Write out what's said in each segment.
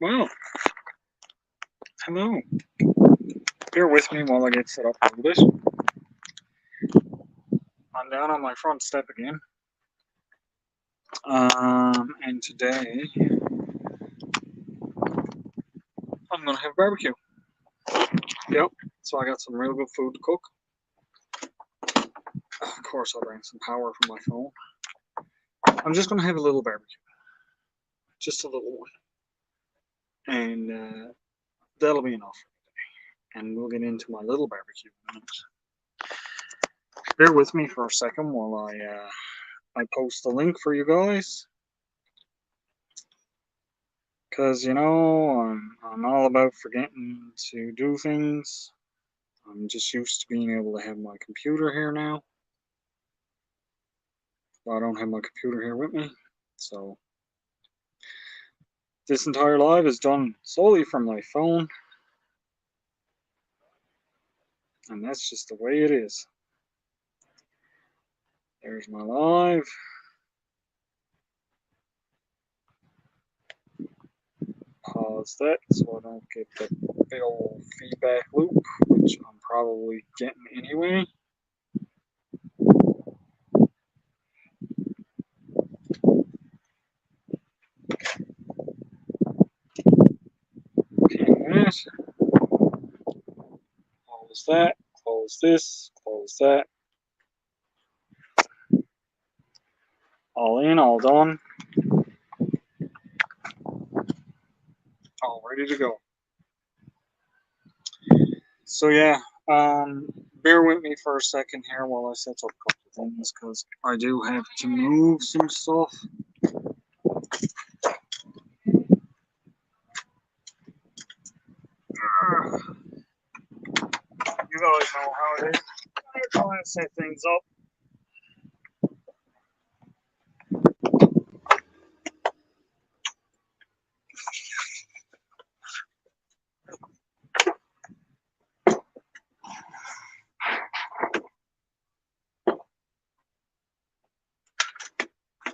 Well, hello. Bear with me while I get set up a little bit. I'm down on my front step again. And today I'm gonna have barbecue. Yep. So I got some real good food to cook. Of course, I'll bring some power from my phone. I'm just gonna have a little barbecue, just a little one, and that'll be enough. And we'll get into my little barbecue in a minute. Bear with me for a second while I post the link for you guys. Because, I'm all about forgetting to do things. I'm just used to being able to have my computer here now. I don't have my computer here with me. So, this entire live is done solely from my phone. And that's just the way it is. There's my live. Pause that so I don't get the big old feedback loop, which I'm probably getting anyway. That. Close that. Close this. Close that. All in, all done. All ready to go. So yeah, bear with me for a second here while I set up a couple of things because I do have to move some stuff. You guys know how it is. I'm trying to set things up.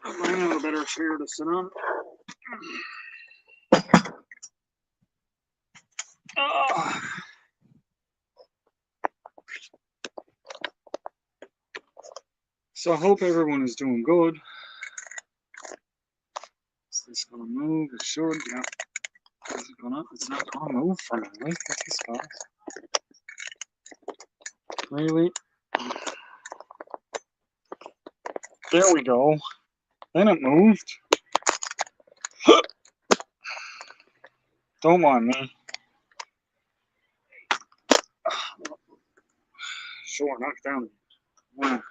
I have a better chair to sit on. So I hope everyone is doing good. Is this gonna move? It should. Yeah. Is it gonna? It's not gonna move for me. Wait, what's this, guys? Really? There we go. Then it moved. Don't mind me. Sure, knock it down. Wow.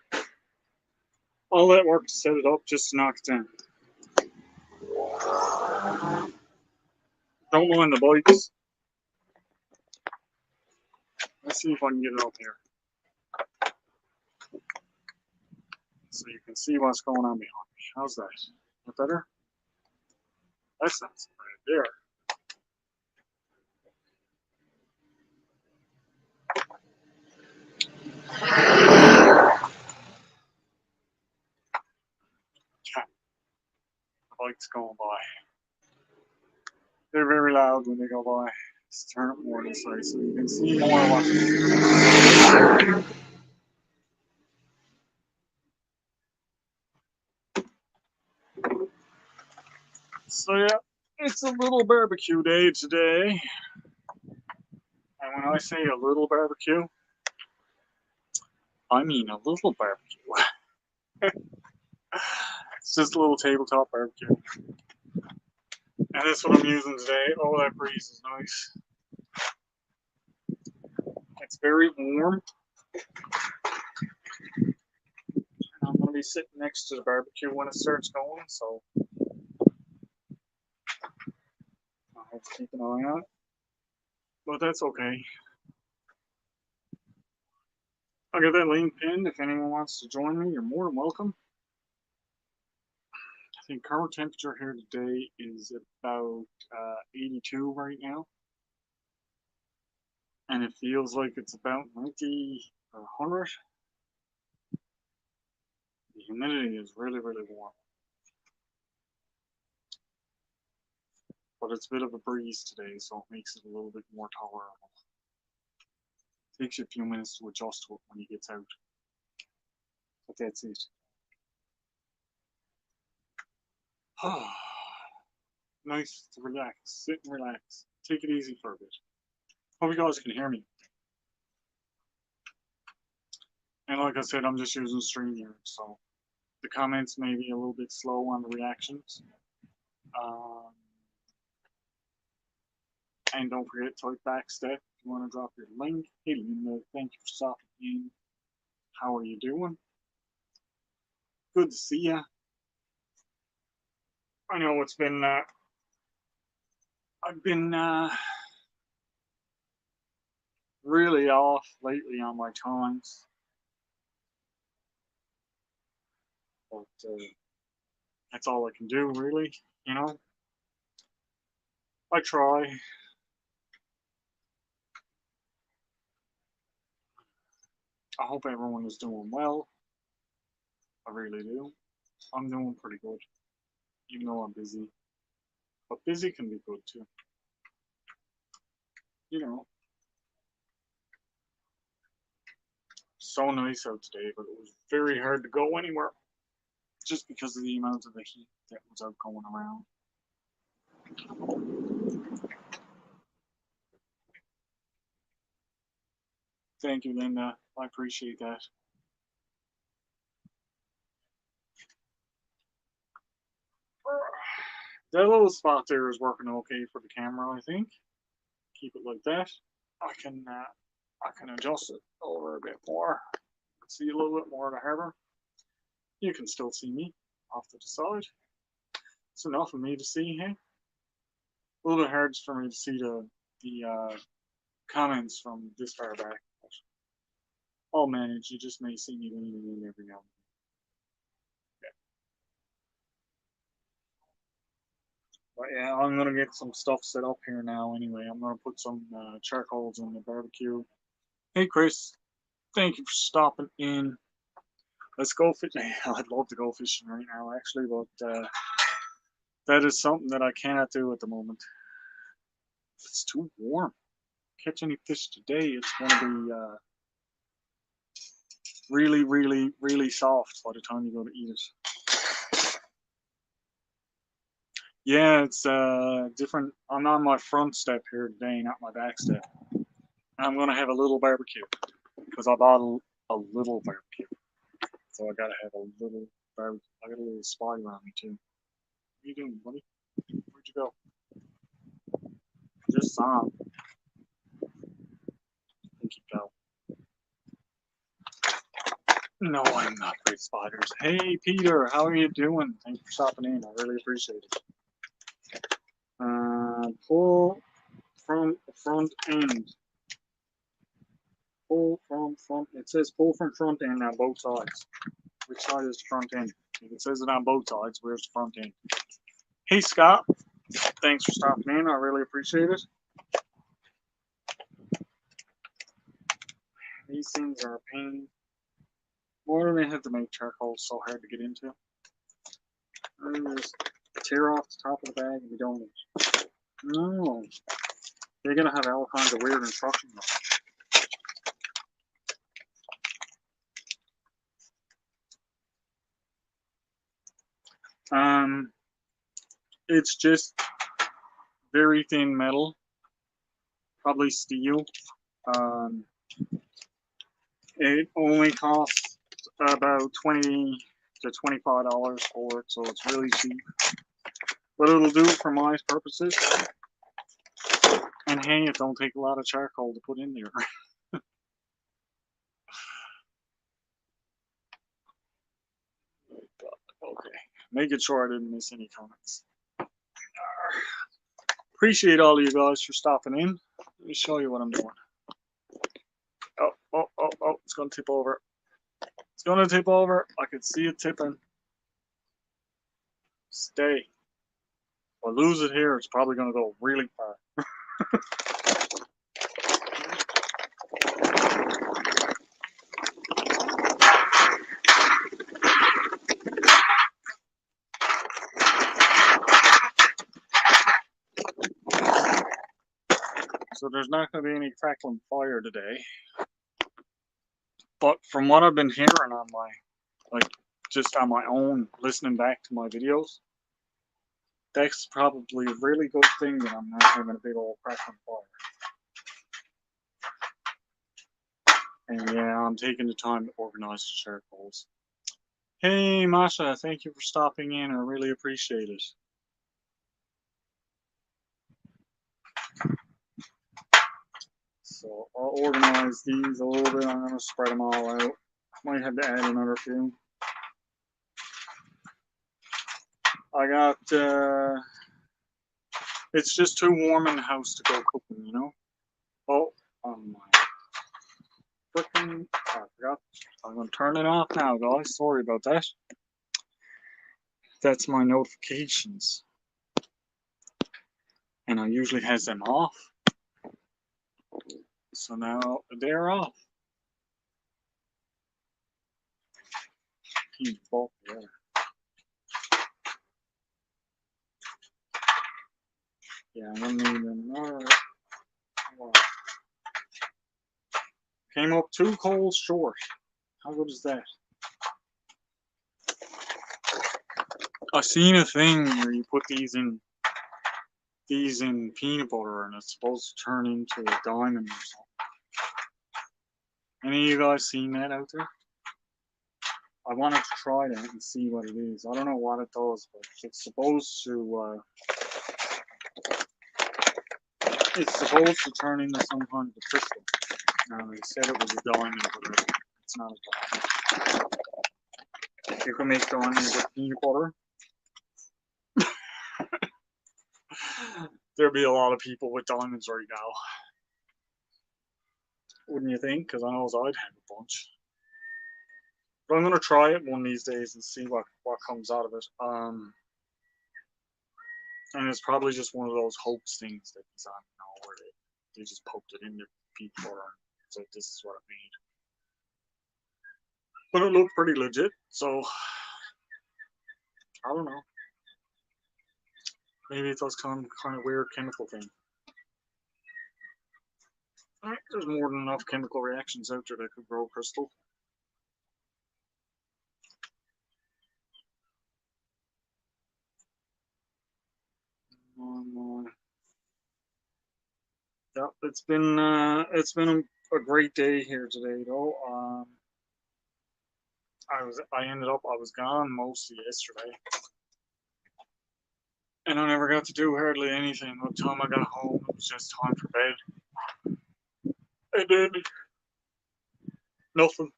All that work to set it up just to knock it down. Don't mind the bikes. Let's see if I can get it up here. So you can see what's going on behind me. How's that? That better? That's not so bad there. The bike's going by. They're very loud when they go by. Let's turn it more this way so you can see more of what. So yeah, it's a little barbecue day today. And when I say a little barbecue, I mean a little barbecue. It's just a little tabletop barbecue. And that's what I'm using today. Oh, that breeze is nice. It's very warm. And I'm going to be sitting next to the barbecue when it starts going, so I have to keep an eye on it. But that's okay. I'll get that link pinned. If anyone wants to join me, you're more than welcome. I think current temperature here today is about 82 right now. And it feels like it's about 90 or 100. The humidity is really, really warm. but it's a bit of a breeze today, so it makes it a little bit more tolerable. Takes you a few minutes to adjust to it when he gets out, but that's it. Nice to relax, sit and relax, take it easy for a bit. Hope you guys can hear me. And like I said, I'm just using StreamYard, so the comments may be a little bit slow on the reactions. And don't forget to type Backstep if you want to drop your link. Hey Linda, thank you for stopping in. How are you doing? Good to see ya. I know it's been, I've been really off lately on my times. But that's all I can do, really, you know? I try. I hope everyone is doing well. I really do. I'm doing pretty good, even though I'm busy. But busy can be good too. You know. So nice out today, but it was very hard to go anywhere just because of the amount of the heat that was out going around. Thank you, Linda. I appreciate that. That little spot there is working okay for the camera, I think. Keep it like that. I can adjust it over a bit more. See a little bit more of the harbor. You can still see me off to the side. It's enough of me to see, hey? A little bit hard for me to see the comments from this far back. I'll manage. You just may see me leaning in every now and then. But yeah, I'm gonna get some stuff set up here now. Anyway, I'm gonna put some charcoals in the barbecue. Hey, Chris. Thank you for stopping in. Let's go fishing. I'd love to go fishing right now, actually, but that is something that I cannot do at the moment. It's too warm. Catch any fish today, it's going to be really, really, really soft by the time you go to eat it. Yeah, it's different. I'm on my front step here today, not my back step. I'm going to have a little barbecue because I bought a little barbecue. So I got to have a little barbecue. I got a little spotty around me too. What are you doing, buddy? Where'd you go? Just saw him. Think you go. No, I'm not great spotters. Hey, Peter, how are you doing? Thanks for stopping in. I really appreciate it. Pull from front end. Pull from front. It says pull from front end on both sides. Which side is the front end? If it says it on both sides, where's the front end? Hey, Scott. Thanks for stopping in. I really appreciate it. These things are a pain. Why do they have to make charcoal so hard to get into? And just tear off the top of the bag and be done with it. No. They're going to have all kinds of weird instructions on it. It's just very thin metal, probably steel. It only costs about $20 to $25 for it, so it's really cheap. But it'll do it for my purposes. And hey, it don't take a lot of charcoal to put in there. Okay, making sure I didn't miss any comments. Appreciate all of you guys for stopping in. Let me show you what I'm doing. Oh, it's gonna tip over. It's gonna tip over. I can see it tipping. Stay. If I lose it here, it's probably gonna go really far. So there's not going to be any crackling fire today. But from what I've been hearing on just on my own, listening back to my videos, that's probably a really good thing that I'm not having a big old crackling fire. And yeah, I'm taking the time to organize the charcoals. Hey, Masha, thank you for stopping in. I really appreciate it. So I'll organize these a little bit. I'm going to spread them all out. Might have to add another few. I got, it's just too warm in the house to go cooking, you know? Oh my frickin', I forgot. I'm going to turn it off now, guys. Sorry about that. That's my notifications. And I usually has them off. So now they're off. Both together. Yeah, I'm gonna need another. Came up 2 coals short. How good is that? I seen a thing where you put these in peanut butter and it's supposed to turn into a diamond or something. Any of you guys seen that out there? I wanted to try that and see what it is. I don't know what it does, but it's supposed to turn into some kind of a crystal. Now they said it was a diamond, but it's not a diamond. You can make diamonds with peanut butter. There'd be a lot of people with diamonds right now. Wouldn't you think? Because I know I'd have a bunch. But I'm going to try it one of these days and see what comes out of it. And it's probably just one of those hoax things that he's on, where they just poked it in the peanut butter and said this is what it made. But it looked pretty legit, so I don't know. Maybe it's some kind of weird chemical thing. There's more than enough chemical reactions out there that could grow crystal. Yeah, it's been a great day here today, though. I was gone most of yesterday, and I never got to do hardly anything. By the time I got home, it was just time for bed. And then nothing.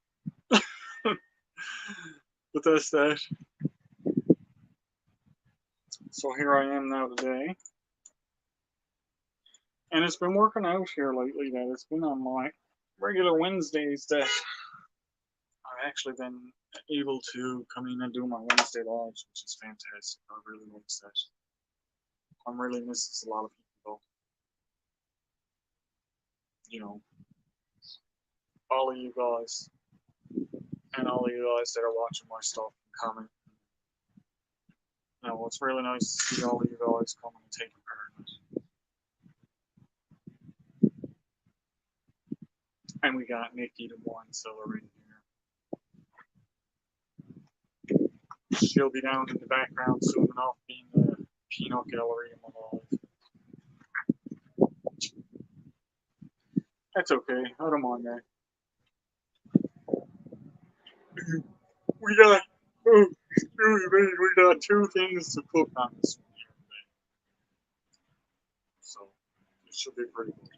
But that's that. So here I am now today. And it's been working out here lately that it's been on my regular Wednesdays that I've actually been able to come in and do my Wednesday lives, which is fantastic. I really like that. I'm really missing a lot of people, all of you guys, and all of you guys that are watching my stuff and comment. It's really nice to see all of you guys coming and taking part in it. And we got Nikki the Wine Cellar in here. She'll be down in the background soon enough, being the peanut gallery in my life. That's okay. I don't mind that. We got 2 things to cook on this one here today. So it should be pretty good.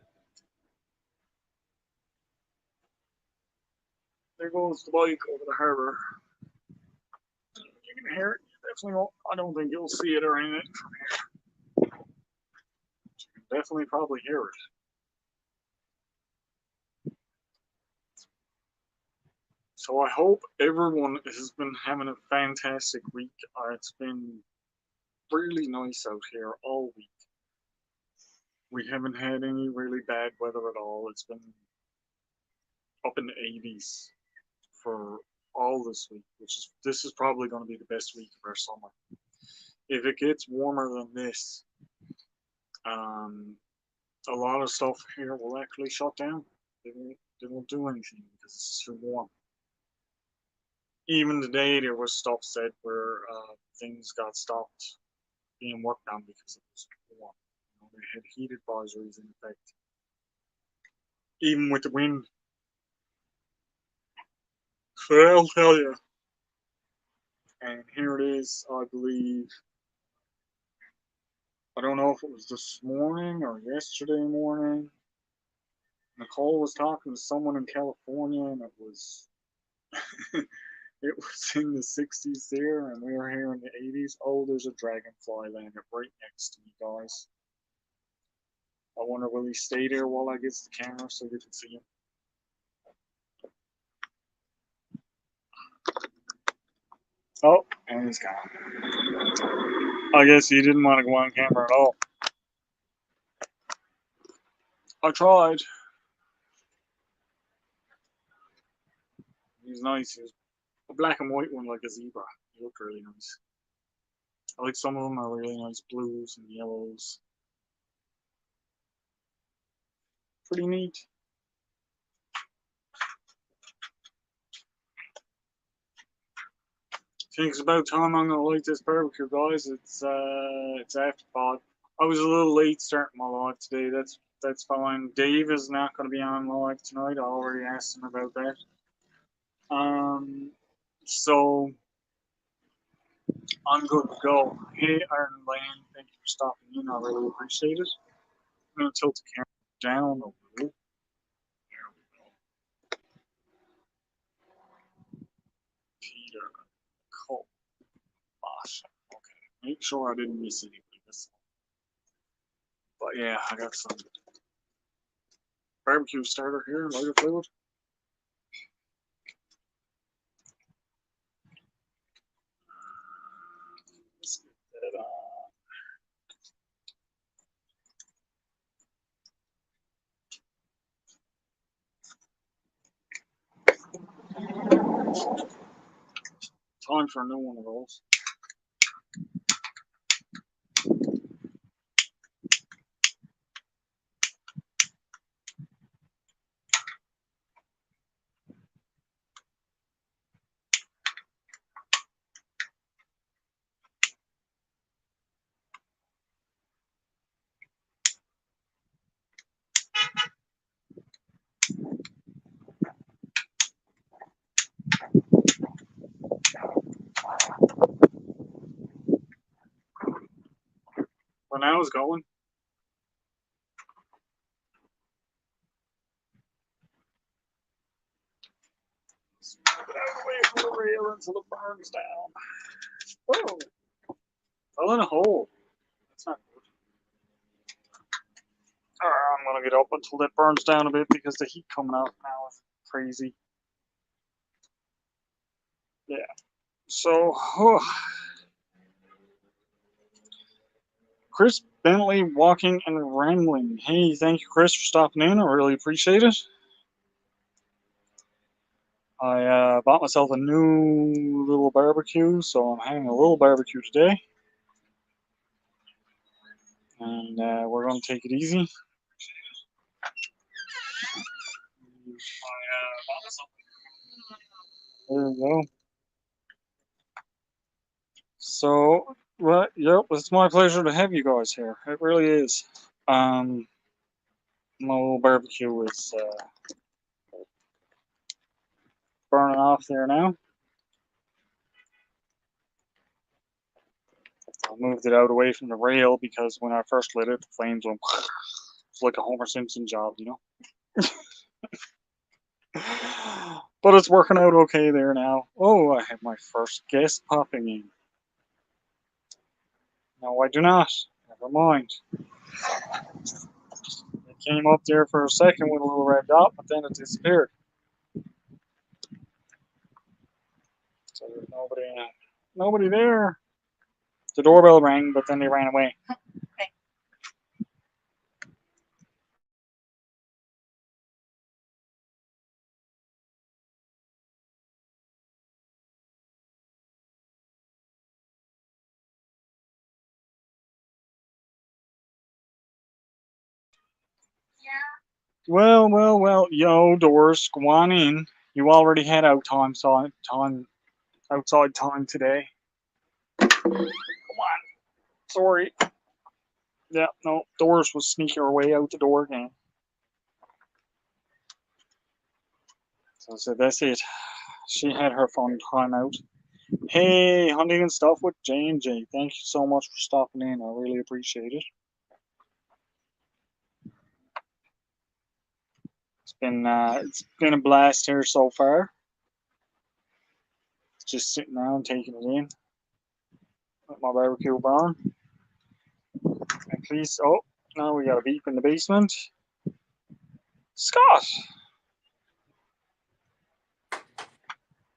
There goes the bike over the harbor. You can hear it. Definitely won't. I don't think you'll see it or anything from here. You can definitely probably hear it. So I hope everyone has been having a fantastic week. It's been really nice out here all week. We haven't had any really bad weather at all. It's been up in the 80s for all this week, this is probably going to be the best week of our summer. If it gets warmer than this, a lot of stuff here will actually shut down. They won't do anything because it's too warm. Even today, there was stuff said where things got stopped being worked on because it was warm. They had heat advisories in effect, even with the wind. So I'll tell you. And here it is, I believe. I don't know if it was this morning or yesterday morning. Nicole was talking to someone in California, and it was it was in the 60s there, and we were here in the 80s. Oh, there's a dragonfly landing right next to me, guys. I wonder will he stay there while I get the camera so we can see him. Oh, and he's gone. I guess he didn't want to go on camera at all. I tried. He's nice. He's a black and white one like a zebra. He looked really nice. I like some of them are really nice blues and yellows. Pretty neat. I think it's about time I'm gonna light this barbecue, guys. It's after 5. I was a little late starting my live today. That's fine. Dave is not gonna be on live tonight. I already asked him about that. So I'm good to go. Hey, Iron Land, thank you for stopping in. I really appreciate it. I'm gonna tilt the camera down a little. There we go. Peter Cole. Okay. Make sure I didn't miss anybody. But yeah, I got some barbecue starter here, lighter fluid. Let's get that on. Time for a new one of those. When I was going, away from the rail until it burns down. Oh, fell in a hole. That's not good. I'm gonna get up until it burns down a bit because the heat coming out now is crazy. Yeah. So, Chris Bentley walking and rambling. Hey, thank you, Chris, for stopping in. I really appreciate it. I bought myself a new little barbecue, so I'm having a little barbecue today. And we're going to take it easy. There we go. So, well, yep, it's my pleasure to have you guys here. It really is. My little barbecue is burning off there now. I moved it out away from the rail because when I first lit it, the flames went. It's like a Homer Simpson job, you know. But it's working out okay there now. Oh, I have my first guest popping in. No, I do not. Never mind. It came up there for a second with a little red dot, but then it disappeared. So there's nobody there. The doorbell rang, but then they ran away. Okay. Well. Yo, Doris, go on in. You already had out time outside time today. Come on. Sorry. Yeah, no, Doris was sneaking her way out the door again. So I said, that's it. She had her fun time out. Hey, hunting and stuff with J&J. Thank you so much for stopping in. I really appreciate it. It's been a blast here so far. Just sitting down, taking it in. Let my barbecue burn. And please, oh, now we got a beep in the basement. Scott,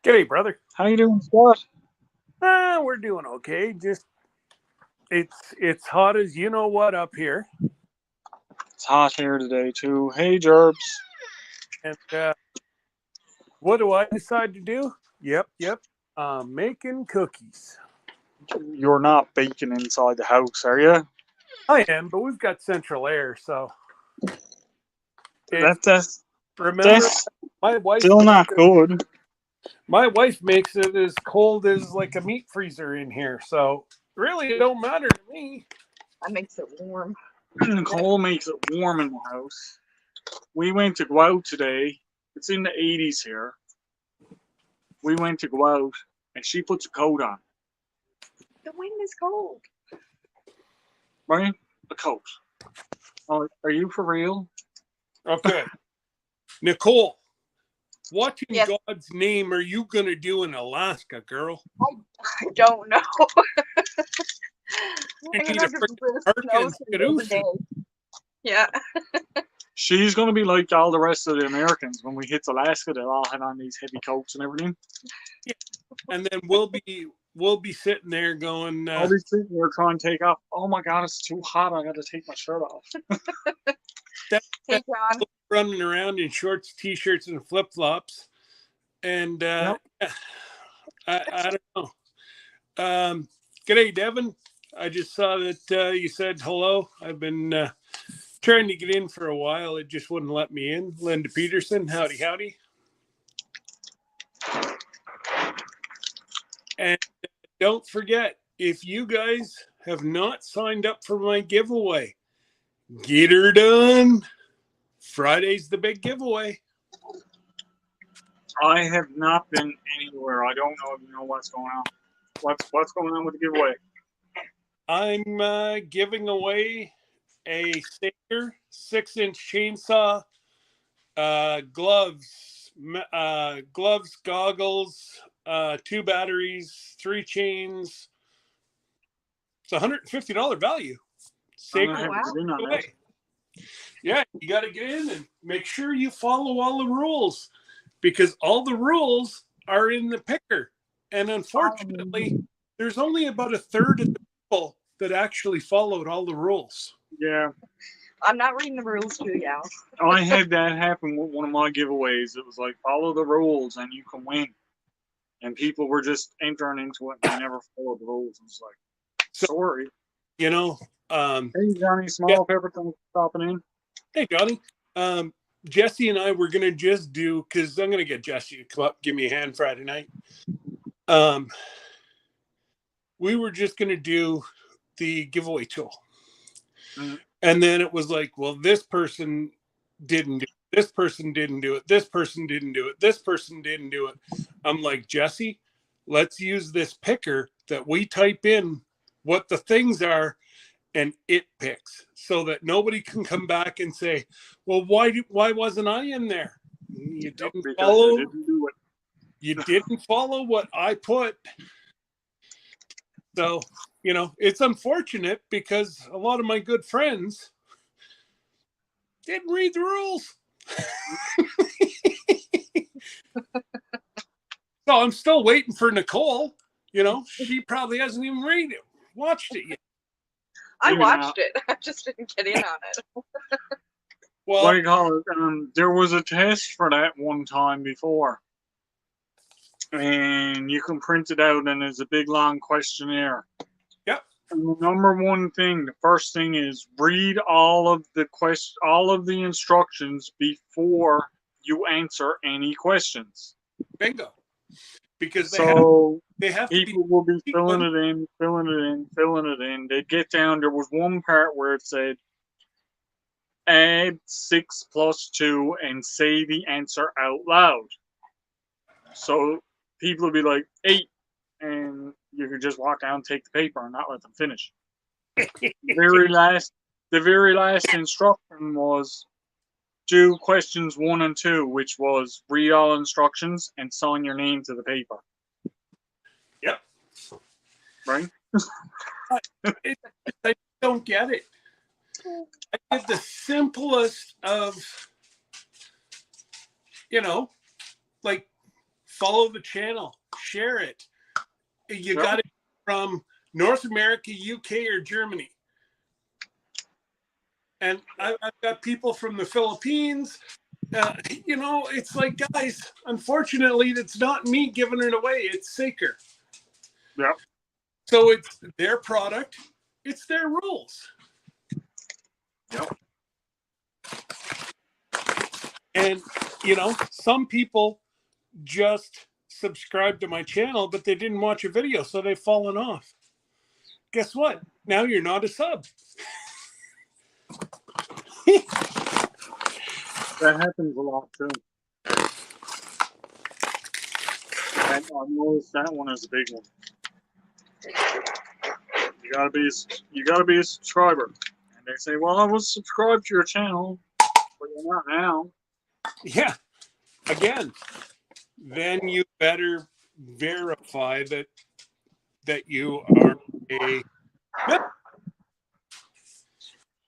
G'day, brother. how you doing, Scott? We're doing okay. Just it's hot as you know what up here, It's hot here today too. Hey, Gerbs. and what do I decide to do? Yep. Making cookies. You're not baking inside the house, are you? I am, but we've got central air, so That's remember my wife. Still not good. My wife makes it as cold as like a meat freezer in here, so really it don't matter to me. That makes it warm. Nicole makes it warm in the house. We went to go out today. It's in the 80s here. We went to go out, and she puts a coat on. The wind is cold. Right? A coat. Oh, are you for real? Okay, Nicole. What in Yes. God's name are you gonna do in Alaska, girl? I don't know. You I'm need gonna a have to freaking snow parka and suit every skadoosh. day. Yeah. She's gonna be like all the rest of the Americans. When we hit Alaska, they'll all have on these heavy coats and everything. And then we'll be sitting there going, I'll be sitting there trying to take off. Oh my God, it's too hot. I got to take my shirt off. Hey, John. running around in shorts, t-shirts, and flip-flops. And Yep. I don't know. G'day, Devin. I just saw that you said hello. I've been trying to get in for a while. It just wouldn't let me in. Linda Peterson, howdy. And don't forget, if you guys have not signed up for my giveaway, get her done. Friday's the big giveaway. I have not been anywhere. I don't know if you know what's going on. What's going on with the giveaway? I'm giving away a Saker 6-inch chainsaw, gloves, goggles, 2 batteries, 3 chains. It's $150 value. I'm gonna Saker. have to get in on that. Yeah, you got to get in and make sure you follow all the rules, because all the rules are in the picker. And unfortunately, there's only about a third of the people that actually followed all the rules. Yeah, I'm not reading the rules to you. I had that happen with one of my giveaways. It was like, follow the rules and you can win. And people were just entering into it and they never followed the rules. It's like, sorry. You know, Hey, Johnny Small Pepper, thanks for stopping in. hey, Johnny. Jesse and I were going to just do, because I'm going to get Jesse to come up, give me a hand Friday night. We were just going to do the giveaway tool. Mm-hmm. And then it was like, well, this person didn't do it. This person didn't do it. This person didn't do it. This person didn't do it. I'm like, Jesse, let's use this picker that we type in what the things are and it picks, so that nobody can come back and say, well, why wasn't I in there? You didn't follow. You didn't do it. You didn't follow what I put. So, you know, it's unfortunate because a lot of my good friends didn't read the rules. So I'm still waiting for Nicole. You know, she probably hasn't even watched it yet. I Maybe watched not. it. I just didn't get in on it. Well, What do you call it? There was a test for that one time before. And you can print it out and it's a big long questionnaire. Yep. And the number one thing, the first thing is read all of the instructions before you answer any questions. Bingo. Because So they have to be people will be filling sequenced. it in, filling it in. They'd get down. There was one part where it said, add 6 plus 2 and say the answer out loud. So people would be like, 8. And you could just walk down, take the paper, and not let them finish. The very last instruction was do questions 1 and 2, which was read all instructions and sign your name to the paper. Yep. Right? I don't get it. I did the simplest of, like follow the channel, share it. You Yep. got it from North America, UK, or Germany. And I've got people from the Philippines. It's like, guys, unfortunately, it's not me giving it away. It's Saker. Yep. So it's their product. It's their rules. Yep. And, some people just subscribe to my channel, but they didn't watch a video, so they've fallen off. Guess what? Now you're not a sub. That happens a lot too. I noticed that one is a big one. You gotta be a subscriber. And they say, well, I was subscribed to your channel, but you're not now. Yeah. Again, then you better verify that you are a.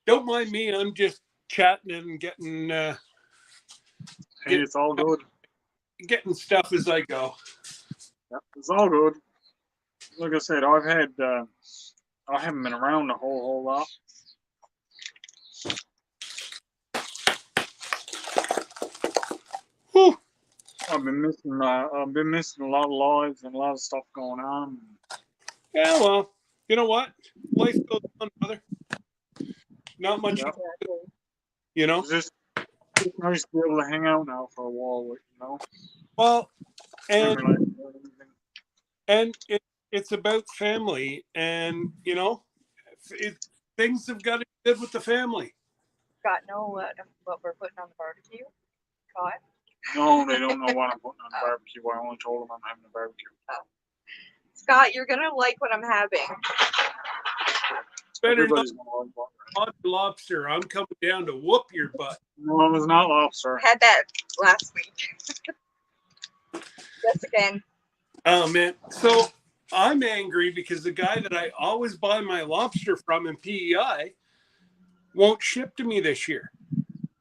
Don't mind me. I'm just chatting and getting Hey, it's all good. getting stuff as I go. Yep, it's all good. Like I said, I haven't been around a whole lot. Whew. I've been missing a lot of lives and a lot of stuff going on. Yeah, well, you know what? Life goes on, brother. Not much, Yep. you It's just nice to be able to hang out now for a while, Well, and Everything. it's about family, and things have got to be good with the family. Got know what we're putting on the barbecue? Scott? No, they don't know what I'm putting on the barbecue. I only told them I'm having a barbecue. Scott, you're gonna like what I'm having. Better not Everybody's gonna like what. lobster. I'm coming down to whoop your butt. No, it was not lobster. Had that last week. Yes, again. Oh man, so I'm angry because the guy that I always buy my lobster from in PEI won't ship to me this year.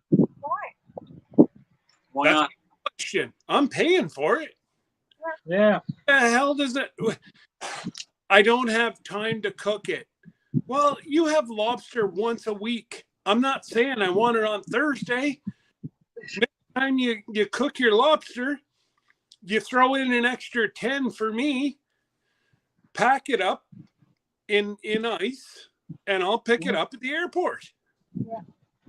Why? Why That's not? the question. I'm paying for it. Yeah. The hell does it? I don't have time to cook it. Well, you have lobster once a week. I'm not saying I want it on Thursday. Next time you cook your lobster, you throw in an extra 10 for me, pack it up in ice, and I'll pick it up at the airport. Yeah.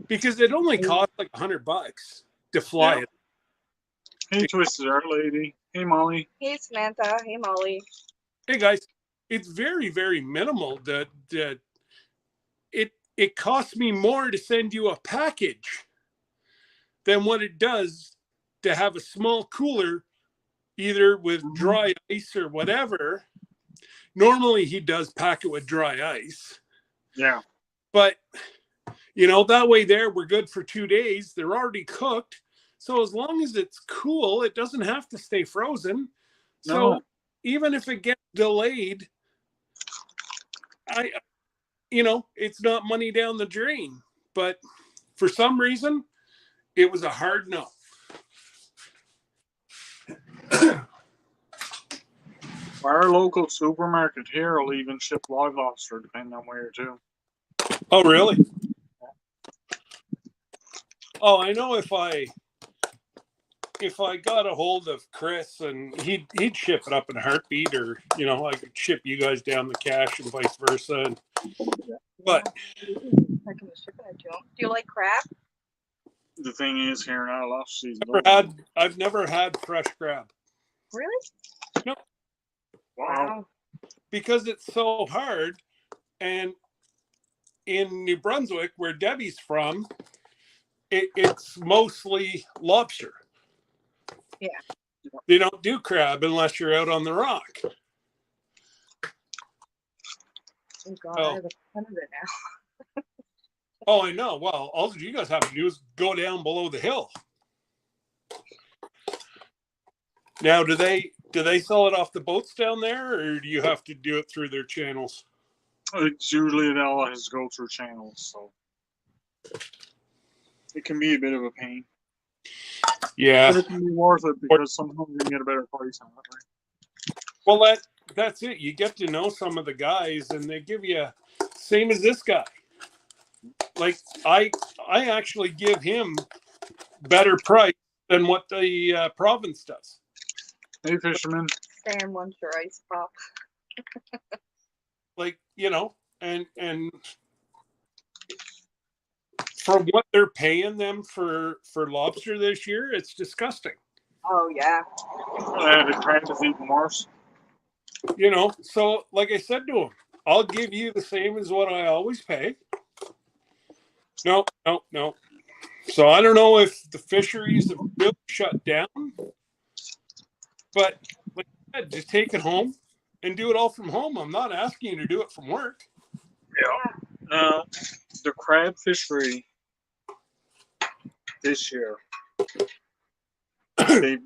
Because it only costs like $100 to fly Yeah. it. Hey, Twisted Art Lady. Hey, Molly. Hey, Samantha. Hey, Molly. Hey guys, it's very, very minimal. That it costs me more to send you a package than what it does to have a small cooler, either with dry ice or whatever. Normally he does pack it with dry ice. Yeah. But that way there we're good for 2 days. They're already cooked. So as long as it's cool, it doesn't have to stay frozen. No. So even if it gets delayed, it's not money down the drain. But for some reason, it was a hard no. Our local supermarket here will even ship live lobster, depending on where too. Oh, really? Oh, I know if I if I got a hold of Chris and he'd ship it up in a heartbeat, or I could ship you guys down the cash and vice versa. But I can ship it to them. Do you like crab? The thing is, here in our last season, I've never had fresh crab Really? wow. because it's so hard. And in New Brunswick, where Debbie's from, it's mostly lobster. Yeah. They don't do crab unless you're out on the rock. Oh God, Oh. I have a ton of it now. Oh, I know. Well, all you guys have to do is go down below the hill. Now, do they sell it off the boats down there, or do you have to do it through their channels? It's usually it all has to go through channels, so it can be a bit of a pain. Yeah. But it can be worth it because sometimes you can get a better price on it, right? Well, that's it. You get to know some of the guys, and they give you same as this guy. Like I actually give him better price than what the province does. Hey, fisherman. Stan wants your ice pop. Like, and for what they're paying them for lobster this year, it's disgusting. Oh yeah. The crab is even worse. So like I said to him, I'll give you the same as what I always pay. No. So I don't know if the fisheries have really shut down, but like I said, just take it home and do it all from home. I'm not asking you to do it from work. Yeah. Now, the crab fishery this year, they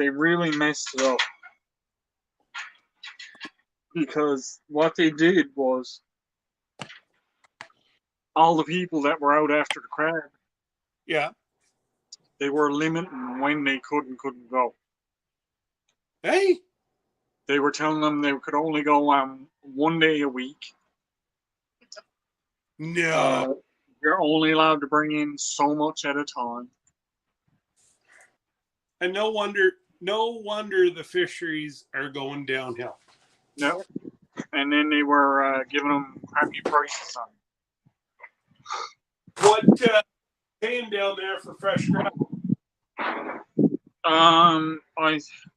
really messed it up. Because what they did was all the people that were out after the crab, Yeah. they were limiting when they couldn't go. Hey. They were telling them they could only go on 1 day a week. No. You're only allowed to bring in so much at a time. And no wonder the fisheries are going downhill. No. And then they were giving them crappy prices on it. What paying down there for fresh crab?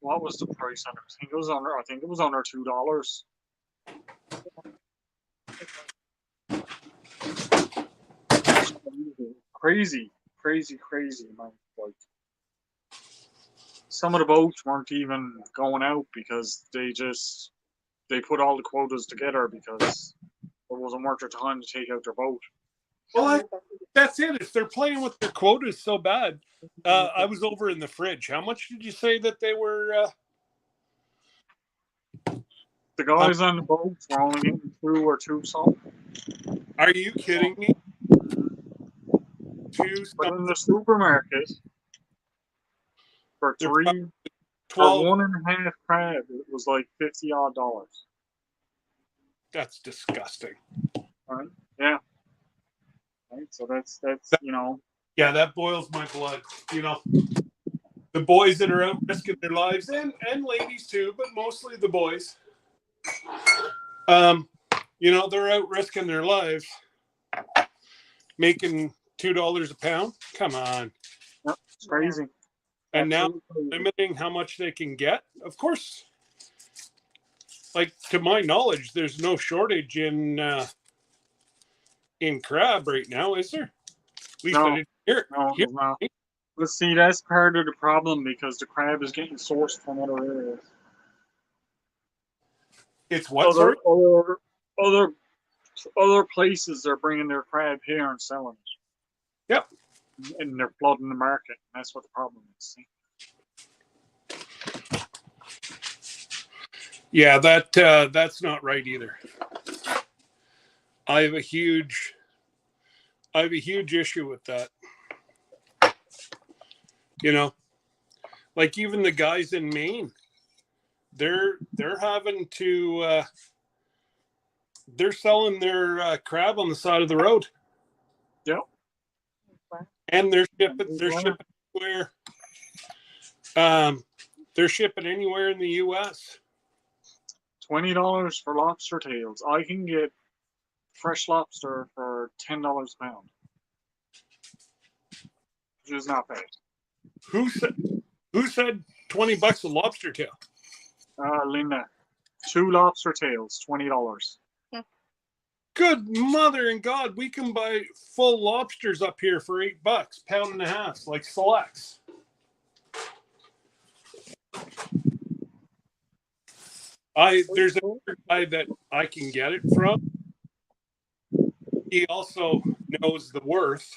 What was the price on it? I think it was under $2. Crazy, man. Like, some of the boats weren't even going out because they put all the quotas together because it wasn't worth their time to take out their boat. Well, that's it. If they're playing with their quotas so bad, I was over in the fridge. How much did you say that they were? The guys on the boats were only getting 2 or 2 something. Are you kidding me? 2 But in the supermarket, for They're for 12. 1.5 crab, it was like $50 odd. That's disgusting. Right? Yeah. Right. So that's Yeah, that boils my blood. The boys that are out risking their lives, and ladies too, but mostly the boys. They're out risking their lives, making $2 a pound. Come on. Yep, it's crazy. And now Absolutely crazy. limiting how much they can get. Of course, like to my knowledge, there's no shortage in crab right now, is there? At least No. I didn't hear. No, it's not. But see, that's part of the problem because the crab is getting sourced from other areas. It's what, sorry? Other places are bringing their crab here and selling it. Yep. And they're flooding the market. That's what the problem is. See? Yeah, that's not right either. I have a huge issue with that. Like even the guys in Maine, they're having to they're selling their crab on the side of the road. Yep. And they're shipping where They're shipping anywhere in the U.S. $20 for lobster tails. I can get fresh lobster for $10 a pound, which is not bad. Who said $20 a lobster tail? Linda, 2 lobster tails, $20. Good mother and God, we can buy full lobsters up here for $8, pound and a half, like selects. There's a guy that I can get it from. He also knows the worth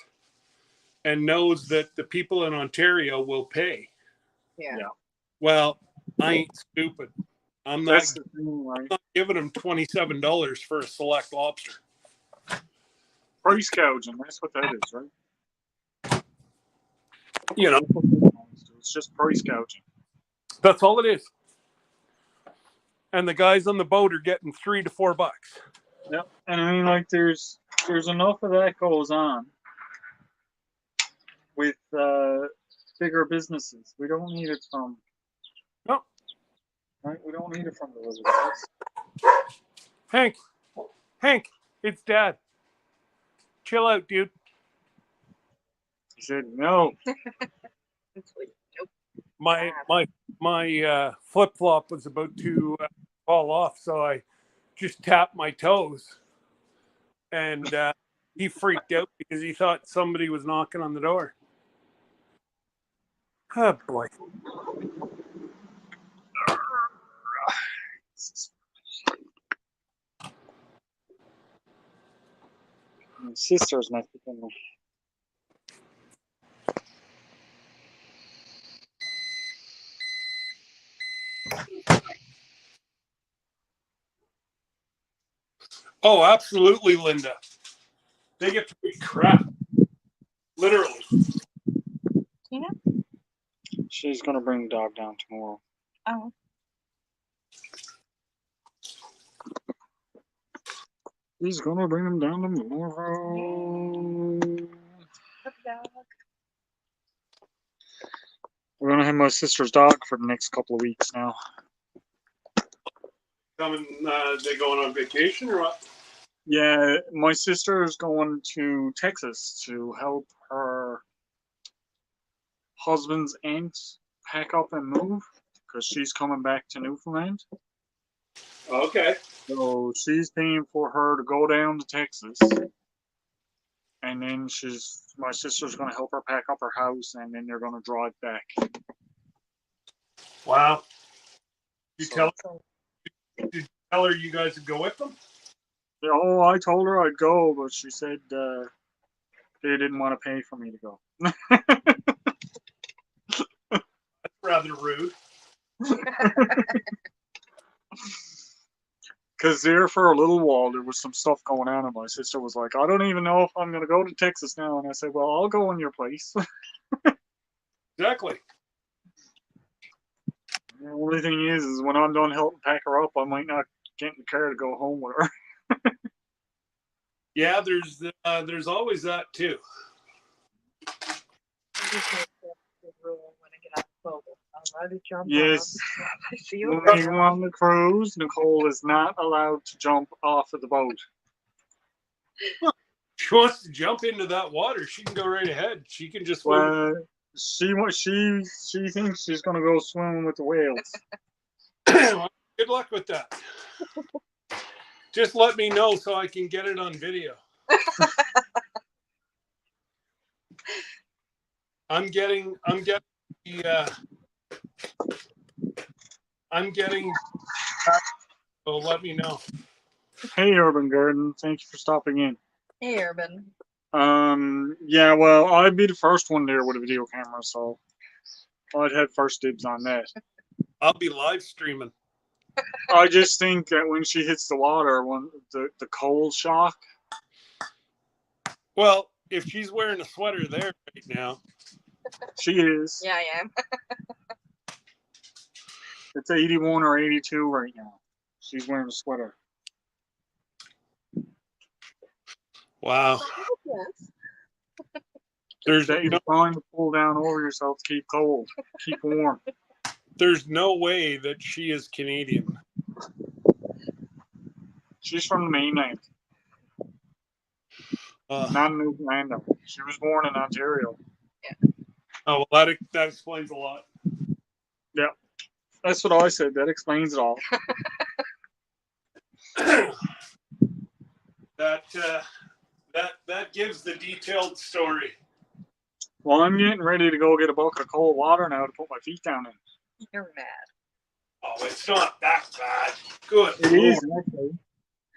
and knows that the people in Ontario will pay. Yeah. Well, I ain't stupid. I'm not, That's the thing, right? I'm not giving him $27 for a select lobster. Price gouging, that's what that is, right? You know, It's just price gouging. that's all it is. And the guys on the boat are getting $3 to $4. Yep. And I mean, like, there's enough of that goes on with bigger businesses. We don't need it from. No. Right? We don't need it from the little guys. Hank, it's Dad. Chill out, dude. He said no. It's like, nope. My flip flop was about to fall off, so I just tapped my toes, and he freaked out because he thought somebody was knocking on the door. Oh boy! My sister's messaging me. Oh, absolutely, Linda. They get to be crap, literally. Tina? She's gonna bring the dog down tomorrow. Oh. He's gonna bring him down tomorrow. Puppy dog. We're gonna have my sister's dog for the next couple of weeks now. Coming, they going on vacation or what? Yeah, my sister's going to Texas to help her husband's aunt pack up and move because she's coming back to Newfoundland. Okay. So she's paying for her to go down to Texas, and then my sister's going to help her pack up her house, and then they're going to drive back. Wow. You So- tell her you guys would go with them? Oh, I told her I'd go, but she said they didn't want to pay for me to go. That's rather rude. Because there for a little while there was some stuff going on, and my sister was like, I don't even know if I'm going to go to Texas now. And I said, well, I'll go in your place. Exactly. The only thing is when I'm done helping pack her up, I might not get in the car to go home with her. Yeah, there's always that too. I just make the rule when I get on the boat. I'll let it jump Yes. off. See you When later. we go on the cruise, Nicole is not allowed to jump off of the boat. She wants to jump into that water. She can go right ahead. She can just swim. Well, she thinks she's going to go swimming with the whales. Good luck with that. Just let me know so I can get it on video. I'm getting so let me know. Hey, Urban Garden, thank you for stopping in. Hey, Urban. Yeah, well, I'd be the first one there with a video camera, so I'd have first dibs on that. I'll be live streaming. I just think that when she hits the water, when the cold shock. Well, if she's wearing a sweater there right now. She is. Yeah, I am. It's 81 or 82 right now. She's wearing a sweater. Wow. Yes. There's That you're no, trying to pull down over yourself to keep cold, keep warm. there's no way that she is Canadian. She's from the mainland, not Newfoundland. She was born in Ontario. Oh, well, that explains a lot. Yeah, that's what I said. That explains it all. That gives the detailed story. Well, I'm getting ready to go get a bucket of cold water now to put my feet down in. You're mad. Oh, it's not that bad. Good It Lord. is actually.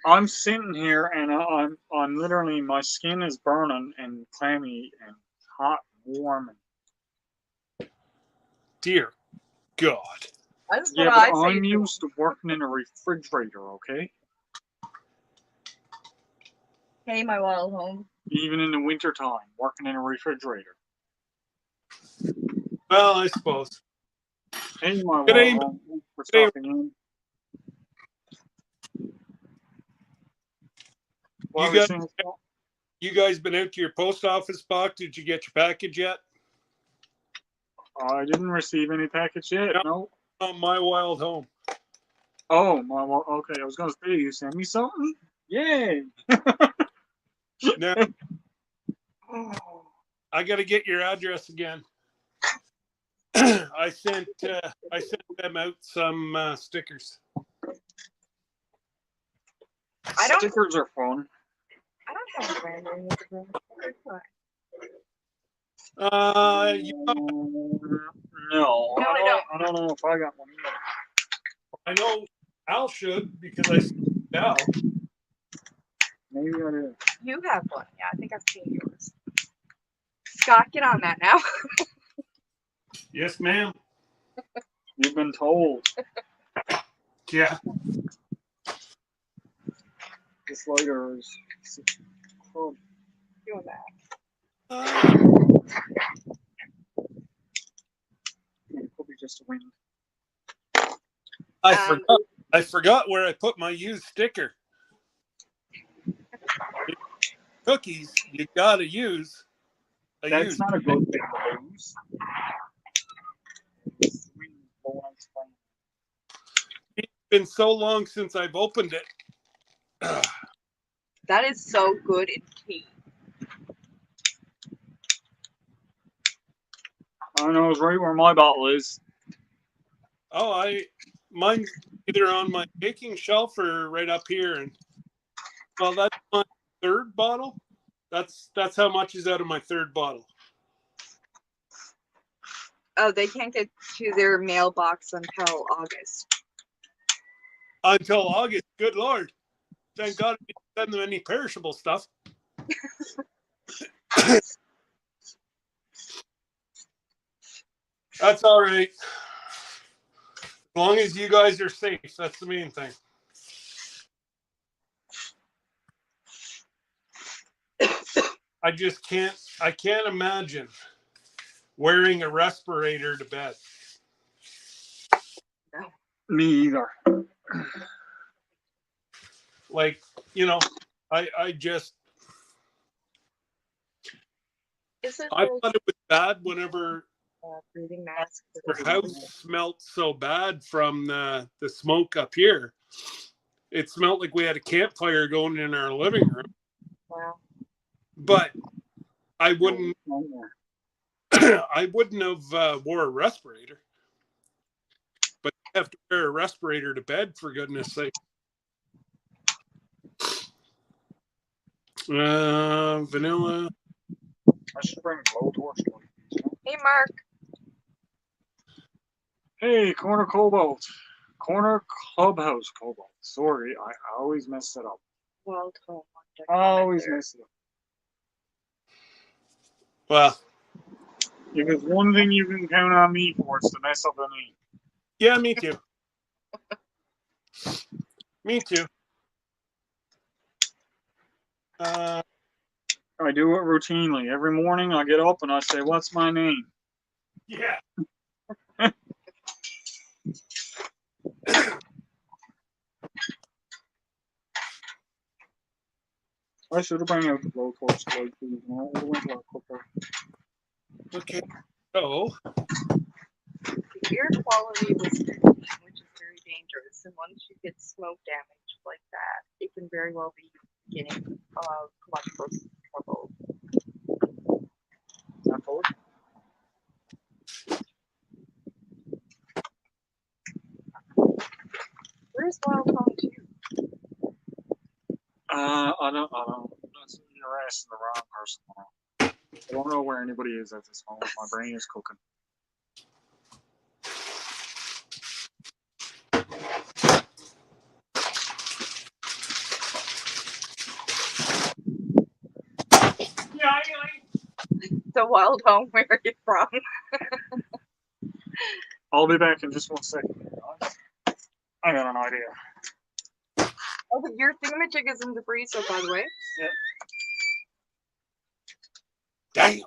I'm sitting here and I'm literally, my skin is burning and clammy and hot and warm. Dear God. That's Yeah, what but I say. I'm too. used to working in a refrigerator, okay? Hey, my wild home. Even in the wintertime, working in a refrigerator. Well, I suppose. Hey, my Good day, wild home. Thanks for good day. stopping in. What You were you got- saying, Scott? You guys been out to your post office box? Did you get your package yet? I didn't receive any package yet. No. No. On my wild home. Oh, okay. I was gonna say, you sent me something? Yay! Now I got to get your address again. I sent them out some stickers. I don't- Stickers are fun. I don't have a brand new Instagram. You, No, No, I don't. I don't know if I got one either. I know Al should because I sent Al. Maybe I do. You have one. Yeah, I think I've seen yours. Scott, get on that now. Yes, ma'am. You've been told. Yeah. This lighter is. Oh, Doing that. it could be just a wind. I forgot where I put my used sticker. Cookies, you gotta use a That's used. not a good thing to lose. It's wind blowing on its phone. It's been so long since I've opened it. That is so good and key. I know it's right where my bottle is. Oh, mine's either on my baking shelf or right up here, and well, that's my third bottle. That's how much is out of my third bottle. Oh, they can't get to their mailbox until August. Until August. Good Lord! Thank God I didn't send them any perishable stuff. That's all right. As long as you guys are safe, that's the main thing. I just can't imagine wearing a respirator to bed. Me either. Like, I just Is it I thought it was bad whenever breathing mask? our house smelled so bad from the smoke up here. It smelled like we had a campfire going in our living room. Wow. But I wouldn't I wouldn't have wore a respirator. But you have to wear a respirator to bed, for goodness sake. Vanilla. I should bring a blowtorch. Hey, Mark. Hey, Corner Cobalt. Corner Clubhouse Cobalt. Sorry, I always mess it up. Wild home. I always mess it up. Well, If there's one thing you can count on me for, it's to mess up the name. yeah, me too. Me too. I do it routinely. Every morning I get up and I say, what's my name? Yeah. I should have brought out the blowtorch light, please. No, it went a lot quicker. Okay. So The air quality was 15, which is very dangerous. And once you get smoke damage like that, it can very well be the beginning of much worse trouble. Not forward. Where's Wild Home 2? I don't. You're asking the wrong person. I don't know where anybody is at this moment. My brain is cooking. The Wild Home, where are you from? I'll be back in just 1 second. I got an idea. Oh, but your thingamajig is in the freezer, by the way. damn.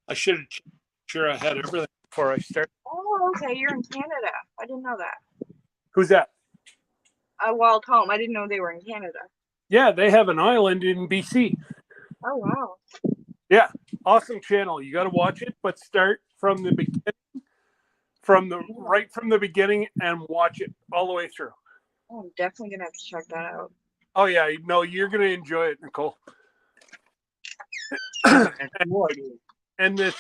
I should have sure I had everything before I started. Oh, okay, you're in Canada. I didn't know that. Who's that? Wild Home. I didn't know they were in Canada. Yeah, they have an island in BC. Oh, wow. Yeah, awesome channel. You got to watch it, but start from the beginning, right from the beginning, and watch it all the way through. Oh, I'm definitely gonna have to check that out. Oh yeah, no, you're gonna enjoy it, Nicole. And this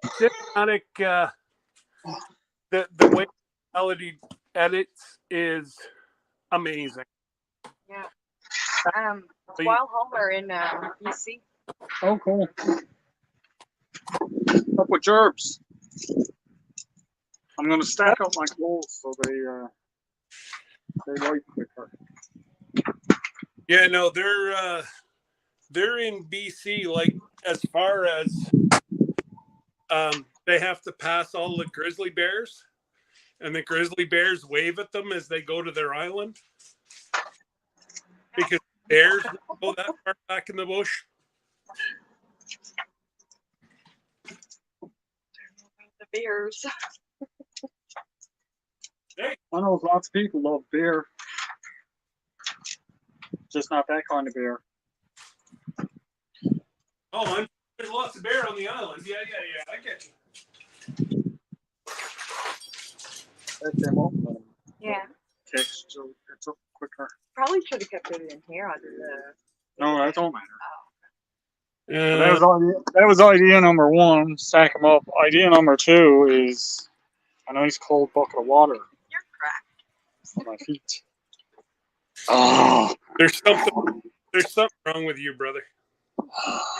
cinematic, the way Melody edits is amazing. Yeah. So you- Wild Home are in BC. Oh, cool. Up with gerbs. I'm gonna stack up my clothes so they wipe quicker. Yeah, no, they're in BC. Like as far as they have to pass all the grizzly bears, and the grizzly bears wave at them as they go to their island because bears don't go that far back in the bush. The bears. I know lots of people love beer. Just not that kind of beer. Oh, there's lots of bear on the island. Yeah, I get you. That came up. Yeah. Text, so it's up quicker. Probably should have kept it in here under the. No, that don't matter. Yeah. That was idea number one. Stack them up. Idea number two is a nice cold bucket of water You're cracked. on my feet. Oh, There's something wrong with you, brother.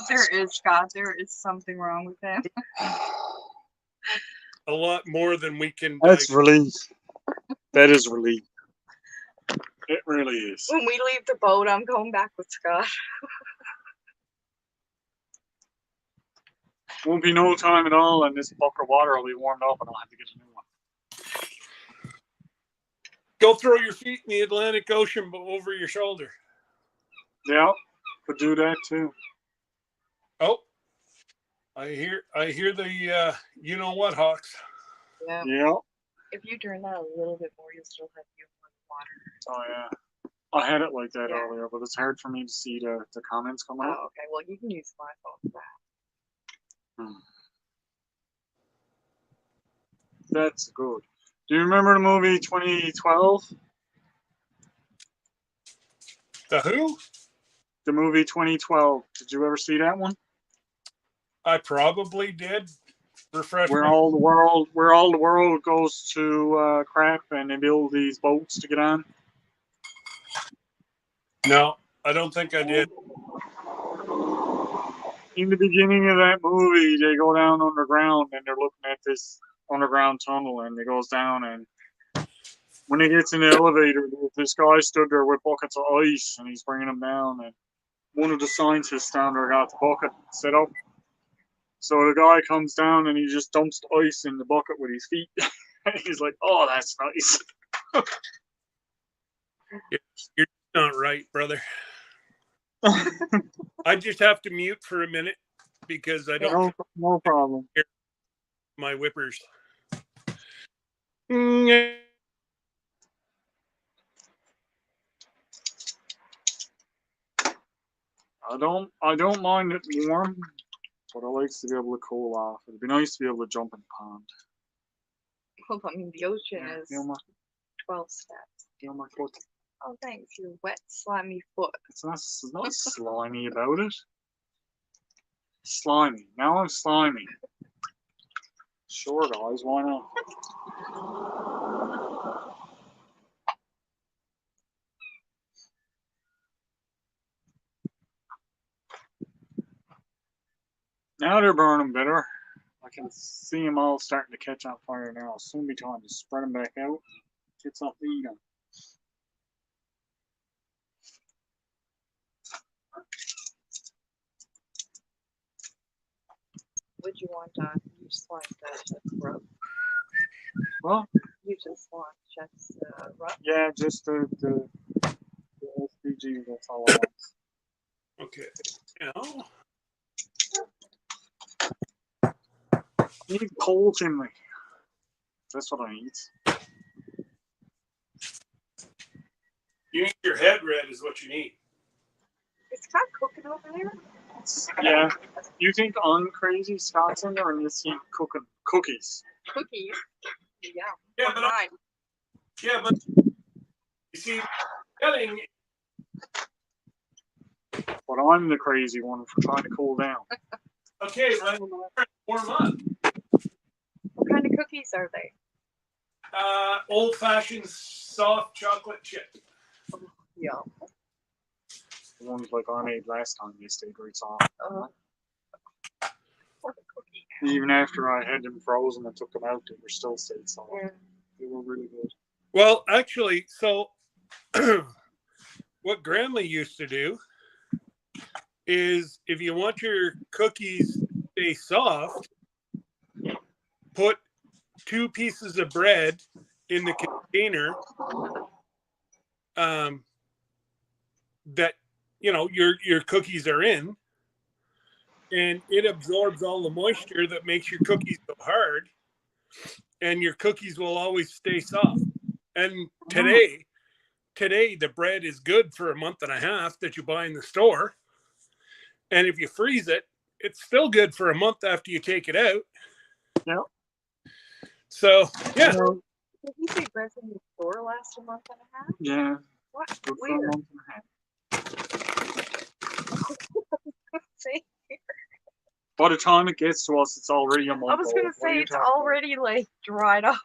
There is, Scott. There is something wrong with him. A lot more than we can. that's relief. That is relief. It really is. When we leave the boat, I'm going back with Scott. Won't be no time at all, and this bucket of water will be warmed up, and I'll have to get a new one. Go throw your feet in the Atlantic Ocean, but over your shoulder. Yeah, could do that too. Oh, I hear the you know what, Hawks. Yeah. Yeah. If you turn that a little bit more, you'll still have you water. Oh yeah. I had it like that Yeah. earlier, but it's hard for me to see the comments come Oh, up. okay. Well, you can use my phone for that. That's good. Do you remember the movie 2012? The who? The movie 2012. Did you ever see that one? I probably did. Refresh Where my- all the world goes to crap, and they build these boats to get on. No, I don't think I did. In the beginning of that movie, they go down underground, and they're looking at this underground tunnel, and it goes down, and when he gets in the elevator, this guy stood there with buckets of ice, and he's bringing them down, and one of the scientists down there got the bucket set up. So the guy comes down, and he just dumps the ice in the bucket with his feet. He's like, oh, that's nice. You're not right, brother. I just have to mute for a minute because I don't No problem. my whippers. I don't mind it warm, but I like to be able to cool off. It'd be nice to be able to jump in the pond. Well, I mean, the ocean Yeah, is feel my 12 steps. feel my foot. Oh, thanks, your wet, slimy foot. It's not slimy about it. Slimy. Now I'm slimy. Sure, guys, why not? Now they're burning better. I can see them all starting to catch on fire now. It'll soon be time to spread them back out. Get something to eat 'em. Would you want you just want the rub? Well, You just want just rub? yeah, just the SPG, that's all I want. Okay. Now, I need coal chimney. That's what I need. you need your head red is what you need. It's Scott cooking over there? Yeah. You think I'm crazy, Scott's in there, and you see cooking cookies. Cookies. Yeah. Yeah, but Fine. yeah, but you see, getting But I'm the crazy one for trying to cool down. okay, right? Warm up. What kind of cookies are they? Old-fashioned soft chocolate chip. Yeah. The ones like I made last time, they stayed right soft. What a cookie. Even after I had them frozen and took them out, they were still stayed soft. Yeah. They were really good. Well, actually, so what Grandma used to do is if you want your cookies to stay soft, put 2 pieces of bread in the container that your cookies are in, and it absorbs all the moisture that makes your cookies go hard, and your cookies will always stay soft. And today the bread is good for a month and a half that you buy in the store, and if you freeze it, it's still good for a month after you take it out. Yep. So yeah. Did you say bread in the store last a month and a half? Yeah. What? Good for a Weird. month and a half. See? By the time it gets to us, it's already a month I was gonna old. What are say you it's talking about? already like dried up.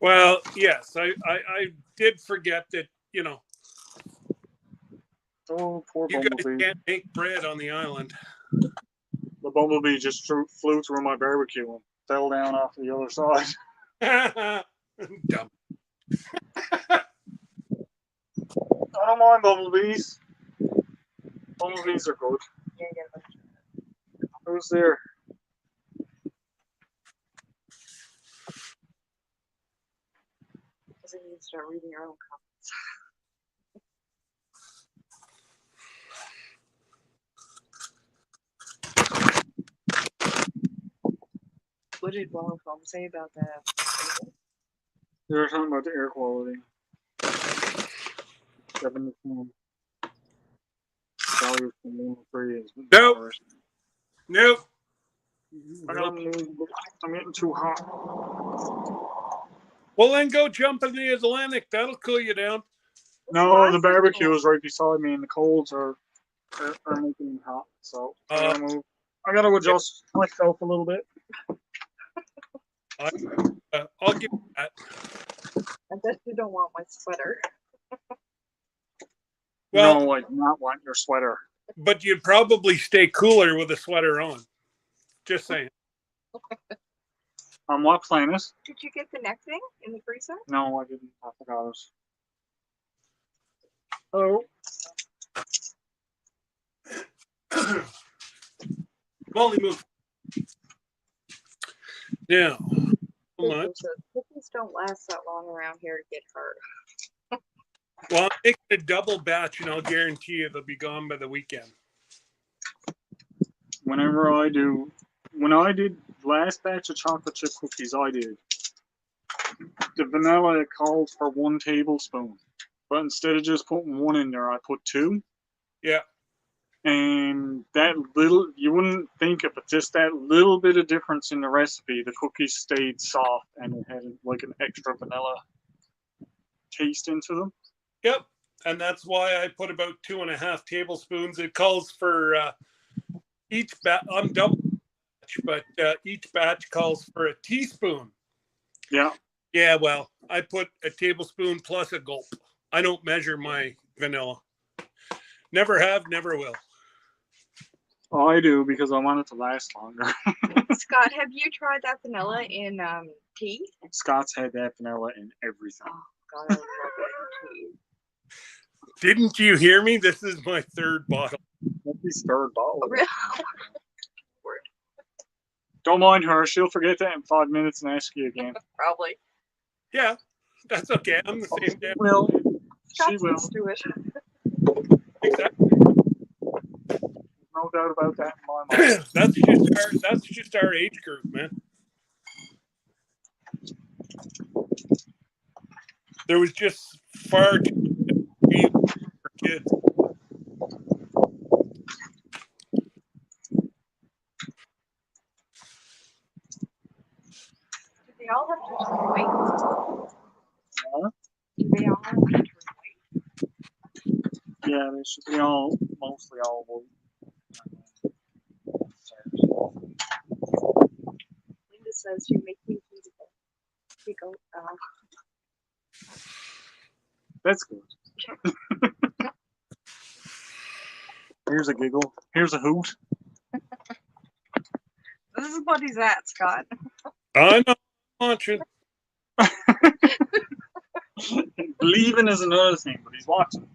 Well, yes, I did forget that, Oh, poor you guys bumblebee. can't make bread on the island. The bumblebee just flew through my barbecue and fell down off the other side. Dumb. I don't mind bumblebees. Bumblebees are good. Yeah, yeah. Who's there? Because you need to start reading your own comments. What did Wallacom say about that? They were talking about the air quality. 7 to 10. Value from 1 to 3 is Nope. Nope. I gotta move. I'm getting too hot. Well, then go jump in the Atlantic. That'll cool you down. No, the barbecue is right beside me, and the colds are making me hot. So I gotta move. I gotta adjust myself a little bit. I'll give you that. I bet you don't want my sweater. Well, No, I do not want your sweater. but you'd probably stay cooler with a sweater on. Just saying. On what planet? Did you get the neck thing in the freezer? No, I didn't. I forgot it. Oh. Molly, move. Now, how much? Cookies don't last that long around here to get hard. Well, I'm making a double batch, and I'll guarantee you they'll be gone by the weekend. When I did last batch of chocolate chip cookies, I did. The vanilla called for 1 tablespoon, but instead of just putting 1 in there, I put 2, Yeah. And that little, you wouldn't think it, but just that little bit of difference in the recipe, the cookies stayed soft and it had like an extra vanilla taste into them. Yep. And that's why I put about 2.5 tablespoons. It calls for each batch. I'm double batch, but each batch calls for a teaspoon. Yeah. Yeah, well, I put a tablespoon plus a gulp. I don't measure my vanilla. Never have, never will. Oh, I do because I want it to last longer. Scott, have you tried that vanilla in tea? Scott's had that vanilla in everything. Oh God, I love it in tea. Didn't you hear me? This is my third bottle. That's his third bottle. Oh, really? Don't mind her. She'll forget that in 5 minutes and ask you again. Probably. Yeah, that's okay. I'm the same She damn. will. She Scott's will. used to it. Exactly. No doubt about that in my mind. that's just our age group, man. There was just far too many for kids. Do they all have to turn white? Huh? Do they all have to turn white? Yeah, they should be all, mostly all white. Linda says you make me beautiful. You go, That's good. Here's a giggle. Here's a hoot. this is what he's at, Scott. I know, watching. Believing is another thing, but he's watching.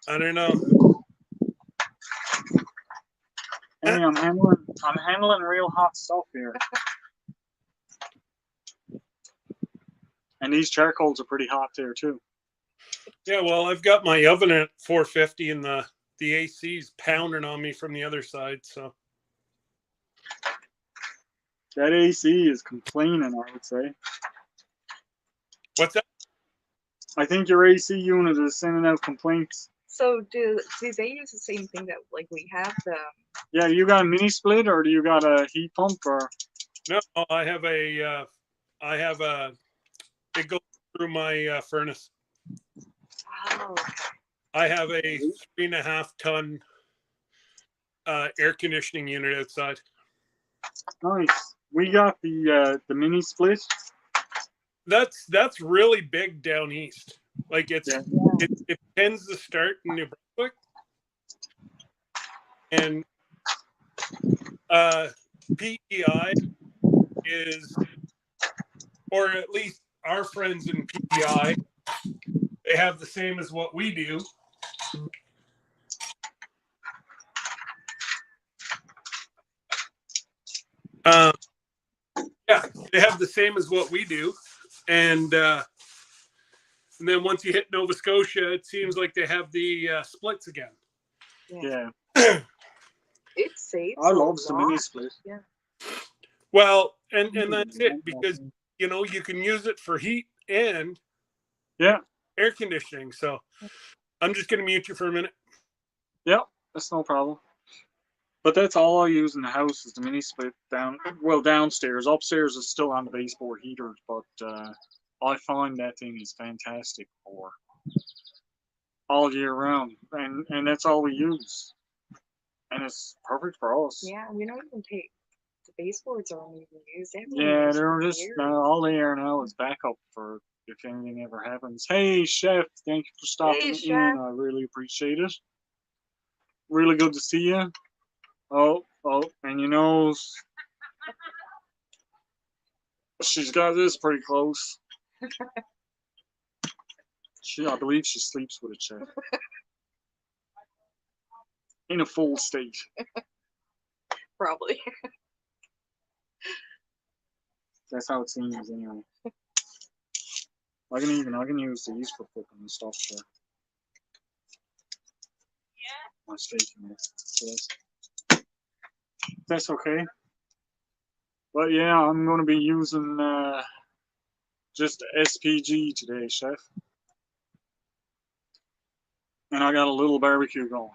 I don't know. Hey, I'm handling real hot stuff here. And these charcoals are pretty hot there too. Yeah, well, I've got my oven at 450 and the AC's pounding on me from the other side. So That AC is complaining, I would say. what's that? I think your AC unit is sending out complaints. So do they use the same thing that like we have the Yeah, you got a mini split or do you got a heat pump or? No, I have a. It goes through my furnace. oh I have a 3.5 ton air conditioning unit outside. Nice. We got the mini split. That's really big down east. Like Yeah. it tends to start in New Brunswick, and PEI is, or at least our friends in PEI, they have the same as what we do. Yeah, they have the same as what we do, and then once you hit Nova Scotia, it seems like they have the splits again. Yeah. it saves. I a love the mini lot. split. Well, and that's it, because you know you can use it for heat and Yeah. air conditioning. So I'm just gonna mute you for a minute. Yep, that's no problem. But that's all I use in the house is the mini split downstairs. Upstairs is still on the baseboard heaters, but I find that thing is fantastic for all year round, and that's all we use, and it's perfect for us. Yeah, we don't even take the baseboards aren't even used. Yeah, they're just all they are now is backup for if anything ever happens. Hey, chef, thank you for stopping in. Chef. I really appreciate it. Really good to see you. Oh, and you know, she's got this pretty close. I believe she sleeps with it, chef. In a full state. Probably. That's how it seems anyway. I can use these for cooking and stuff for my steak and this. That's okay. But yeah, I'm gonna be using just SPG today, chef. and I got a little barbecue going.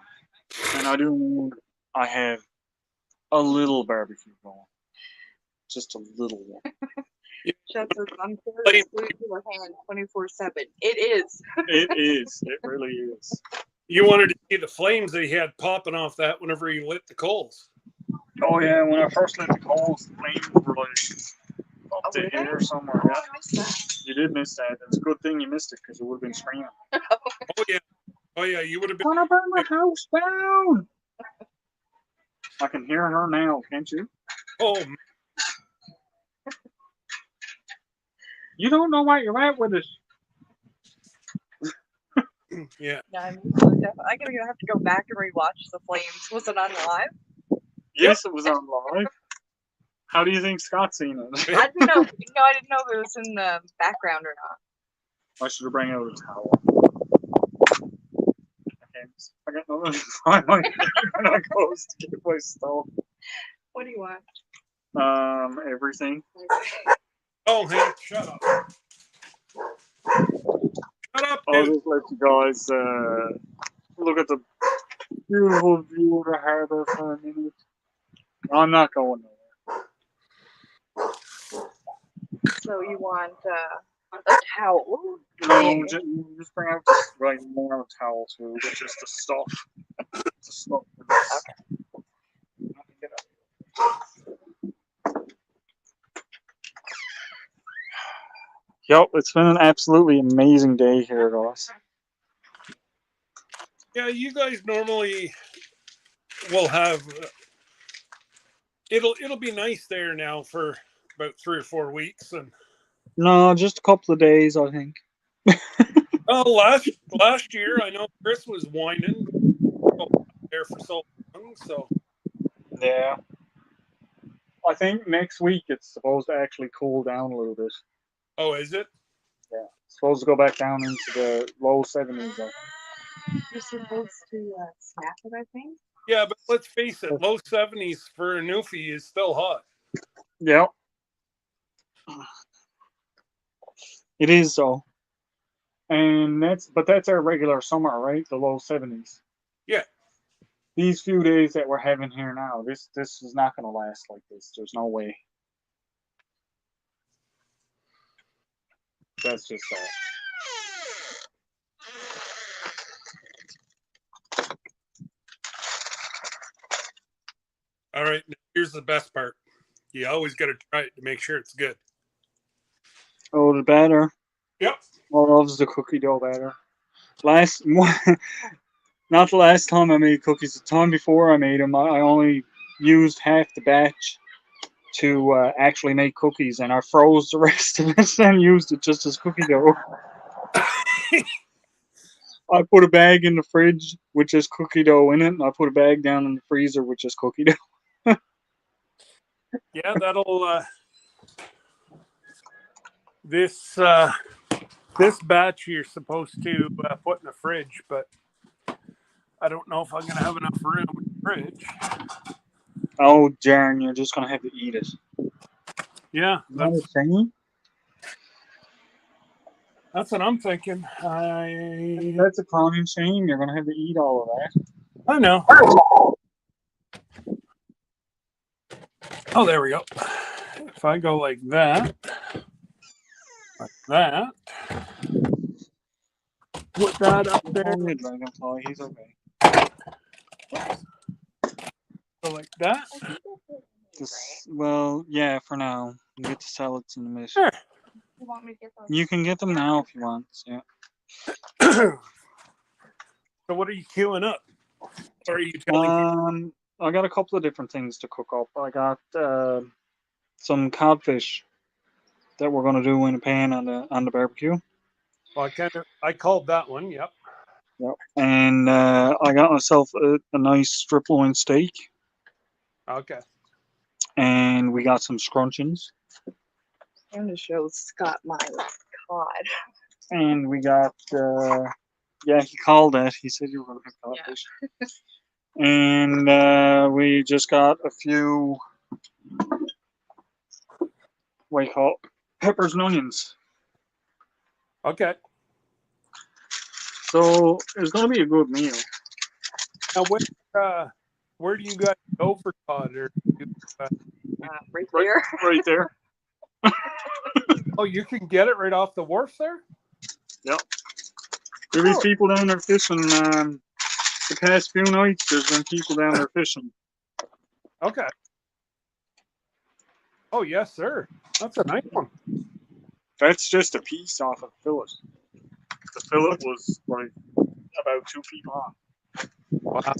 And I do mean I have a little barbecue going. Just a little one. Chef says, I'm But very glued to her hand 24/7. It is. It is. It really is. you wanted to see the flames that he had popping off that whenever he lit the coals. Oh yeah, when I first lit the coals, the flames were like up Oh, to were they? here somewhere. Oh, Yeah. I missed that. You did miss that. It's a good thing you missed it because it would have been screaming. Oh yeah, you would have been. Wanna burn my house down? I can hear her now, can't you? Oh, You don't know what you're at with it. yeah. Yeah, I'm gonna have to go back and rewatch The Flames. Was it on live? Yes, it was on live. How do you think Scott's seen it? I didn't know. No, I didn't know if it was in the background or not. I should have bring out a towel. I got nothing to find my when I goes to get my stuff. What do you want? Everything. Oh, hey, shut up. Shut up, I'll dude. just let you guys look at the beautiful view of the harbor for a minute. I'm not going nowhere. So you want a towel? No, just bring out right more towel too, but just the stuff. The stuff. Yep, it's been an absolutely amazing day here, guys. Yeah, you guys normally will have. It'll be nice there now for about 3 or 4 weeks, and No, just a couple of days, I think. oh, last year I know Chris was whining there for so long. So Yeah. I think next week it's supposed to actually cool down a little bit. oh, is it? Yeah. It's supposed to go back down into the low 70s. I think. You're supposed to snap it, I think. Yeah, but let's face it, low 70s for a Newfie is still hot. Yep. It is so. And that's our regular summer, right? The low 70s. Yeah. These few days that we're having here now, this is not going to last like this. There's no way. That's just that. All right, now here's the best part. You always got to try it to make sure it's good. Oh, the batter. Yep. I loves the cookie dough batter. Not the last time I made cookies. The time before I made them, I only used half the batch to actually make cookies, and I froze the rest of it and used it just as cookie dough. I put a bag in the fridge with just cookie dough in it, and I put a bag down in the freezer with just cookie dough. Yeah, that'll. This batch you're supposed to put in the fridge, but I don't know if I'm gonna have enough room in the fridge. Oh, darn, you're just going to have to eat it. Yeah, That's thing. that's what I'm thinking. That's a crowning shame. You're going to have to eat all of that. I know. Oh, there we go. If I go like that, put that up there, Only Dragonfly, he's okay. go like that. Well, yeah, for now. You get the salads in a minute. Sure. You want me to get those? You can get them now if you want. Yeah. So what are you queuing up? Or are you telling me? I got a couple of different things to cook up. I got some codfish that we're gonna do in a pan on the barbecue. Well, I called that one. Yep. Yep. And I got myself a nice strip loin steak, Okay. and we got some scrunchions, I'm gonna show Scott my cod. and we got yeah, he called that. He said you were gonna have codfish. And we just got a few, what do you call it? Peppers and onions. Okay. So it's gonna be a good meal. Now, where do you guys go for cod? Or Right Right, there. right there. oh, you can get it right off the wharf there. Yep. There be Oh. people down there fishing. The past few nights, there's been people down there fishing. Okay. Oh yes, sir. That's a nice one. That's just a piece off of fillet. The fillet was like about 2 feet long. Wow.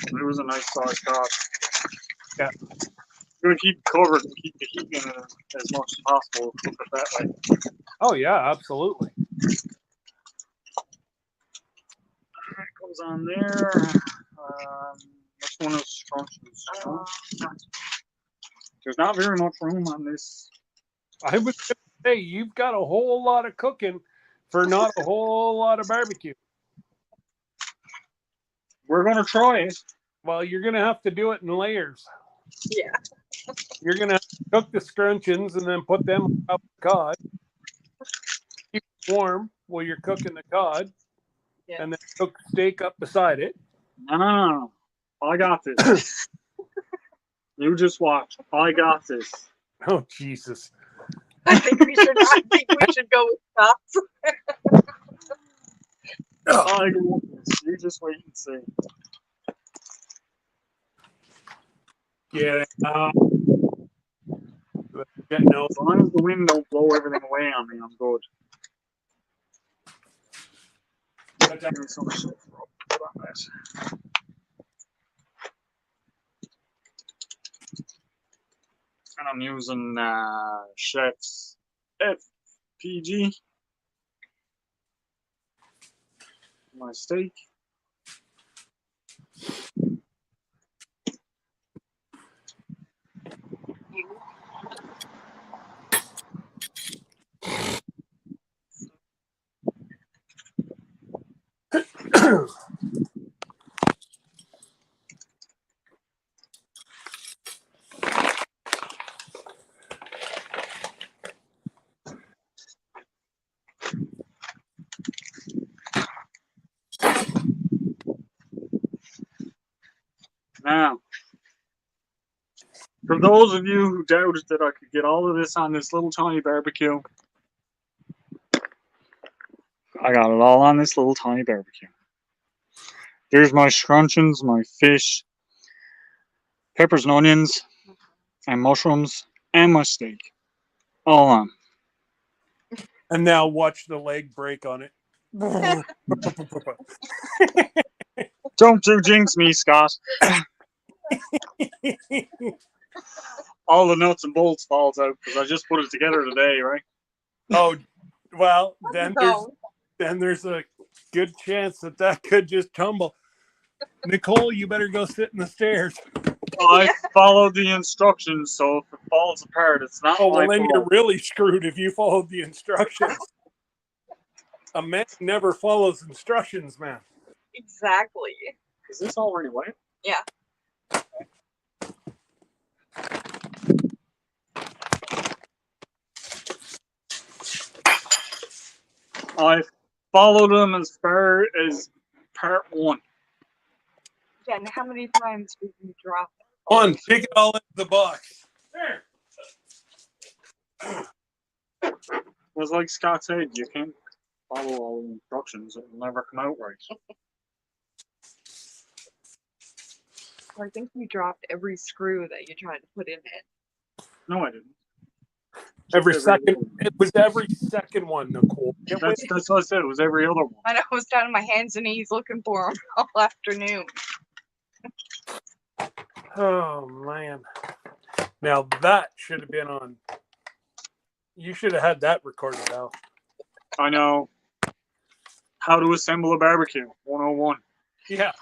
It was a nice size cod. Yeah. We're gonna keep it covered and keep the heat in it as much as possible. Cook it that way. Oh yeah, absolutely. That goes on there. Which one is scrunches? There's not very much room on this. I was gonna say you've got a whole lot of cooking for not a whole lot of barbecue. We're gonna try it. Well, you're gonna have to do it in layers. Yeah. You're gonna have to cook the scrunchions and then put them on top of the cod. Keep it warm while you're cooking the cod, Yeah. and then cook steak up beside it. No. I got this. You just watch. I got this. Oh Jesus! I think we should go with Scott's. I got this. You just wait and see. Yeah. No. As long as the wind don't blow everything away on me, I'm good. Give me some stuff to put on this. And I'm using Chef's FPG. My steak. Now, for those of you who doubted that I could get all of this on this little tiny barbecue, I got it all on this little tiny barbecue. There's my scrunchions, my fish, peppers and onions, and mushrooms, and my steak. All on. And now watch the leg break on it. Don't you jinx me, Scott. All the nuts and bolts falls out because I just put it together today, right? Oh, well, then No. there's a good chance that could just tumble. Nicole, you better go sit in the stairs. I followed the instructions, so if it falls apart, it's not Oh, my well, then you're fault. really screwed if you followed the instructions. A man never follows instructions, man. Exactly. Is this already wet? Yeah. I followed them as far as part 1. Jen, how many times did you drop it? On, pick it all into the box. There. It was like Scott said, you can't follow all the instructions. It will never come out right. I think you dropped every screw that you tried to put in it. No, I didn't. Every Just second. other one. It was every second one, Nicole. That's what I said. It was every other one. I was down on my hands and knees looking for them all afternoon. Oh, man. Now that should have been on. You should have had that recorded out. I know. How to assemble a barbecue 101. Yeah.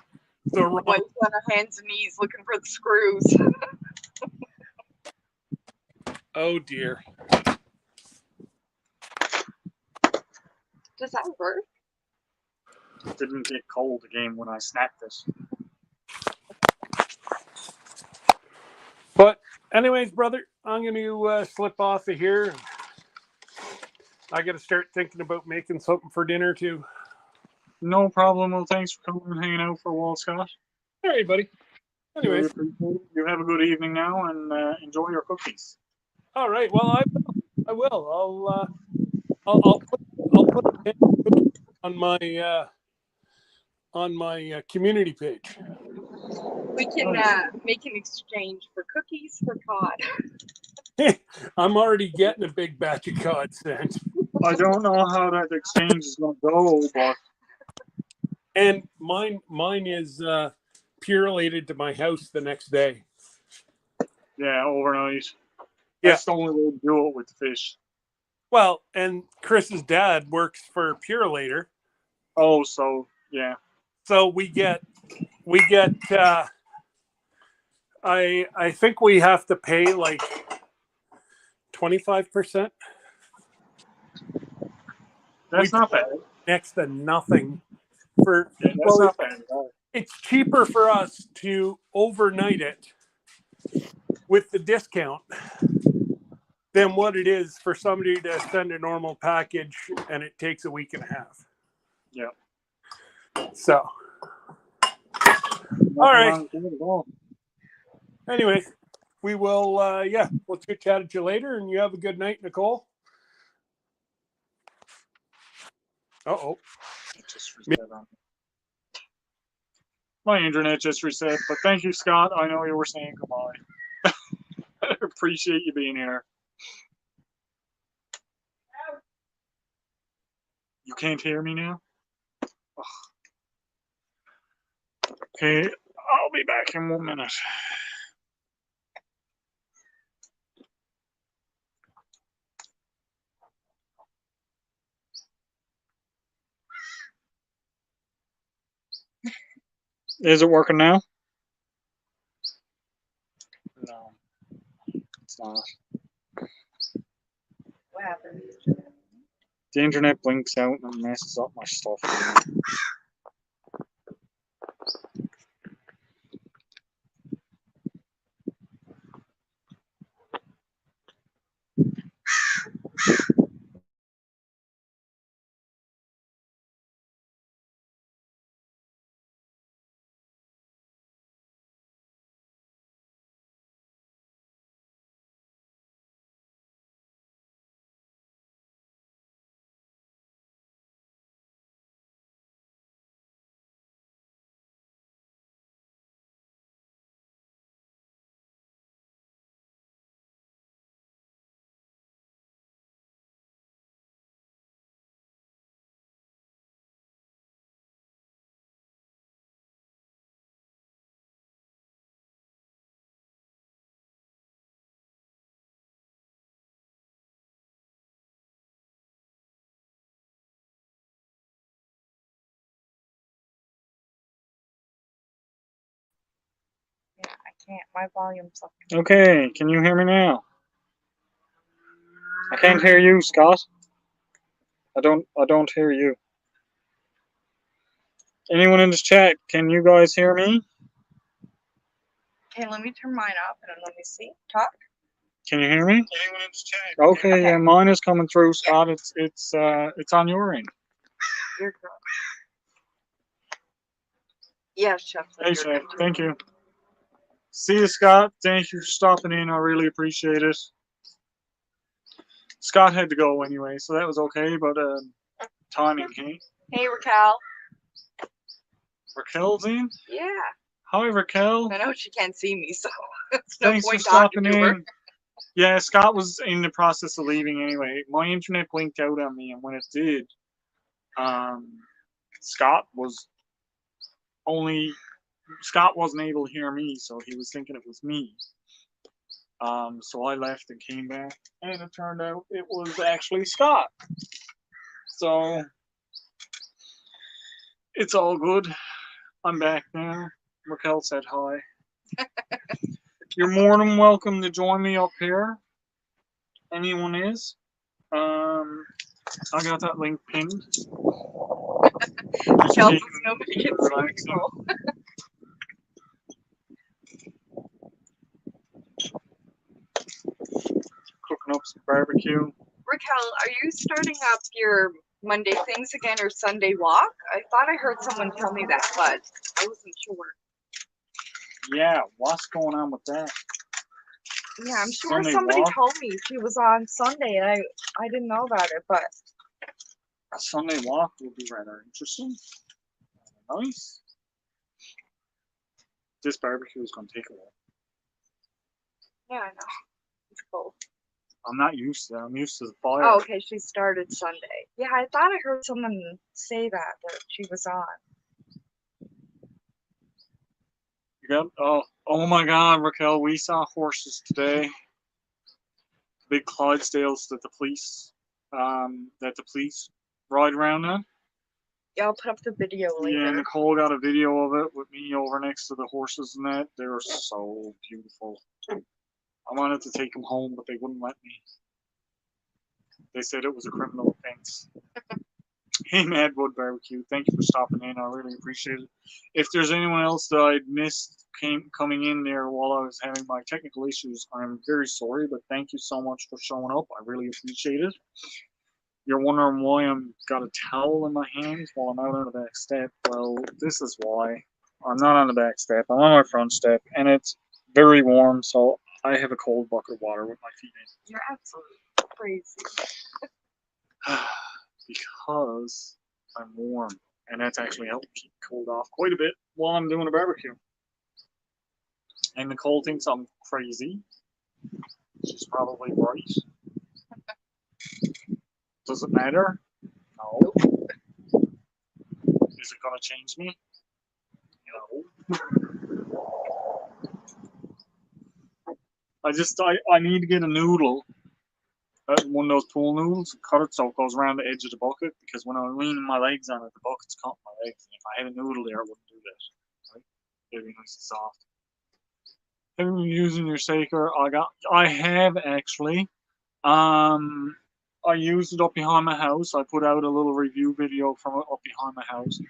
The wrong. Like on our hands and knees looking for the screws. Oh, dear. Does that work? It didn't get cold again when I snapped this. But anyways, brother, I'm going to slip off of here. I got to start thinking about making something for dinner too. No problem. Well, thanks for coming and hanging out for a while, Scott. All right, buddy. Really Anyways, appreciate it. You have a good evening now and enjoy your cookies. all right. Well, I will. I'll put a pin on my community page. We can make an exchange for cookies for cod. I'm already getting a big batch of cod sent, I don't know how that exchange is going to go, but and mine is purelated to my house the next day. yeah, overnight. Yeah. That's the only way to do it with fish. Well, and Chris's dad works for Purelator, Oh, so yeah. so we get. I think we have to pay like 25%. That's not bad. Next to nothing for. Yeah, that's Well, not bad at all. it's cheaper for us to overnight it with the discount than what it is for somebody to send a normal package and it takes a week and a half. Yeah. So, all right. Anyway, we will, we'll chit chat at you later and you have a good night, Nicole. Uh-oh. Just reset on. My internet just reset, but thank you, Scott. I know you were saying goodbye. I appreciate you being here. You can't hear me now? Ugh. Okay, I'll be back in 1 minute. Is it working now? No, it's not. What happened? The internet blinks out and messes up my stuff. Yeah, I can't. My volume's up. Okay, can you hear me now? I can't hear you, Scott. I don't hear you. Anyone in this chat, can you guys hear me? Okay, let me turn mine up and then let me see. Talk. Can you hear me? Anyone in this chat? Okay, Okay. yeah, mine is coming through, Scott. It's on your end. You're good. Yeah, Chef. Hey, Chef. Thank you. See you, Scott. Thank you for stopping in. I really appreciate it. Scott had to go anyway, so that was okay, but timing, hey? Hey, Raquel. Raquel's in? Yeah. Hi, Raquel. I know she can't see me, so it's no Thanks for point talking stopping to her. in. Yeah, Scott was in the process of leaving anyway. My internet blinked out on me, and when it did, Scott wasn't able to hear me, so he was thinking it was me. So I left and came back, and it turned out it was actually Scott. So it's all good. I'm back now. Raquel said hi. You're more than welcome to join me up here. Anyone is. I got that link pinned. Raquel says nobody can see me. Cooking up some barbecue. Raquel, are you starting up your Monday things again or Sunday walk? I thought I heard someone tell me that, but I wasn't sure. Yeah, what's going on with that? Yeah, I'm sure Sunday somebody walk? told me she was on Sunday, and I didn't know about it, but A Sunday walk would be rather interesting. Nice. This barbecue is going to take a while. yeah, I know. It's cold. I'm not used to that. I'm used to the fire. Oh, okay, she started Sunday. Yeah, I thought I heard someone say that she was on. You got, oh my God, Raquel, we saw horses today. Big Clydesdales that the police ride around in. Yeah, I'll put up the video Yeah, later. Nicole got a video of it with me over next to the horses and that. They were so beautiful. I wanted to take them home, but they wouldn't let me. They said it was a criminal offense. Hey, Madwood Barbecue, thank you for stopping in. I really appreciate it. If there's anyone else that I'd missed coming in there while I was having my technical issues, I'm very sorry, but thank you so much for showing up. I really appreciate it. You're wondering why I'm got a towel in my hands while I'm out on the back step. Well, this is why. I'm not on the back step. I'm on my front step, and it's very warm, so I have a cold bucket of water with my feet in. You're absolutely crazy. Because I'm warm, and that's actually helped keep the cold off quite a bit while I'm doing a barbecue. And Nicole thinks I'm crazy. She's probably right. Does it matter? No. Is it gonna change me? No. I need to get a noodle. One of those pool noodles, cut it so it goes around the edge of the bucket, because when I'm leaning my legs on it, the bucket's caught my legs. And if I had a noodle there, it wouldn't do that. Right? It'd be nice and soft. Have you been using your Saker? I have actually. I used it up behind my house. I put out a little review video from it up behind my house.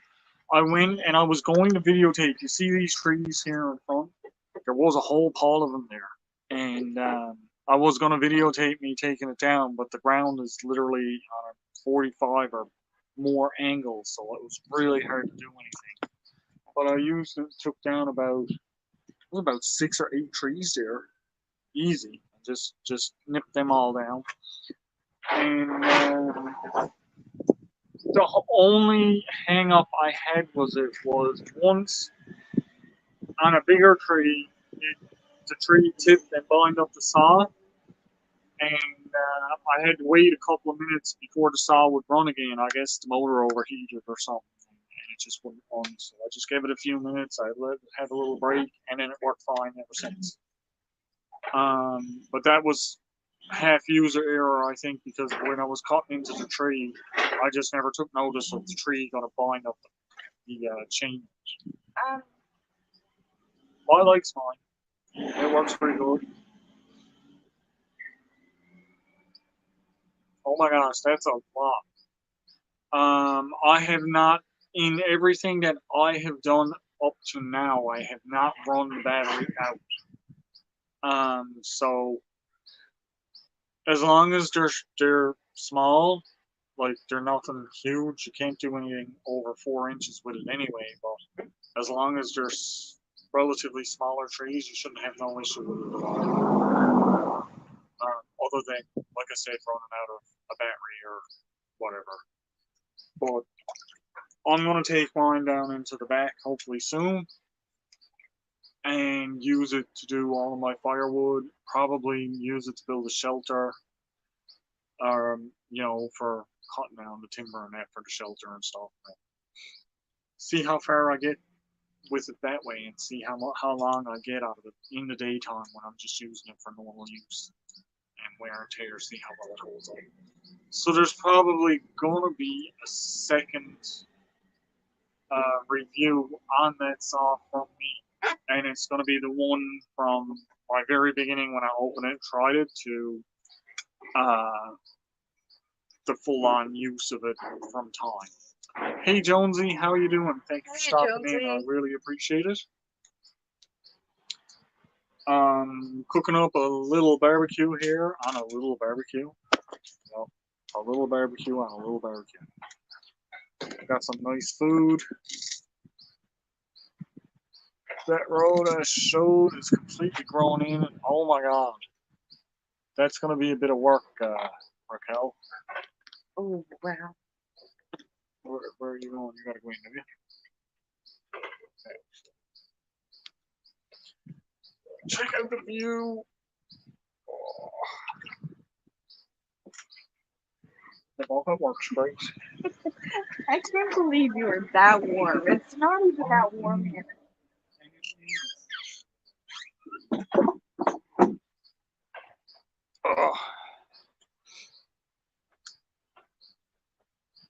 I went and I was going to videotape. You see these trees here in front? There was a whole pile of them there. And I was going to videotape me taking it down, but the ground is literally 45 or more angles, so it was really hard to do anything. But I used it, took down about 6 or 8 trees there, easy. Just nipped them all down. And the only hang up I had was once on a bigger tree, the tree tipped and bind up the saw, and I had to wait a couple of minutes before the saw would run again. I guess the motor overheated or something, and it just wouldn't run. So I just gave it a few minutes. I let it have a little break, and then it worked fine ever since. But that was half user error, I think, because when I was cutting into the tree, I just never took notice of the tree going to bind up the chain. I like mine. It works pretty good. Oh my gosh, that's a lot. I have not, in everything that I have done up to now, I have not run the battery out. So as long as they're small, like they're nothing huge, you can't do anything over 4 inches with it anyway. But as long as they're relatively smaller trees, you shouldn't have no issue with it at all. Other than, like I said, running out of a battery or whatever. But I'm gonna take mine down into the back hopefully soon, and use it to do all of my firewood. Probably use it to build a shelter, for cutting down the timber and that for the shelter and stuff. See how far I get with it that way, and see how long I get out of it in the daytime when I'm just using it for normal use and wear and tear. See how well it holds up. So there's probably going to be a second review on that saw from me, and it's going to be the one from my very beginning when I opened it, tried it, to the full-on use of it from time. Hey Jonesy, how are you doing? Thank you for stopping in. I really appreciate it. Cooking up a little barbecue here on a little barbecue. Well, a little barbecue and a little barbecue. Got some nice food. That road I showed is completely grown in. And oh my god. That's going to be a bit of work, Raquel. Oh wow. Where are you going? You got to go in, have you? Check out the view. Oh. The Volvo works great. I can't believe you were that warm. It's not even that warm here. Oh.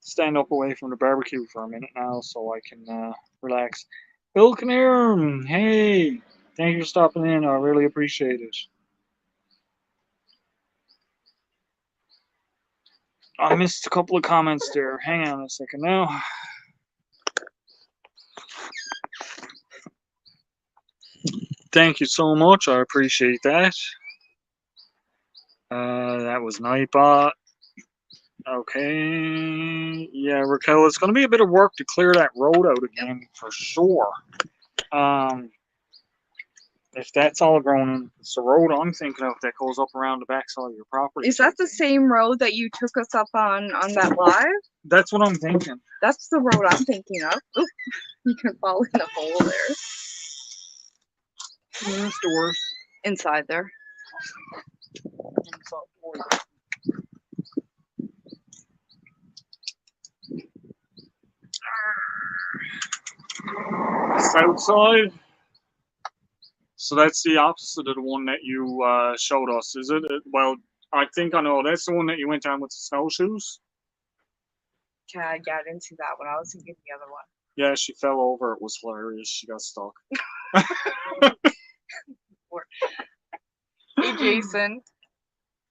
Stand up away from the barbecue for a minute now so I can relax. Bill Kinnear, hey, thank you for stopping in. I really appreciate it. I missed a couple of comments there. Hang on a second now. Thank you so much. I appreciate that. That was Nightbot. Okay. Yeah, Raquel, it's going to be a bit of work to clear that road out again for sure. If that's all grown in, it's the road I'm thinking of that goes up around the backside of your property. Is that the same road that you took us up on that live? That's what I'm thinking. That's the road I'm thinking of. Oop, you can fall in the hole there. That's the worst. Inside there. South side. So that's the opposite of the one that you showed us, is it? Well, I think I know. That's the one that you went down with the snowshoes? Okay, I didn't see that one. I was thinking the other one. Yeah, she fell over. It was hilarious. She got stuck. Hey, Jason.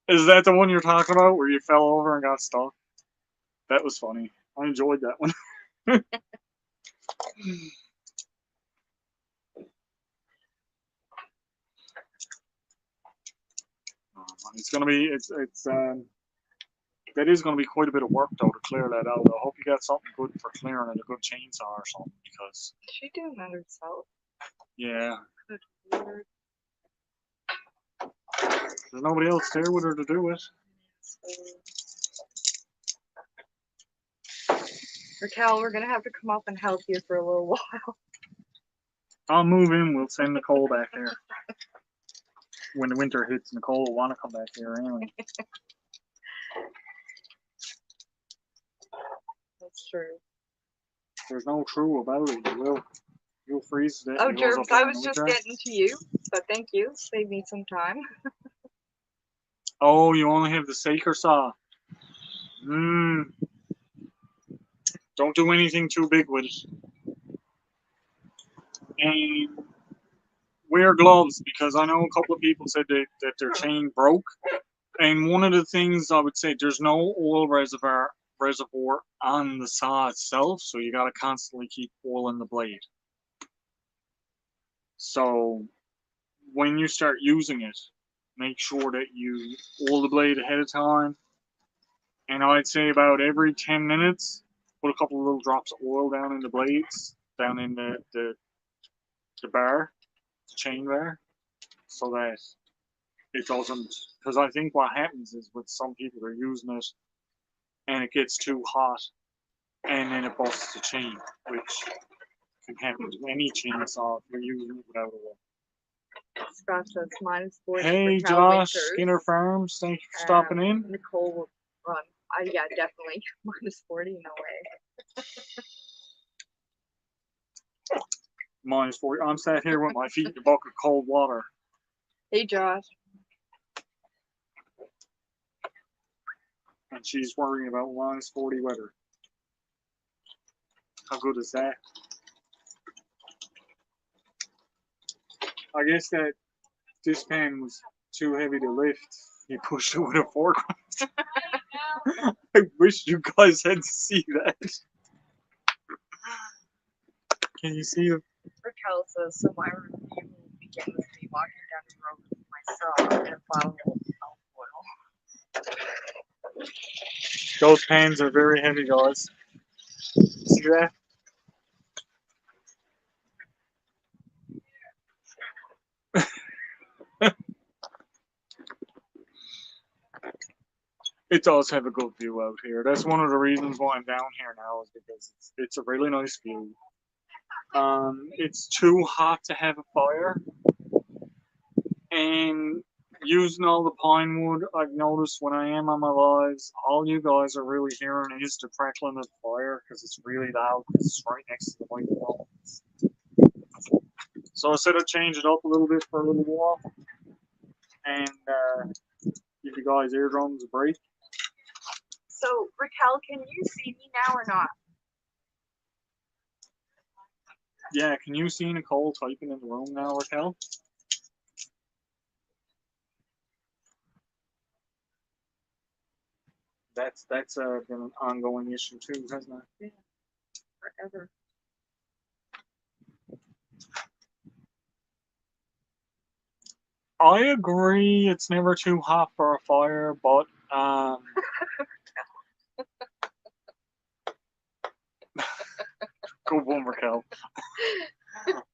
Is that the one you're talking about where you fell over and got stuck? That was funny. I enjoyed that one. It's gonna be that is gonna be quite a bit of work though to clear that out. I hope you got something good for clearing it, a good chainsaw or something, because Is she doing that herself? yeah, Good lord. there's nobody else there with her to do it. Raquel, we're gonna have to come up and help you for a little while. I'll move in. We'll send Nicole back there. When the winter hits, Nicole will want to come back here anyway. That's true. There's no true about it. You'll freeze it. Oh, and yours Jervis, up I in was the just winter. getting to you, so thank you. Save me some time. Oh, you only have the Saker saw. Don't do anything too big with it. And wear gloves, because I know a couple of people said that their chain broke. And one of the things I would say, there's no oil reservoir on the saw itself, so you got to constantly keep oil in the blade. So when you start using it, make sure that you oil the blade ahead of time. And I'd say about every 10 minutes, put a couple of little drops of oil down in the blades, down in the bar, the chain bar, so that it doesn't, because I think what happens is with some people they're using it and it gets too hot and then it busts the chain, which can happen to any chainsaw if you're using it without oil. Scott says minus 40 Hey for Cal Josh, Winters. Skinner Farms, thank you for stopping in. Nicole will run. Yeah, definitely. Minus 40, no way. Minus 40. I'm sat here with my feet in a bucket of cold water. Hey, Josh. And she's worrying about minus 40 weather. How good is that? I guess that this pan was too heavy to lift. He pushed it with a fork. I wish you guys had to see that. Can you see it? Raquel says, so my review will begin with me walking down the road with my saw and a bottle of olive oil. Those pans are very heavy, guys. See that? It does have a good view out here. That's one of the reasons why I'm down here now, is because it's a really nice view. It's too hot to have a fire, and using all the pine wood, I've noticed when I am on my lives, all you guys are really hearing is the crackling of the fire because it's really loud. It's right next to the microphone. So I said I'd change it up a little bit for a little while and give you guys eardrums a break. So, Raquel, can you see me now or not? Yeah, can you see Nicole typing in the room now, Raquel? That's been an ongoing issue too, hasn't it? Forever. I agree. It's never too hot for a fire, but good one, Raquel.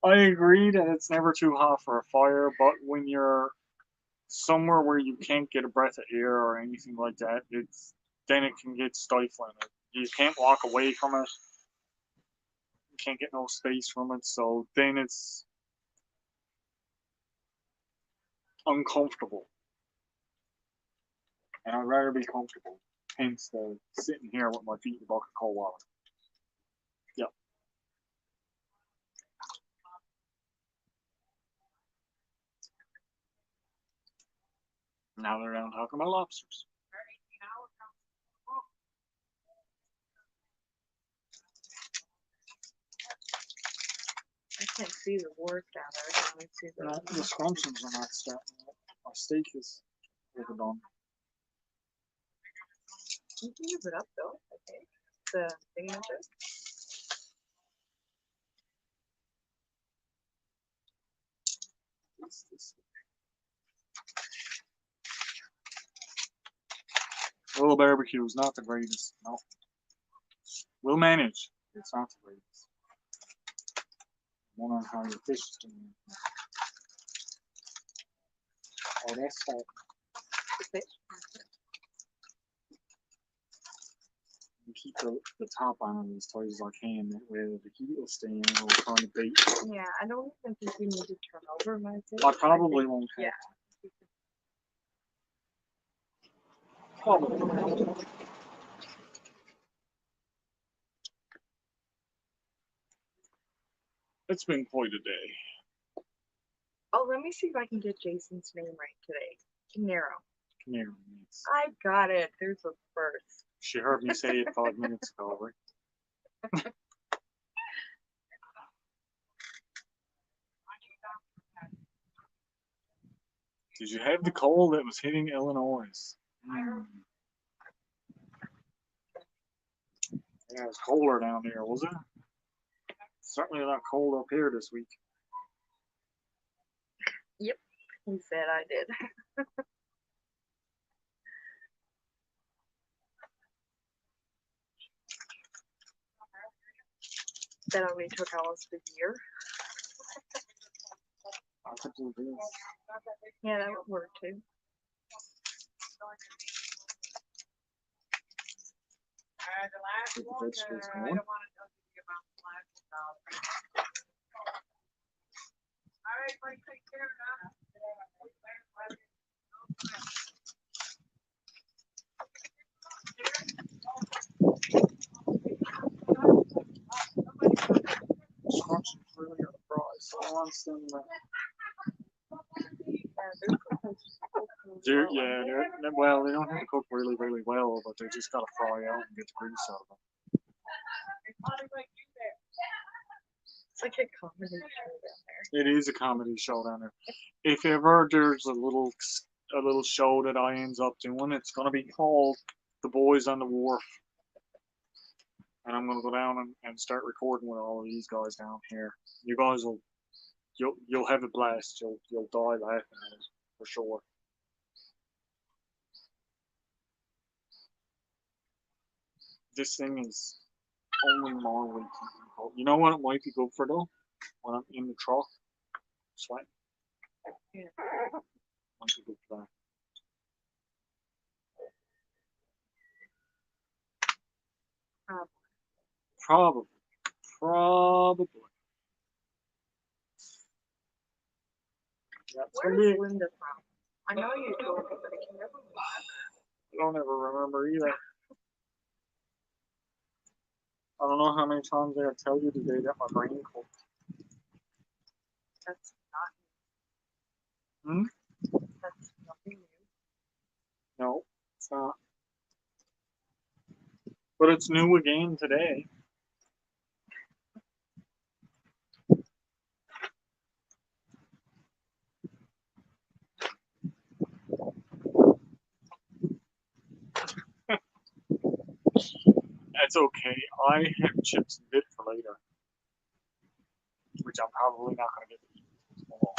I agree that it's never too hot for a fire, but when you're somewhere where you can't get a breath of air or anything like that, then it can get stifling. You can't walk away from it. You can't get no space from it, so then it's uncomfortable. And I'd rather be comfortable. Hence the sitting here with my feet in a bucket of cold water. Yep. Now they're down talking about lobsters. I can't see the word down there. I can only see The scrunchions are not starting yet. My steak is overdone. You can use it up though, okay? The thing Little barbecue is not the greatest. No. We'll manage. It's not the greatest. Wondering how your fish is doing. Oh, that's that. the fish. Keep the top on it as tight as I can. That way the heat will stay in and it'll turn the bait. Yeah, I don't even think you need to turn over my fish. I probably won't have Yeah. Probably. It's been quite a day. Oh, let me see if I can get Jason's name right today. Canero. Canary. I got it. There's a first. She heard me say it 5 minutes ago, right? Did you have the cold that was hitting Illinois? Yeah, it's colder down there, was it? Certainly not cold up here this week. Yep, he said I did. That only took almost a year. Yeah, that would work too. Keep the vegetables going. Really got a price. So I want some. Well, they don't have to cook really, really well, but they just gotta fry out and get the grease out of them. It's like a comedy show down there. It is a comedy show down there. If ever there's a little show that I ends up doing, it's gonna be called The Boys on the Wharf, and I'm gonna go down and start recording with all of these guys down here. You guys you'll have a blast. You'll die laughing at it for sure. this thing is only more windy. You know what it might be good for though? When I'm in the truck, sweating. Yeah. Might be good for that. Probably. Probably. Yeah, it's gonna Where's be. Linda from? I know you told me, but I can never remember. I don't ever remember either. I don't know how many times I gotta tell you today that my brain cold. That's not. Hmm? That's nothing new. No, it's not. But it's new again today. That's okay. I have chips and dip for later, which I'm probably not gonna get to eat tomorrow.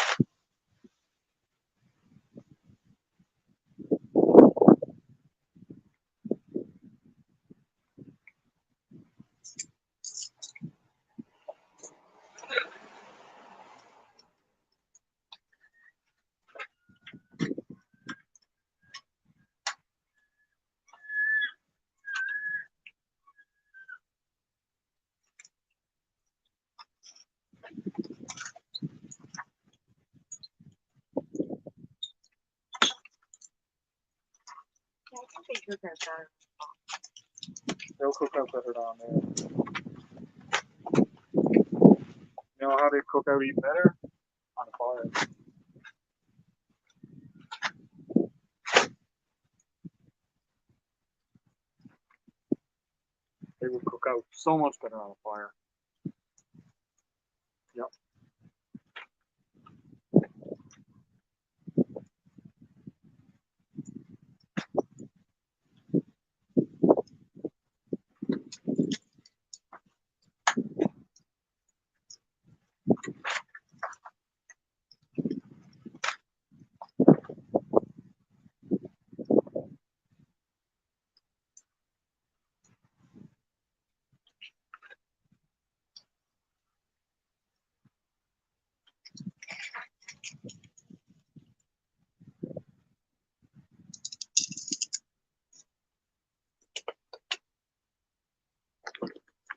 Yeah, I think they cook that better. They'll cook out better down there. You know how they cook out even better? On a fire. They will cook out so much better on a fire. Yep.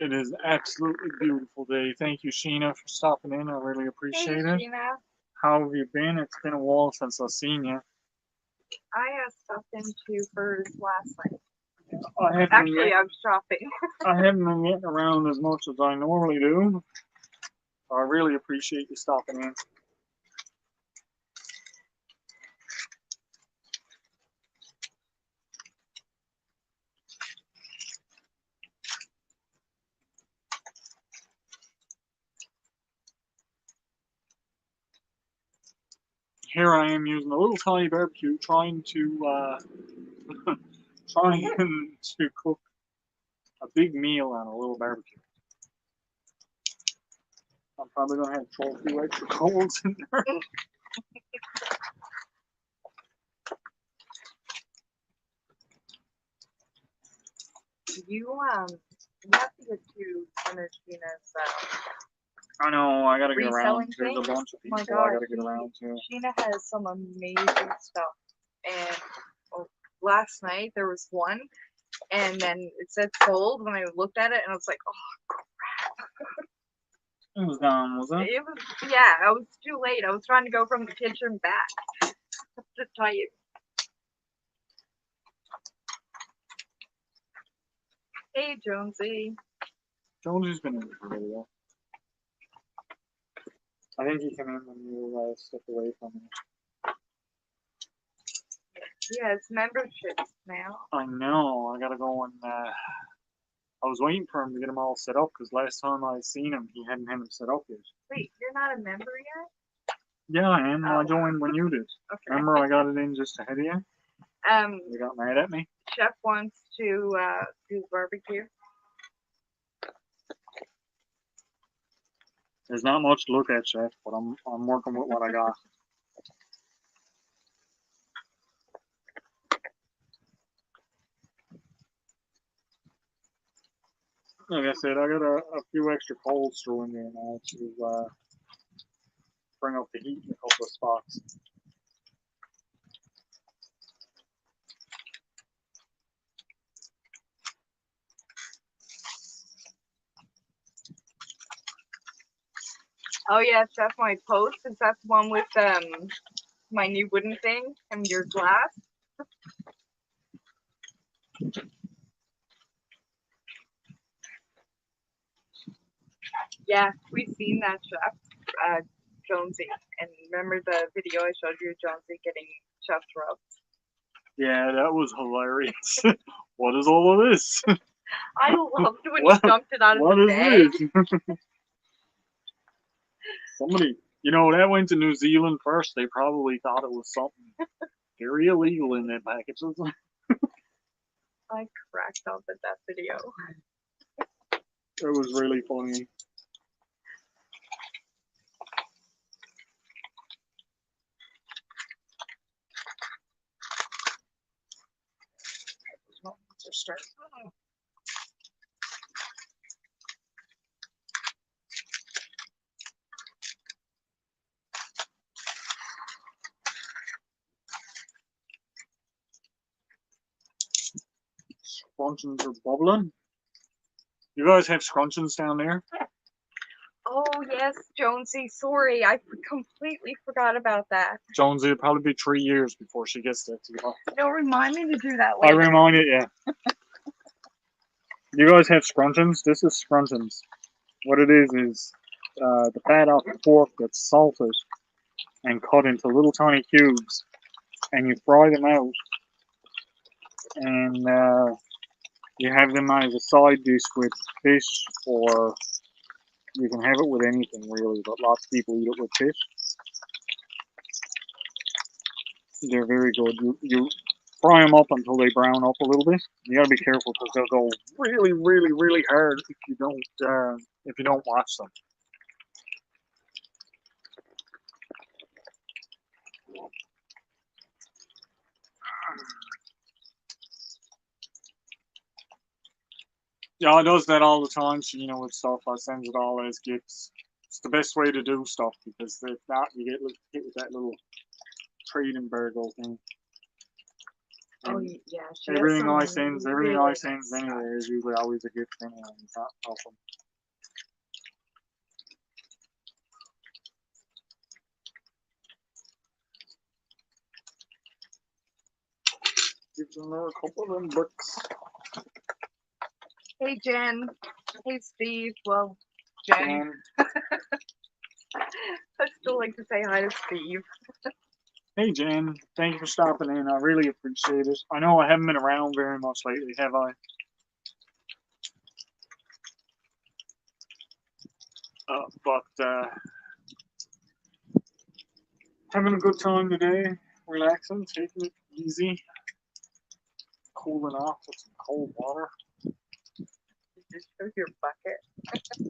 It is absolutely beautiful day. Thank you, Sheena, for stopping in. I really appreciate Hey, it. Gina. How have you been? It's been a while since I've seen you. I have stopped into Furs last night. I haven't Actually, been, I'm shopping. I haven't been getting around as much as I normally do. I really appreciate you stopping in. Here I am using a little tiny barbecue, trying to cook a big meal on a little barbecue. I'm probably gonna have to throw a few extra coals in there. You have to get to one of Gina's I know, I gotta get around. reselling There's a things. bunch of Oh my people I God, gotta get around to. Gina has some amazing stuff. And last night there was one, and then it said sold when I looked at it, and I was like, oh, It was gone, was it? it was, yeah, I was too late. I was trying to go from the kitchen back to tell you. Hey, Jonesy. Jonesy's been in the video. I think he came in when you stepped away from me. Yeah, it's memberships now. I know, I gotta go and I was waiting for him to get them all set up because last time I seen him, he hadn't had them set up yet. Wait, you're not a member yet? Yeah, I am. I Oh. joined when you did. Okay. Remember, I got it in just ahead of you. You got mad at me. Chef wants to do barbecue. There's not much to look at, Chef, but I'm working with what I got. Like I said, I got a few extra coals thrown in there now to bring up the heat in a couple of spots. Oh yeah, Chef, my post is that the one with my new wooden thing and your glass. Yeah, we've seen that, Chef. Jonesy, and remember the video I showed you, Jonesy getting Chef's rubbed. Yeah, that was hilarious. What is all of this? I loved when What- he dumped it out of What the is bag. this? Somebody, that went to New Zealand first. They probably thought it was something very illegal in that package. I cracked up at that video. It was really funny. Scrunchions are bubbling. You guys have scrunchions down there? Oh yes, Jonesy. Sorry, I completely forgot about that. Jonesy, it'll probably be 3 years before she gets that to you. Don't remind me to do that I later. remind you, yeah. You guys have scrunchions? This is scrunchions. What it is the fat off the pork that's salted and cut into little tiny cubes, and you fry them out, and you have them as a side dish with fish, or you can have it with anything really, but lots of people eat it with fish. They're very good. You fry them up until they brown up a little bit. You gotta be careful because they'll go really, really, really hard if you don't watch them. Yeah, does that all the time. She, with stuff. I send it all as gifts. It's the best way to do stuff because if not, you get hit with that little trading burgle thing. Oh And yeah, she has everything I some send, really nice anyway is usually always a gift anyway. It's not awesome. Give them a couple of them bricks. Hey Jen. Hey Steve. Well, Jen. I'd still like to say hi to Steve. Hey Jen, thank you for stopping in. I really appreciate it. I know I haven't been around very much lately, have I? But having a good time today, relaxing, taking it easy, cooling off with some cold water. You just took your bucket.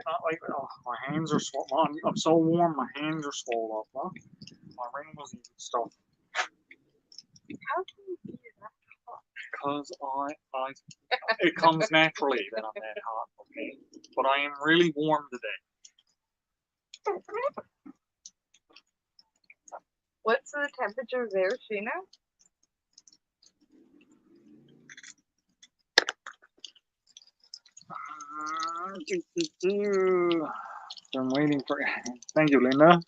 Not like, oh, my hands are swollen. I'm so warm, my hands are swollen up. Huh? My ring was even stuffed. How can you be that hot? Because it comes naturally that I'm that hot, okay? But I am really warm today. What's the temperature there, Sheena? I'm waiting for. Thank you, Linda.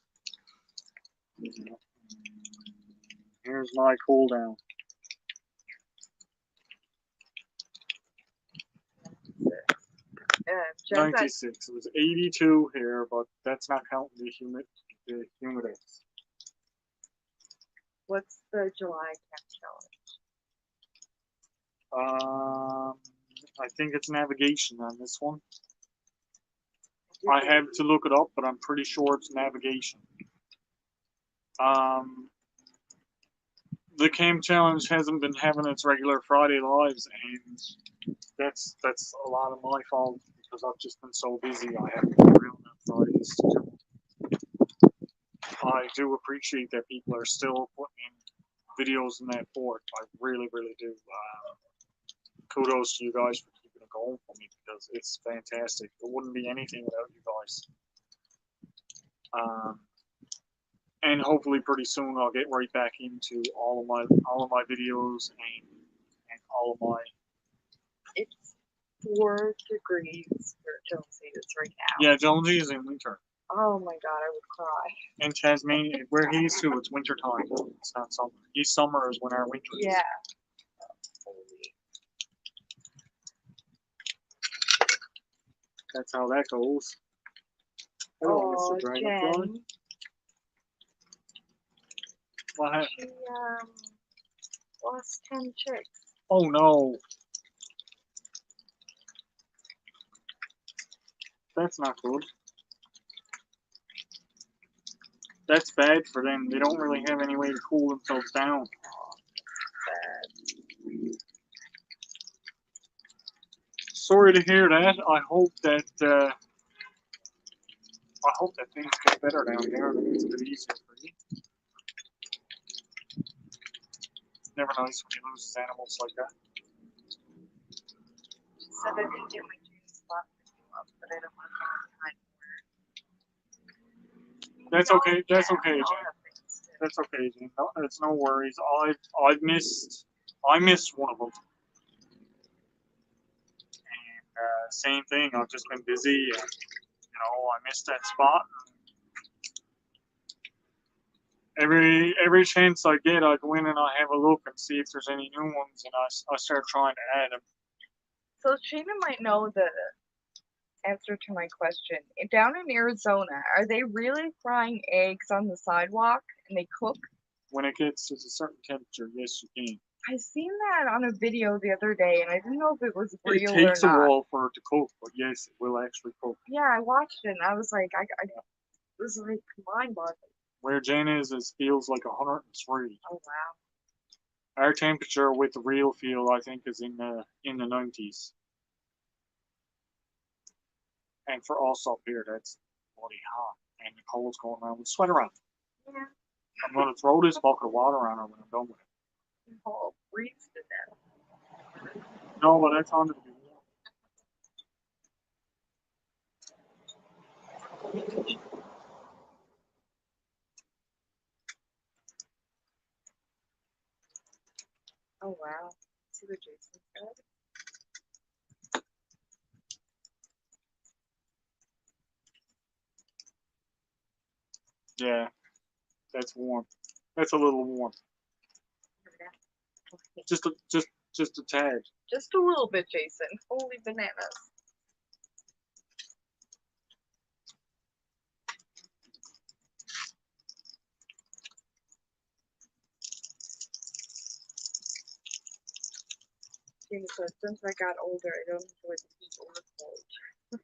Here's my cool down. Jen's at 96. It was 82 here, but that's not counting the humidity. what's the July temp challenge? I think it's navigation on this one. I have to look it up, but I'm pretty sure it's navigation. The camp challenge hasn't been having its regular Friday lives, and that's a lot of my fault because I've just been so busy. I haven't been around on Fridays to do it. I do appreciate that people are still putting in videos in that fort. I really, really do. Kudos to you guys for keeping it home for me because it's fantastic. It wouldn't be anything without you guys. And hopefully pretty soon I'll get right back into all of my videos and all of my. It's 4 degrees where Jonesy is right now. Yeah, Jonesy is in winter. Oh my god, I would cry. In Tasmania, where he's to, it's winter time. It's not summer. He's summer is when our winter is. Yeah. That's how that goes. Hello, Oh, Mr. Dragonfly. Jen. What happened? She lost 10 chicks. Oh no. That's not good. That's bad for them. They don't really have any way to cool themselves down. Sorry to hear that. I hope that things get better down there and it's a bit easier for you. It's never nice when you lose animals like that. She said I didn't get my dream spot for you up, but I don't want to hide more. That's okay. That's okay, I'll Jane. have things to- That's okay, Jane. No, it's no worries. I missed one of them. And same thing. I've just been busy, and I missed that spot. Every chance I get, I go in and I have a look and see if there's any new ones, and I start trying to add them. So Sheena might know the answer to my question. Down in Arizona, are they really frying eggs on the sidewalk and they cook? When it gets to a certain temperature, yes, you can. I seen that on a video the other day, and I didn't know if it was It real takes or a not. while for it to cook, but yes, it will actually cook. Yeah, I watched it, and I was like, this is like mind-boggling. Where Jen is feels like 103. Oh wow. Our temperature with the real feel, I think, is in the 90s. And for us up here, that's bloody hot. And Nicole's going around with a sweater on. Yeah. I'm going to throw this bucket of water on her when I'm done with it. Nicole breathes to death. No, but that's on to be warm. Oh wow. See what Jason said? Yeah, that's warm. That's a little warm. Just a tad. Just a little bit, Jason. Holy bananas. Jason said, since I got older, I don't enjoy the heat or the cold.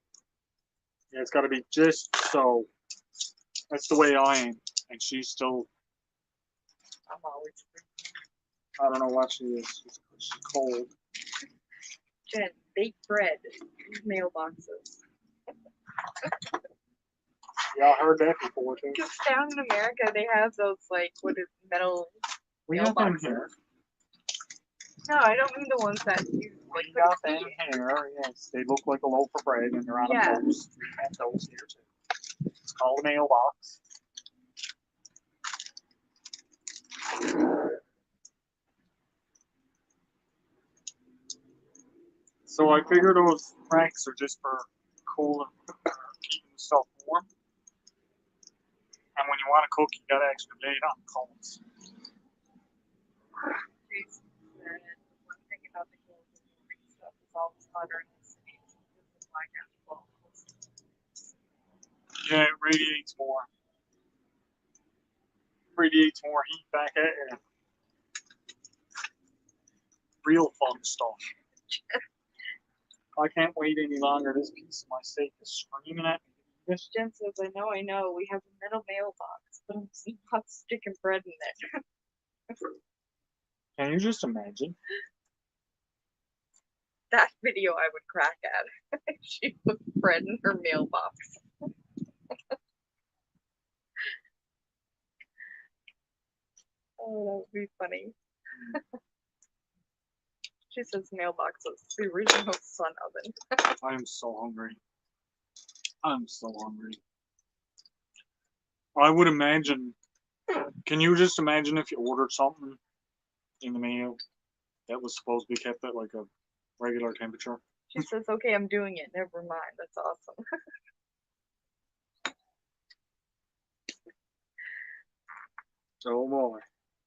Yeah, it's got to be just so. That's the way I am. And she's still, I'm always I don't know what she is. She's cold. Jen, baked bread. Use mailboxes. Yeah, I heard that before too. Because down in America, they have those, like, what is metal. We got them mailboxes. here. No, I don't mean the ones that you, like, We put got tea them in. here. Yes, they look like a loaf of bread and they're on Yeah. a post. We have those here too. It's called a mailbox. So I figure those racks are just for cooling, keeping the stuff warm. And when you want to cook, you got to actually lay it on coals. Jason said, one thing about the global warming stuff is all this hotter in the cities. This is why natural Yeah, it radiates more. Radiates more heat back at you. Real fun stuff. I can't wait any longer. This piece of my steak is screaming at me. Yes. Jen says, I know, we have a metal mailbox, but I'm not sticking bread in it. Can you just imagine? That video I would crack at. She put bread in her mailbox. Oh, that would be funny. She says mailbox is the original sun oven. I am so hungry. I'm so hungry. I would imagine. Can you just imagine if you ordered something in the mail that was supposed to be kept at like a regular temperature? She says, okay, I'm doing it. Never mind. That's awesome. Oh boy.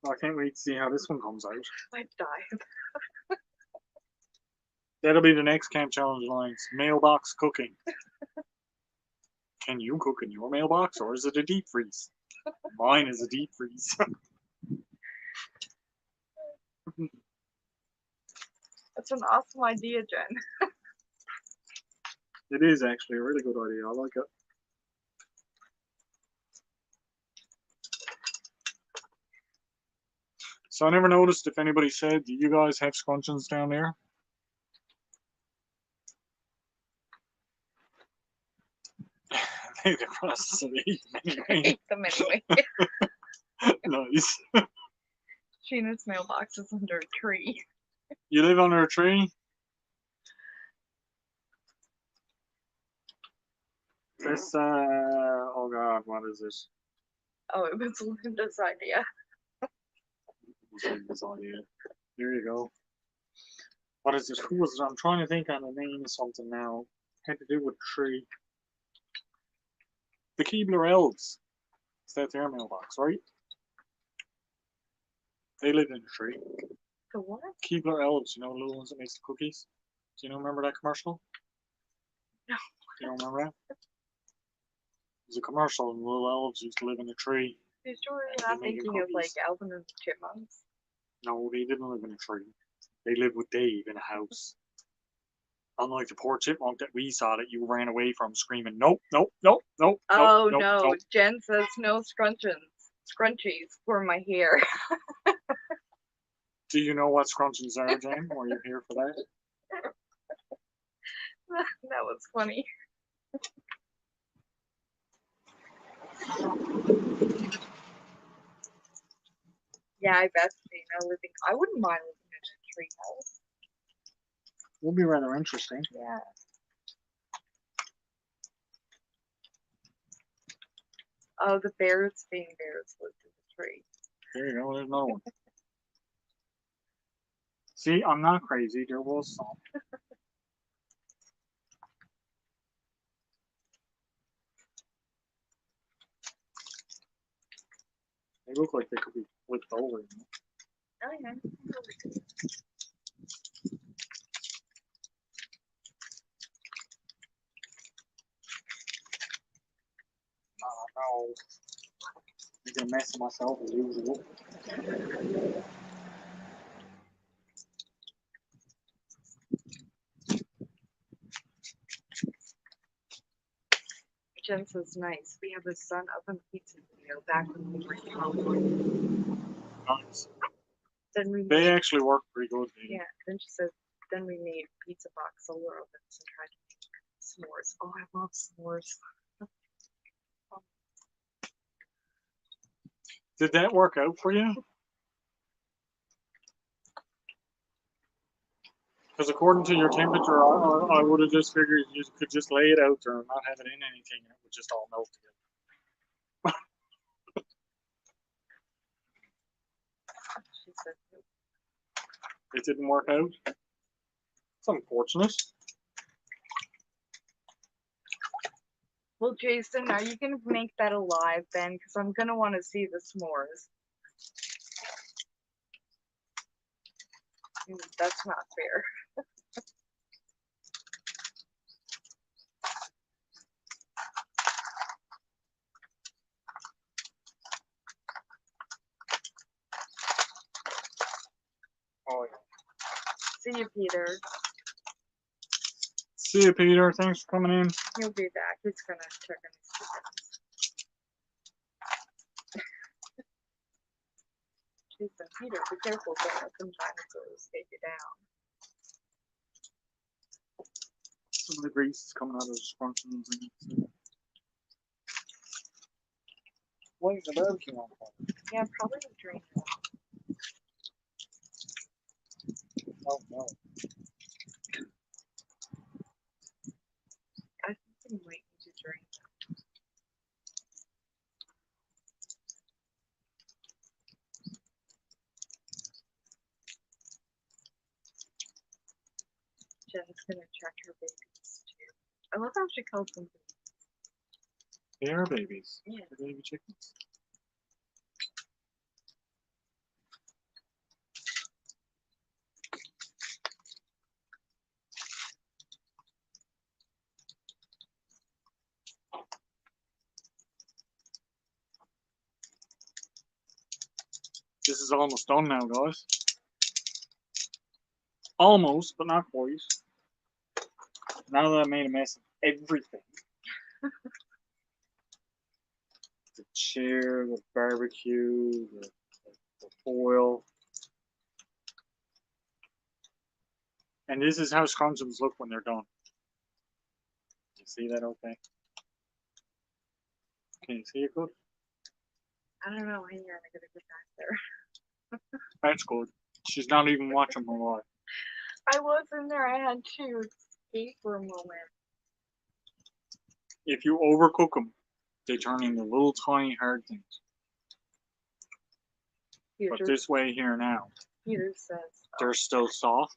I can't wait to see how this one comes out. I'd die. That'll be the next Camp Challenge Lines. Mailbox cooking. Can you cook in your mailbox or is it a deep freeze? Mine is a deep freeze. That's an awesome idea, Jen. It is actually a really good idea. I like it. So I never noticed if anybody said, do you guys have scrunchions down there? They're the process of eating anyway. Eat them anyway. Nice. Sheena's mailbox is under a tree. You live under a tree? This, oh god, what is this? Oh, it was Linda's idea. This idea. There you go. What is this? Who was it? I'm trying to think on the name of something now. Had to do with tree. The Keebler Elves. Is that their mailbox, right? They live in a tree. The what? Keebler Elves, you know, the little ones that makes the cookies. Do you know, remember that commercial? No. You don't remember that? It was a commercial and the little elves used to live in a tree. You sure And you're not they're making thinking of like cookies. Alvin and the Chipmunks? No, they didn't live in a tree. They lived with Dave in a house. Unlike the poor chipmunk that we saw that you ran away from screaming, nope, nope, nope, nope, Oh nope, no, nope. Jen says no scrunchies for my hair. Do you know what scrunchions are, Jen? Were you here for that? That was funny. Yeah, I bet living. I wouldn't mind living in a tree house. Would be rather interesting. Yeah. Oh, the bears being bears lived in the tree. There you go, there's another one. See, I'm not crazy. There was some. They look like they could be flipped over. You know? Oh yeah. No. I'm gonna mess with myself as usual. Jen says nice. We have a sun oven pizza video back when we were in California. Nice. Then we They made, actually work pretty good. yeah. Then she said, then we made pizza box solar ovens and tried to make s'mores. Oh, I love s'mores. Did that work out for you? Because according to your temperature, I would have just figured you could just lay it out there and not have it in anything, and it would just all melt together. She said, It didn't work out. It's unfortunate. well, Jason, are you gonna make that alive then? Because I'm gonna want to see the s'mores. That's not fair. Oh, yeah. See you, Peter. See you, Peter. Thanks for coming in. He'll be back. He's gonna check on his students. Jason, Peter, be careful, don't some dinosaurs take you down. Some of the grease is coming out of the scrunchions. Why is the barbecue on fire? Yeah, probably the drain. Oh no. I think we might need to drink. Jen's gonna check her babies too. I love how she calls them babies. They are babies. Yeah. They're baby chickens. This is almost done now, guys. Almost, but not quite. Now that I made a mess of everything. The chair, the barbecue, the foil. And this is how scrunchions look when they're done. You see that okay? Can you see it good? I don't know. Hang on, I gotta go back there. That's good. She's not even watching my live. I was in there. I had to escape for a moment. If you overcook them, they turn into little tiny hard things. Peter, But this way here now, Peter says. they're still soft.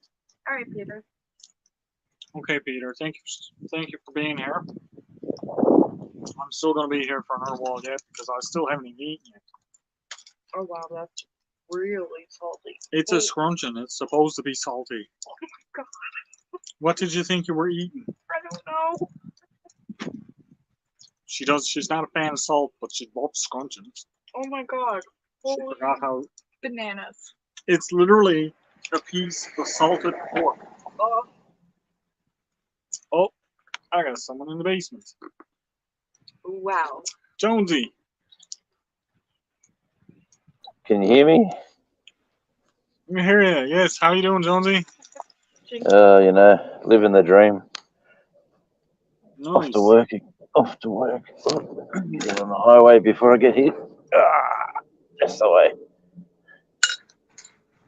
All right, Peter. Okay, Peter. Thank you for being here. I'm still gonna be here for another while yet because I still haven't eaten yet. Oh wow, that's really salty. It's Oh. a scrunchion. It's supposed to be salty. Oh my god. What did you think you were eating? I don't know. She's not a fan of salt, but she loves scrunchions. Oh my god. She Holy forgot how bananas. it's literally a piece of salted pork. Oh, Oh, I got someone in the basement. wow. Jonesy. Can you hear me? Let me hear you. Yes. How you doing, Jonesy? Living the dream. Nice. Off to work. Get on the highway before I get hit. That's the way.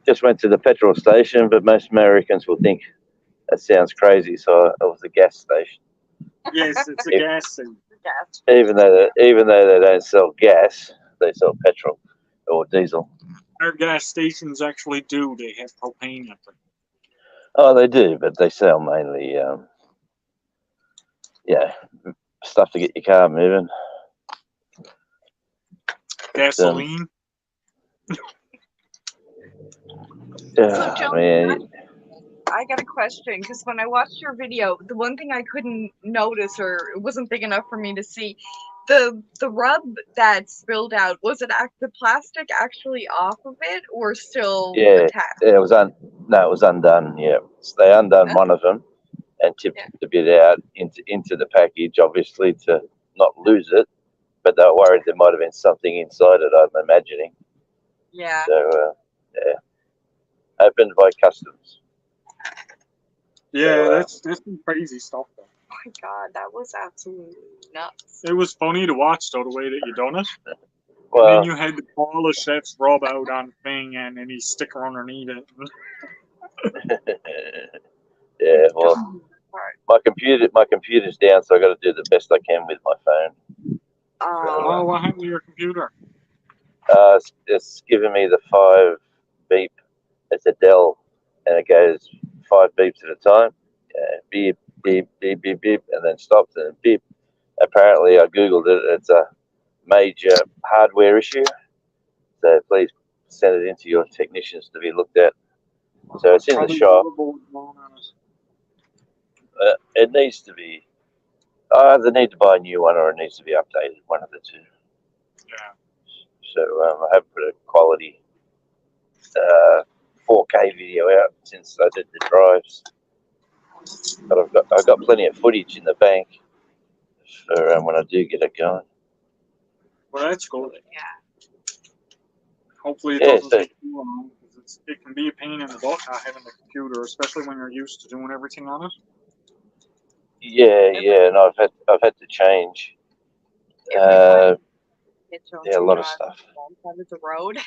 Just went to the petrol station, but most Americans will think that sounds crazy, so it was a gas station. Yes, it's a gas station. Yes. Even though they don't sell gas, they sell petrol or diesel. Our gas stations actually do. They have propane in them. Oh, they do, but they sell mainly, stuff to get your car moving. Gasoline. Yeah, Joe, man. I got a question because when I watched your video, the one thing I couldn't notice or it wasn't big enough for me to see, the rub that spilled out, was it the plastic actually off of it or still Yeah, attached? it was undone. Yeah, so they undone one of them and tipped the bit out into the package, obviously to not lose it. But they were worried there might have been something inside it. I'm imagining. Yeah. So opened by customs. Yeah, So, that's some crazy stuff. Though. Oh my god, that was absolutely nuts. It was funny to watch though the way that you done it. well, And then you had to polish chef's rub out on the thing and then he sticker underneath it. yeah. Well, my computer's down, so I got to do the best I can with my phone. Oh, what happened to your computer? It's giving me the 5 beep. It's a Dell, and it goes 5 beeps at a time. Beep, beep, beep, beep, beep, and then stops and then beep. Apparently, I googled it. It's a major hardware issue. So please send it into your technicians to be looked at. So it's in the shop. It needs to be. I either need to buy a new one or it needs to be updated. One of the two. Yeah. So I haven't put a quality 4K video out since I did the drives. But I've got plenty of footage in the bank for when I do get it going. Well, that's good. Yeah. Hopefully it Yeah, doesn't take too long because it can be a pain in the butt not having the computer, especially when you're used to doing everything on it. Yeah, and I've had to change. A lot of stuff. Side of the road.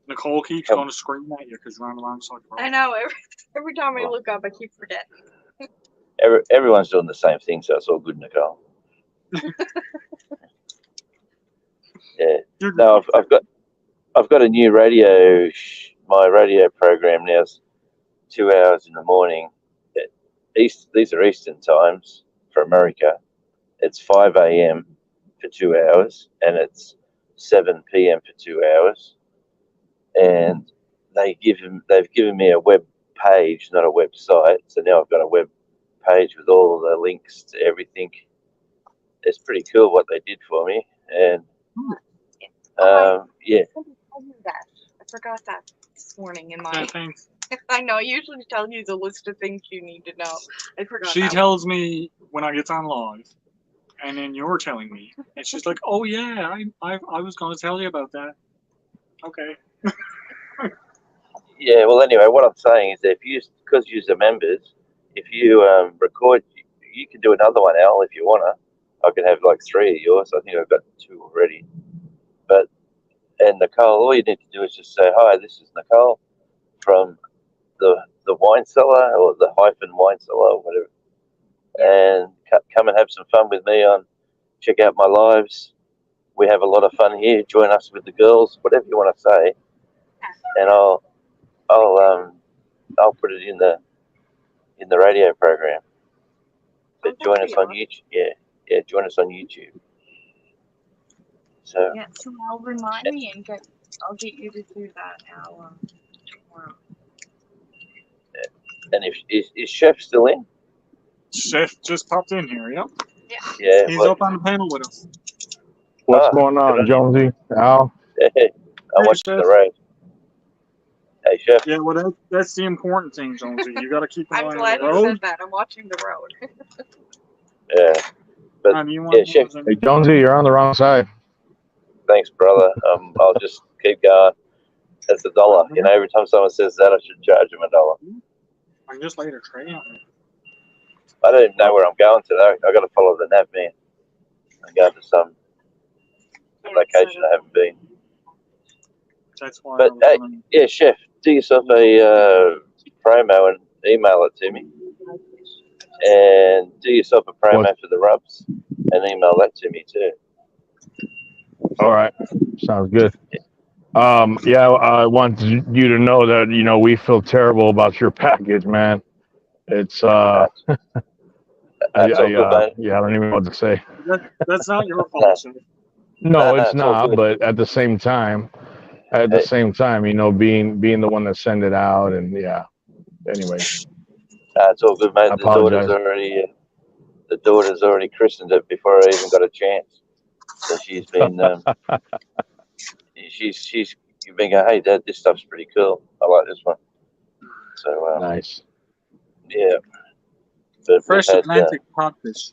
Nicole keeps going to scream at you because you're on the wrong side of the road. I know. Every time I look up, I keep forgetting. Everyone's doing the same thing, so it's all good, Nicole. Yeah. You're No, I've got a new radio. My radio program now is 2 hours in the morning. These are Eastern times for America. It's 5 a.m. for 2 hours, and it's 7 p.m. for 2 hours. And they've given me a web page, not a website. So now I've got a web page with all the links to everything. It's pretty cool what they did for me, and yeah. Somebody told me that. I forgot that this morning in my. that thing. I know. I usually tell you the list of things you need to know. I forgot. She that tells me when I get on live, and then you're telling me, and she's like, "Oh yeah, I was going to tell you about that." Okay. Yeah, well, anyway, what I'm saying is that because you're members, if you record, you can do another one, Al, if you wanna. I can have like 3 of yours. I think I've got 2 already. And Nicole, all you need to do is just say, "Hi, this is Nicole from the wine cellar or the hyphen wine cellar or whatever," and come and have some fun with me check out my lives. We have a lot of fun here. Join us with the girls, whatever you want to say, and I'll put it in the radio program. But that'd join be us on awesome. YouTube. Yeah, join us on YouTube. So Yeah, so I'll remind me and I'll get you to do that now tomorrow. and is Chef still in? Chef just popped in here. Yep. Yeah, He's well, up on the panel with us. What's going on, Jonesy? Al? I'm Hey, watching the Chef. road. Hey, Chef. Yeah, well, that's the important thing, Jonesy. You got to keep an I'm eye glad on the you road. said that. I'm watching the road. Yeah, but And you yeah, want Chef. Hey, Jonesy, you're on the wrong side. Thanks, brother. I'll just keep going. That's $1. You know, every time someone says that, I should charge them $1. I just laid a tray on it. I don't even know where I'm going today. I got to follow the nav man and go to some location I haven't been. That's why. But I was hey, wondering. yeah, Chef, do yourself a promo and email it to me, and do yourself a promo What? for the rubs and email that to me too. All right. Sounds good. Yeah, I want you to know that, we feel terrible about your package, man. It's, That's all good, man. yeah, I don't even know what to say. That's not your fault, Chef. No, No, it's it's all not, good. but at the same time, being the one that send it out, and yeah. Anyway, It's all good, mate. I apologize. The daughter's already christened it before I even got a chance. So she's been, she's been going, "Hey, Dad, this stuff's pretty cool. I like this one." So Nice. yeah. But Fresh we've had, Atlantic codfish.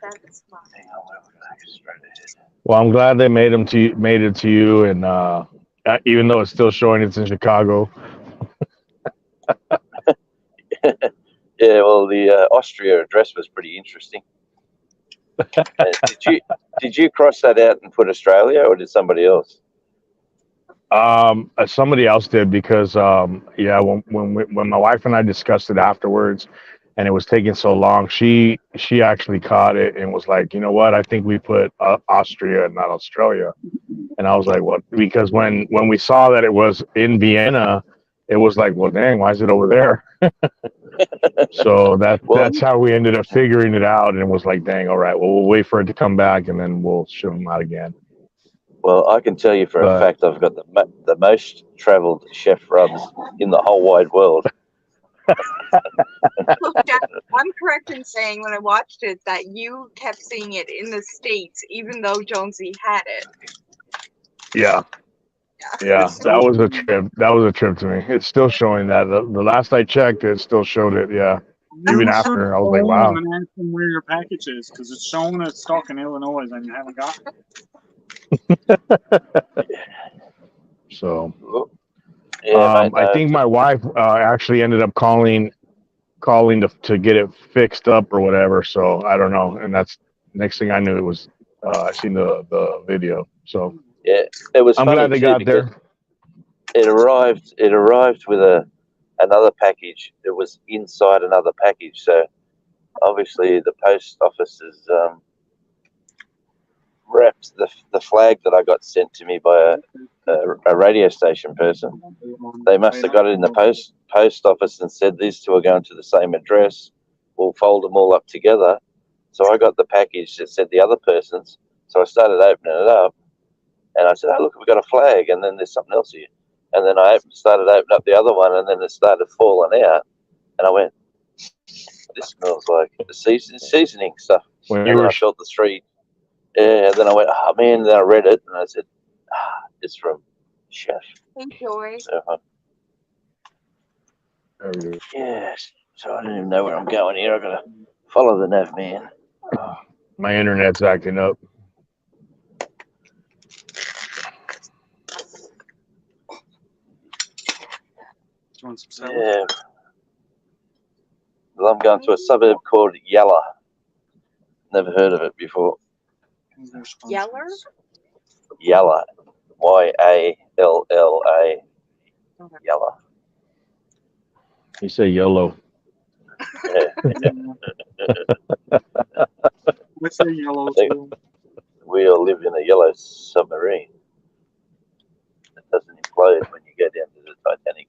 That's fine. hang on, where we're going straight ahead. Well, I'm glad they made it to you, and even though it's still showing it's in Chicago. Yeah, well, the Austria address was pretty interesting. Did you cross that out and put Australia, or did somebody else? Somebody else did, because when my wife and I discussed it afterwards, and it was taking so long, she actually caught it and was like, "You know what? I think we put Austria, not Australia." And I was like, "What?" Because when we saw that it was in Vienna, it was like, "Well, dang, why is it over there?" So that's how we ended up figuring it out, and it was like, "Dang, all right, well, we'll wait for it to come back, and then we'll ship them out again." Well, I can tell you for a fact I've got the most travelled chef rubs in the whole wide world. Look, Dad, I'm correct in saying when I watched it that you kept seeing it in the States, even though Jonesy had it. Yeah, that was a trip. That was a trip to me. It's still showing that. The last I checked, it still showed it. Yeah. Even You after, should I was like, call wow. them and ask them where your package is, because it's showing it's stuck in Illinois and you haven't got it. So, Yeah, mate, I think my wife actually ended up calling to get it fixed up or whatever. So I don't know. And that's next thing I knew, it was I seen the video. So Yeah, it was I'm funny glad they too got because there. it arrived with another package. It was inside another package. So obviously the post office has wrapped the flag that I got sent to me by a radio station person. They must have got it in the post office and said these two are going to the same address. We'll fold them all up together. So I got the package that said the other person's. So I started opening it up, and I said, "Oh look, we've got a flag." And then there's something else here. And then I started opening up the other one, and then it started falling out. And I went, "This smells like the seasoning stuff." When And you then were I felt the three. Yeah. And then I went, "Oh man!" And then I read it, and I said, "It's from Chef." Hey, Joy. So there we go. yes. So I don't even know where I'm going here. I gotta follow the nav man. My internet's acting up. Do you want some salad? Yeah. Well, I'm going to a suburb called Yalla. Never heard of it before. Yeller? Yalla. Yalla. Yalla. You say yellow. Yeah. Let's say yellow They- too. We all live in a yellow submarine. It doesn't implode when you go down to the Titanic.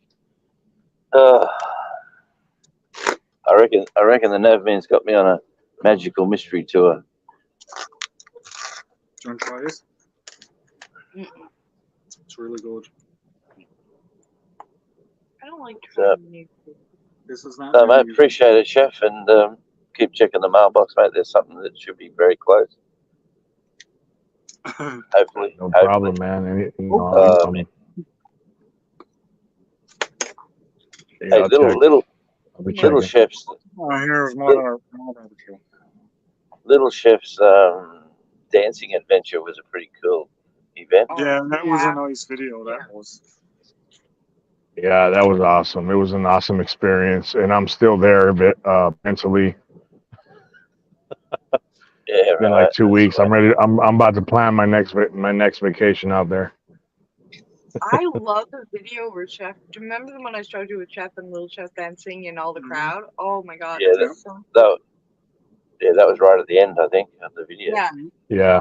I reckon the nav man's got me on a magical mystery tour. Do you want to try this? Mm-mm. It's really good. I don't like So- trying new food. This is not. No, mate, new. appreciate it, Chef, and keep checking the mailbox, mate. There's something that should be very close. Hopefully. No hopefully. problem, man. And, you know, Man. yeah, Hey, I'll little check. chefs, Oh, here's more barbecue. little chef's dancing adventure was a pretty cool event. Oh, Yeah, that was yeah. a nice video. That Yeah. was. Yeah, that was awesome. It was an awesome experience, and I'm still there a bit mentally. Yeah, It's been right. like 2 weeks. I'm ready. I'm about to plan my next vacation out there. I love the video where Chef. Do you remember when I showed you with Chef and Little Chef dancing in all the Mhm. crowd? Oh my god. Yeah, It's so that was right at the end, I think, of the video. yeah.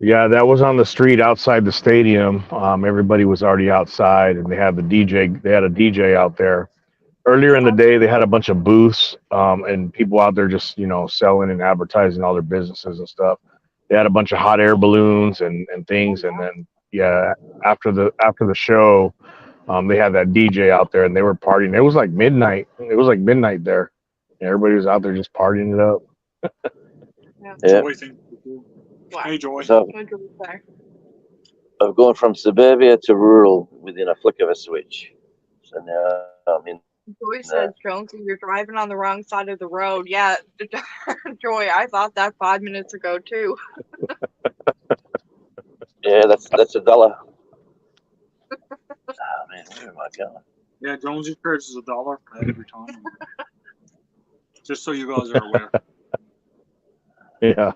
Yeah, that was on the street outside the stadium. Everybody was already outside, and they had the DJ. They had a DJ out there. Earlier in the day, they had a bunch of booths and people out there just selling and advertising all their businesses and stuff. They had a bunch of hot air balloons and things, and then after the show, they had that DJ out there, and they were partying. It was like midnight. It was like midnight there. And everybody was out there just partying it up. Yeah. Joy thing. Wow. Hey, Joy. So What do we say? I've gone from suburbia to rural within a flick of a switch. So now I'm in. Joy says, Jonesy, you're driving on the wrong side of the road. Yeah, Joy, I thought that 5 minutes ago too. Yeah, that's $1. Oh man, where am I going? Yeah, Jonesy charges $1 every time. Just so you guys are aware. Yeah.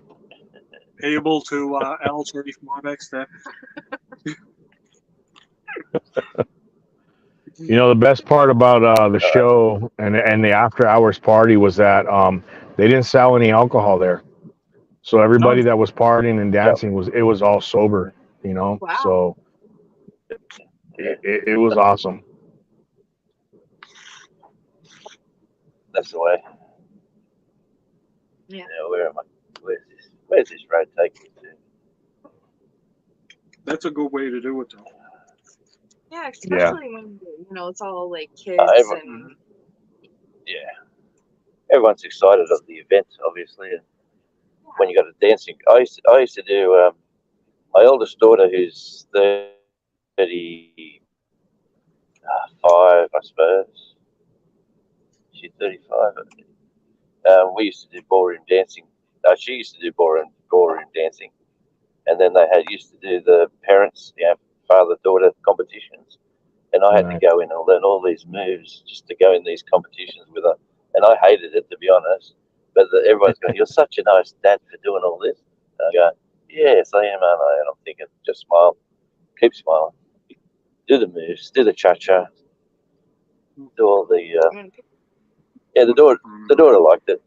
Payable to L30 from my next step. The best part about the show and the after hours party was that they didn't sell any alcohol there. So everybody that was partying and dancing was all sober, Wow. So it was awesome. That's the way. Yeah. Where am I? Where's this road taking me to? That's a good way to do it, though. Yeah, especially when it's all like kids everyone- Yeah. Everyone's excited of the event, obviously. And when you got a dancing, I used to do. My oldest daughter, who's 35, I suppose. She's 35. We used to do ballroom dancing. She used to do ballroom dancing, and then they used to do the parents, father-daughter competitions, and I had to go in and learn all these moves just to go in these competitions with her, and I hated it, to be honest. But everyone's going, "You're such a nice dad for doing all this." And I go, "Yes, I am, aren't I?" And I'm thinking, just smile. keep smiling. Do the moves, do the cha-cha, do all the, I mean, people yeah, the daughter liked it.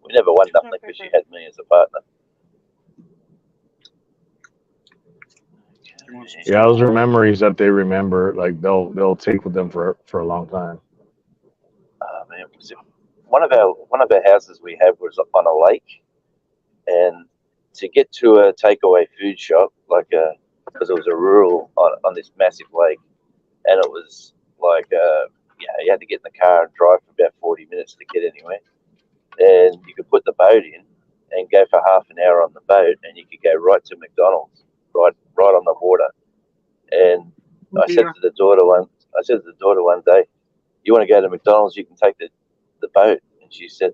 We never won nothing because she had me as a partner. Yeah, those are memories that they remember. Like they'll take with them for a long time. Man, was it one of our houses we had was on a lake, and to get to a takeaway food shop, because it was a rural on this massive lake, and it was like you had to get in the car and drive for about 40 minutes to get anywhere. And you could put the boat in and go for half an hour on the boat, and you could go right to McDonald's, right on the water. And I said to the daughter one day, "You want to go to McDonald's? You can take the boat." And she said,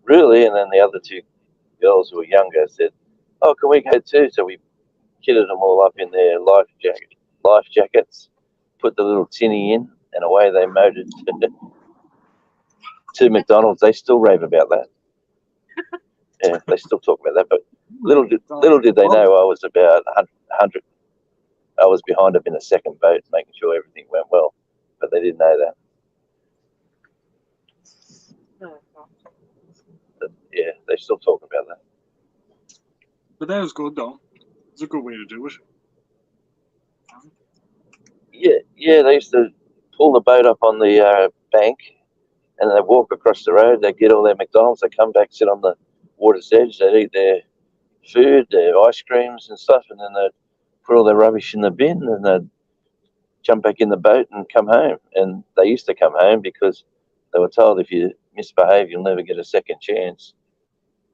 "Really?" And then the other two girls who were younger said, "Oh, can we go too?" So we kitted them all up in their life jackets, put the little tinny in, and away they motored to McDonald's. They still rave about that. Yeah, they still talk about that. But little did they know I was about 100. I was behind them in a second boat, making sure everything went well. But they didn't know that. But yeah, they still talk about that. But that was good though. It's a good way to do it. Yeah. They used to pull the boat up on the bank, and they walk across the road. They get all their McDonald's. They come back, sit on the water's edge. They eat their food, their ice creams and stuff, and then they put all their rubbish in the bin, and they'd jump back in the boat and come home. And they used to come home because they were told if you misbehave, you'll never get a second chance.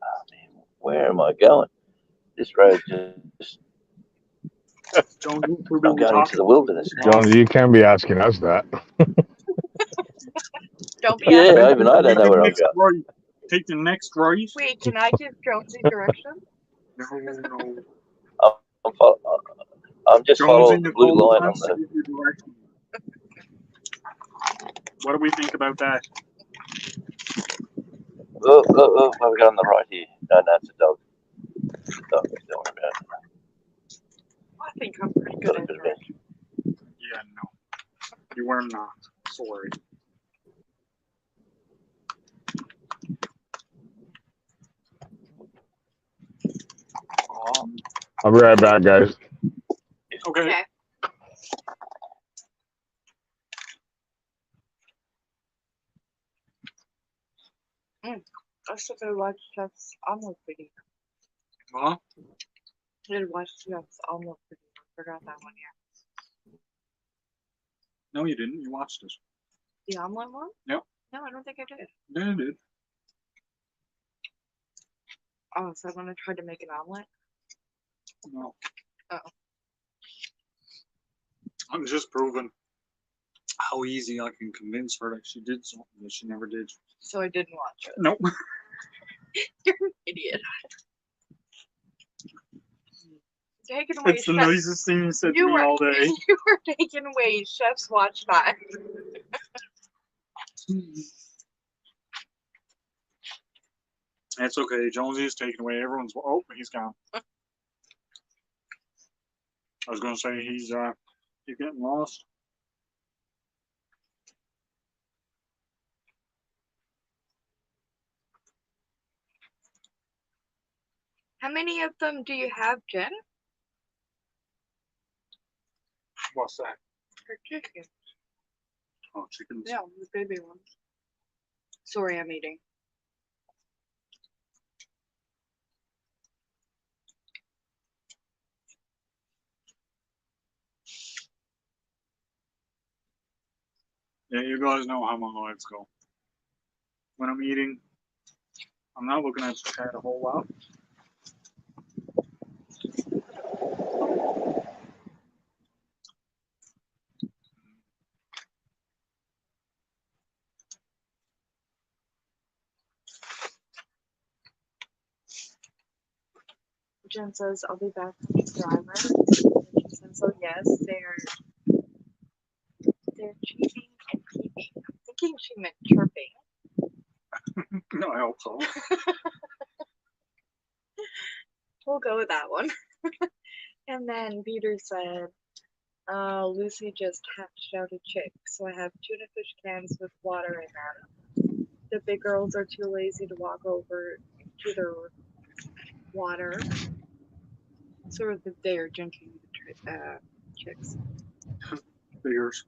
Oh man, where am I going? This road just John, I'm going into the wilderness now. John, you can't be asking us that. Don't be Yeah, asking. even I don't know where I'm going. Right. Take the next right. Wait, can I give Jonesy direction? No. I'm just Jonesy, following the blue Nicole line on wants to the. give you direction. What do we think about that? Oh, what have we got on the right here? No, it's a dog. Dog, don't worry about it. I think I'm pretty good Got a at bit of direction. Yeah, no. You were not. Sorry. I'll be right back, guys. Okay. Okay. I still gotta watch Chef's omelet video. Huh? I did watch Chef's omelet video. I forgot that one yet. No, you didn't. You watched it. The omelet one? Yep. No, I don't think I did. Yeah, you did. Oh, so I'm gonna try to make an omelet? No. Oh. I'm just proving how easy I can convince her that she did something that she never did. So I didn't watch it. Nope. You're an idiot. Taking away It's the Chef's. nicest thing you said to You me were, all day. you were taking away Chef's watch time. That's okay. Jonesy's taking away everyone's. Oh, he's gone. I was gonna say he's getting lost. How many of them do you have, Jen? What's that? For chicken. Oh, chickens. Yeah, the baby ones. Sorry, I'm eating. Yeah, you guys know how my lives go. When I'm eating, I'm not looking at the chat a whole lot. Jen says, I'll be back from the driver. She says, so yes, they're cheeping and peeping. I'm thinking she meant chirping. No, I hope so. We'll go with that one. And then Peter said, Lucy just hatched out a chick, so I have tuna fish cans with water in them. The big girls are too lazy to walk over to their water, so they are drinking the chicks. Figures.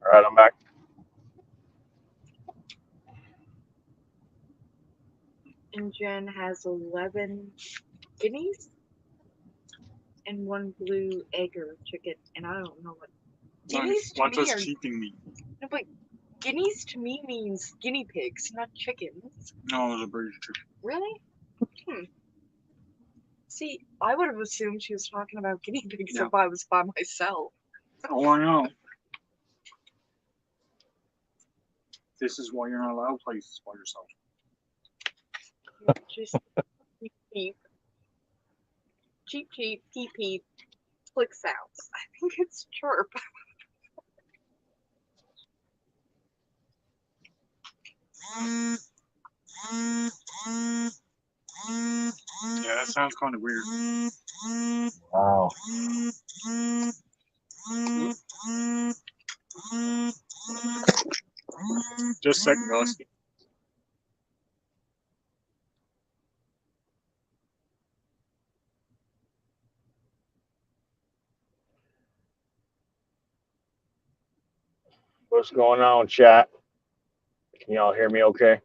All right, I'm back. And Jen has 11 guineas and 1 blue egger chicken, and I don't know what guineas to What me does are. cheating mean? No, but guineas to me means guinea pigs, not chickens. No, it's a British chicken. Really? See, I would have assumed she was talking about guinea pigs No. if I was by myself. Oh, I know. This is why you're not allowed places by yourself. Just cheap, cheap, cheap, cheap, peep, peep, click sounds. I think it's chirp. Yeah, that sounds kind of weird. Wow. Just a second, guys. What's going on, chat? Can y'all hear me okay?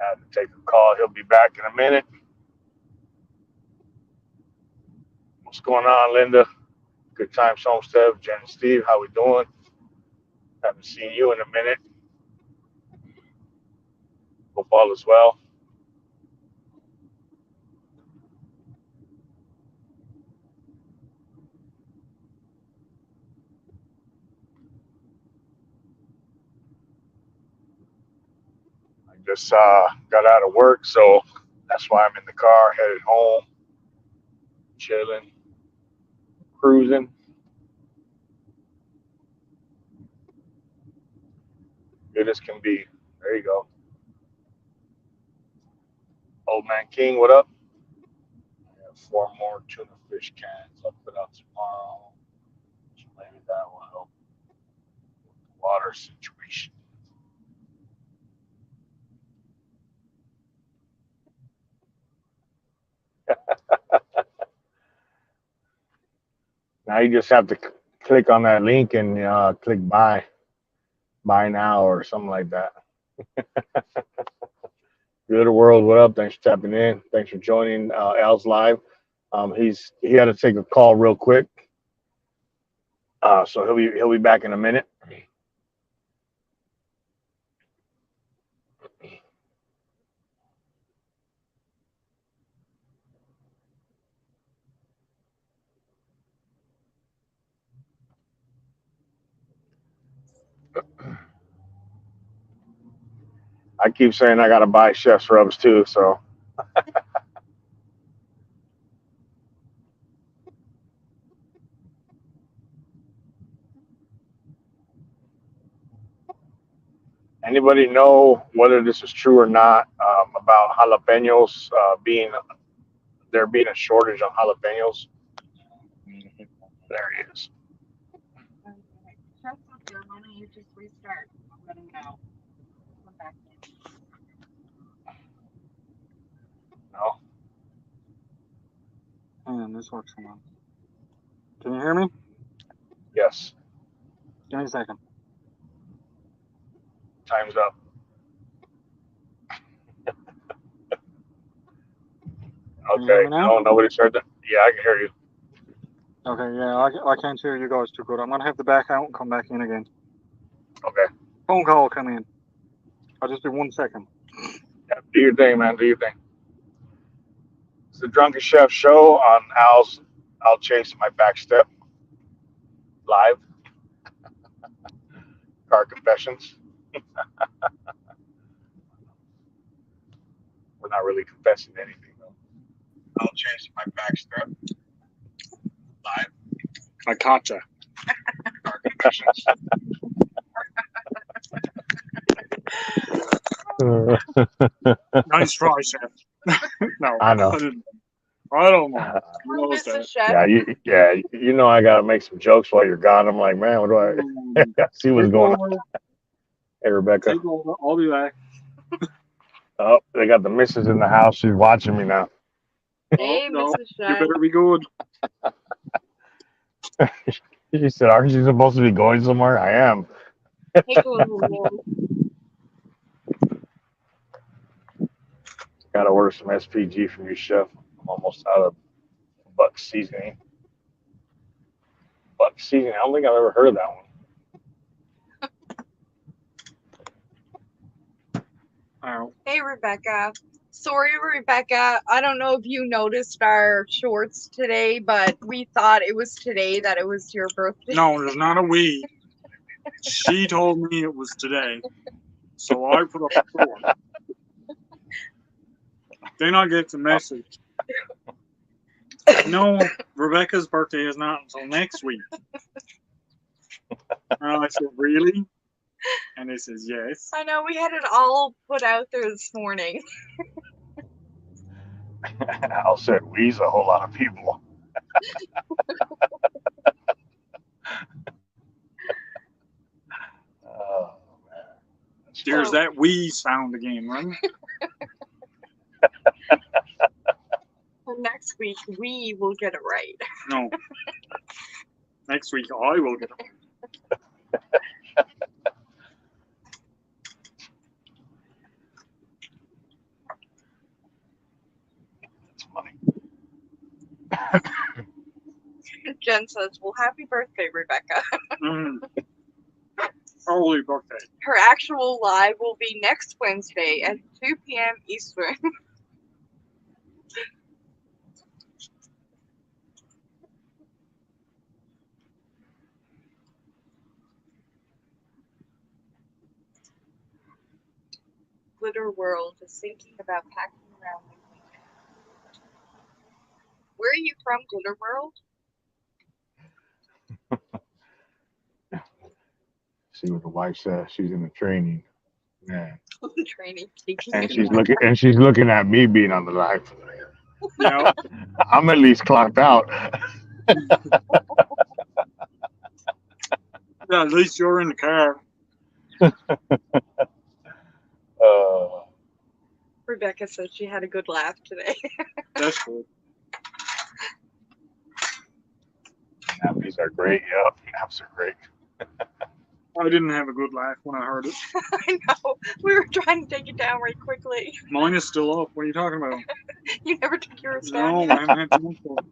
I have to take a call. He'll be back in a minute. What's going on, Linda? Good times, Homestead. Jen and Steve, how we doing? Haven't seen you in a minute. Hope all is well. I just got out of work, so that's why I'm in the car, headed home, chilling, cruising. Good as can be. There you go. Old Man King, what up? I have 4 more tuna fish cans. I'll put out tomorrow. So maybe that will help with the water situation. Now you just have to click on that link and click buy now or something like that. Good world, what up? Thanks for tapping in. Thanks for joining Al's live. He had to take a call real quick, so he'll be back in a minute. I keep saying I gotta buy Chef's Rubs too, so. Anybody know whether this is true or not about jalapenos there being a shortage on jalapenos? There he is. Chef's up there. Why don't you just restart? I'll let him know. Come back in. No. Hang on, this works. Come on. Can you hear me? Yes. Give me a second. Time's up. Can you hear Okay. me now? No, nobody's heard that. Yeah, I can hear you. Okay, yeah, I can't hear you guys too good. I'm gonna have to back out and come back in again. Okay. Phone call come in. I'll just do 1 second. Yeah, do your thing, man. Do your thing. It's the Drunken Chef show on Al Chase My Back Step live. Car confessions. but not really confessing to anything though. I'll change my backstrap. Live. I caught ya. Our confessions. Nice try, Chef. No, I know. didn't. I don't know. Well, Knows that. Mrs. Chef, you know I gotta make some jokes while you're gone. I'm like, man, what do I see what's Take going on? over. Hey Rebecca. Take over. I'll be back. Oh, they got the missus in the house. She's watching me now. hey, No, Mrs. you Chef. better be good. She said, aren't you supposed to be going somewhere? I am. Hey, Google. Gotta order some SPG from you, chef. I'm almost out of buck seasoning. Buck seasoning. I don't think I've ever heard of that one. Ow. Hey, Rebecca. Sorry, Rebecca. I don't know if you noticed our shorts today, but we thought it was today that it was your birthday. No, there's not a we. She told me it was today. So I put up a short. Then I get the message. No, Rebecca's birthday is not until next week. And I said, really? And it says, yes. I know, we had it all put out there this morning. Al said, we's a whole lot of people. Oh, man. That's There's funny. that we sound again, right? For next week, we will get it right. No. Next week, I will get it. That's funny. Jen says, well, happy birthday, Rebecca. Holy birthday. Her actual live will be next Wednesday at 2 p.m. Eastern. Glitter World is thinking about packing around the weekend. Where are you from, Glitter World? See what the wife says. She's in the training. Man. Training. Taking And she's looking at me being on the live. Yeah. I'm at least clocked out. Yeah, at least you're in the car. Rebecca said she had a good laugh today. That's good. Nappies are great. Yep, naps are great. I didn't have a good laugh when I heard it. I know. We were trying to take it down right quickly. Mine is still up. What are you talking about? You never took yours down. No, yet. I haven't had time for it.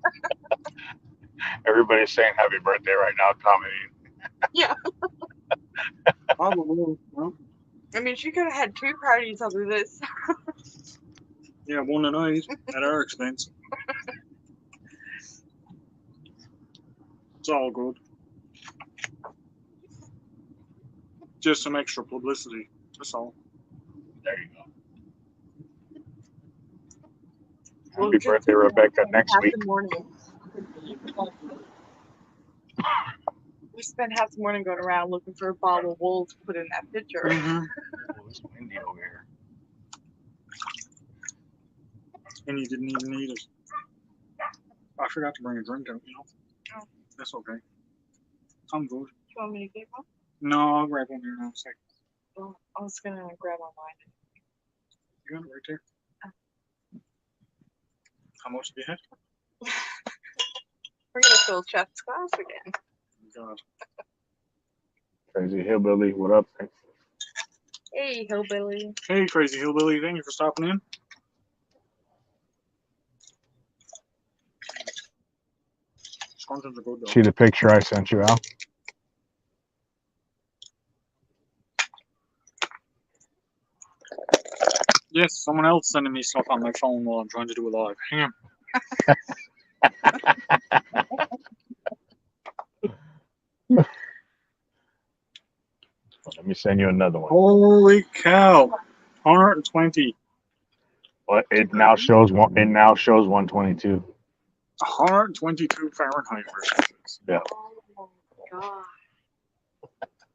Everybody's saying happy birthday right now, commenting. Yeah. Probably. Well, I mean, she could have had 2 parties over this. yeah, one tonight at our expense. It's all good. Just some extra publicity. That's all. There you go. Well, Happy just birthday, Rebecca, next half week. the morning. We spent half the morning going around looking for a bottle of wool to put in that picture. Mm-hmm. Oh, it's windy over here. And you didn't even need it. I forgot to bring a drink out, Oh. That's okay. I'm good. Do you want me to get one? No, I'll grab one here in a second. Well, I was going to grab on mine. You got it right there. How much have you had? We're going to fill Chef's glass again. God. Crazy Hillbilly, what up? Hey, hillbilly. Hey, Crazy Hillbilly. Thank you for stopping in. Scrumptons are good, though. See the picture I sent you, Al? Yes, someone else sending me stuff on my phone while I'm trying to do a live. Hang on. Let me send you another one. Holy cow. 120. But it now shows one. It now shows 122. 122 Fahrenheit versus. Yeah. Oh my god.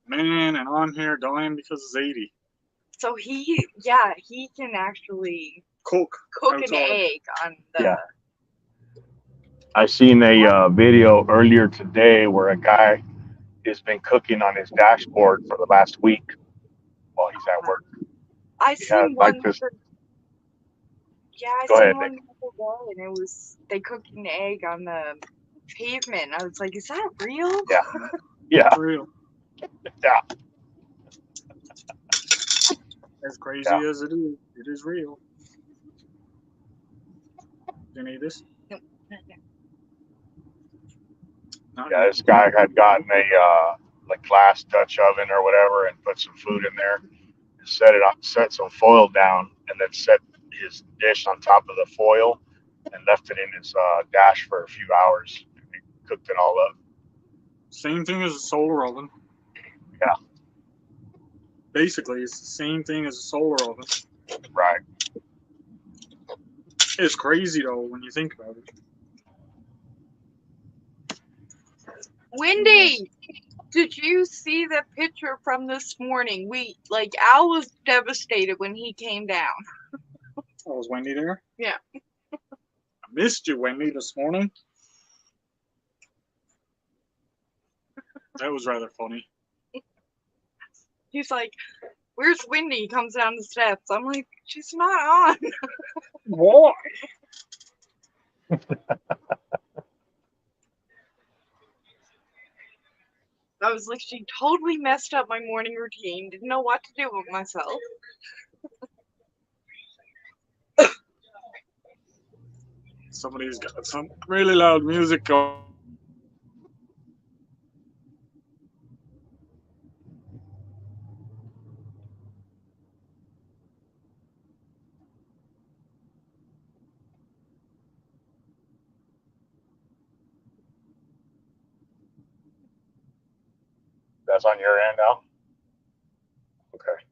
Man, and I'm here dying because it's 80. So he can actually Cook. cook an Outside. egg on the. Yeah. I seen a video earlier today where a guy has been cooking on his dashboard for the last week while he's at work. I He seen had one. like this. I Go seen ahead, one the other day, and it was they cooked an egg on the pavement. I was like, "Is that real?" Yeah. Yeah. It's real. Yeah. As crazy Yeah. as it is real. Do you need this? Nope. Not Yeah, yet. this guy had gotten a like glass Dutch oven or whatever and put some food in there, set some foil down, and then set his dish on top of the foil and left it in his dash for a few hours. And he cooked it all up. Same thing as a solar oven. Yeah. Basically, it's the same thing as a solar oven. Right. It's crazy though when you think about it. Wendy, did you see the picture from this morning? Al was devastated when he came down. Oh, was Wendy there? Yeah. I missed you, Wendy, this morning. That was rather funny. He's like, "Where's Wendy?" He comes down the steps. I'm like, "She's not on." Why? I was like, she totally messed up my morning routine. Didn't know what to do with myself. Somebody's got some really loud music going. That's on your end now? Okay.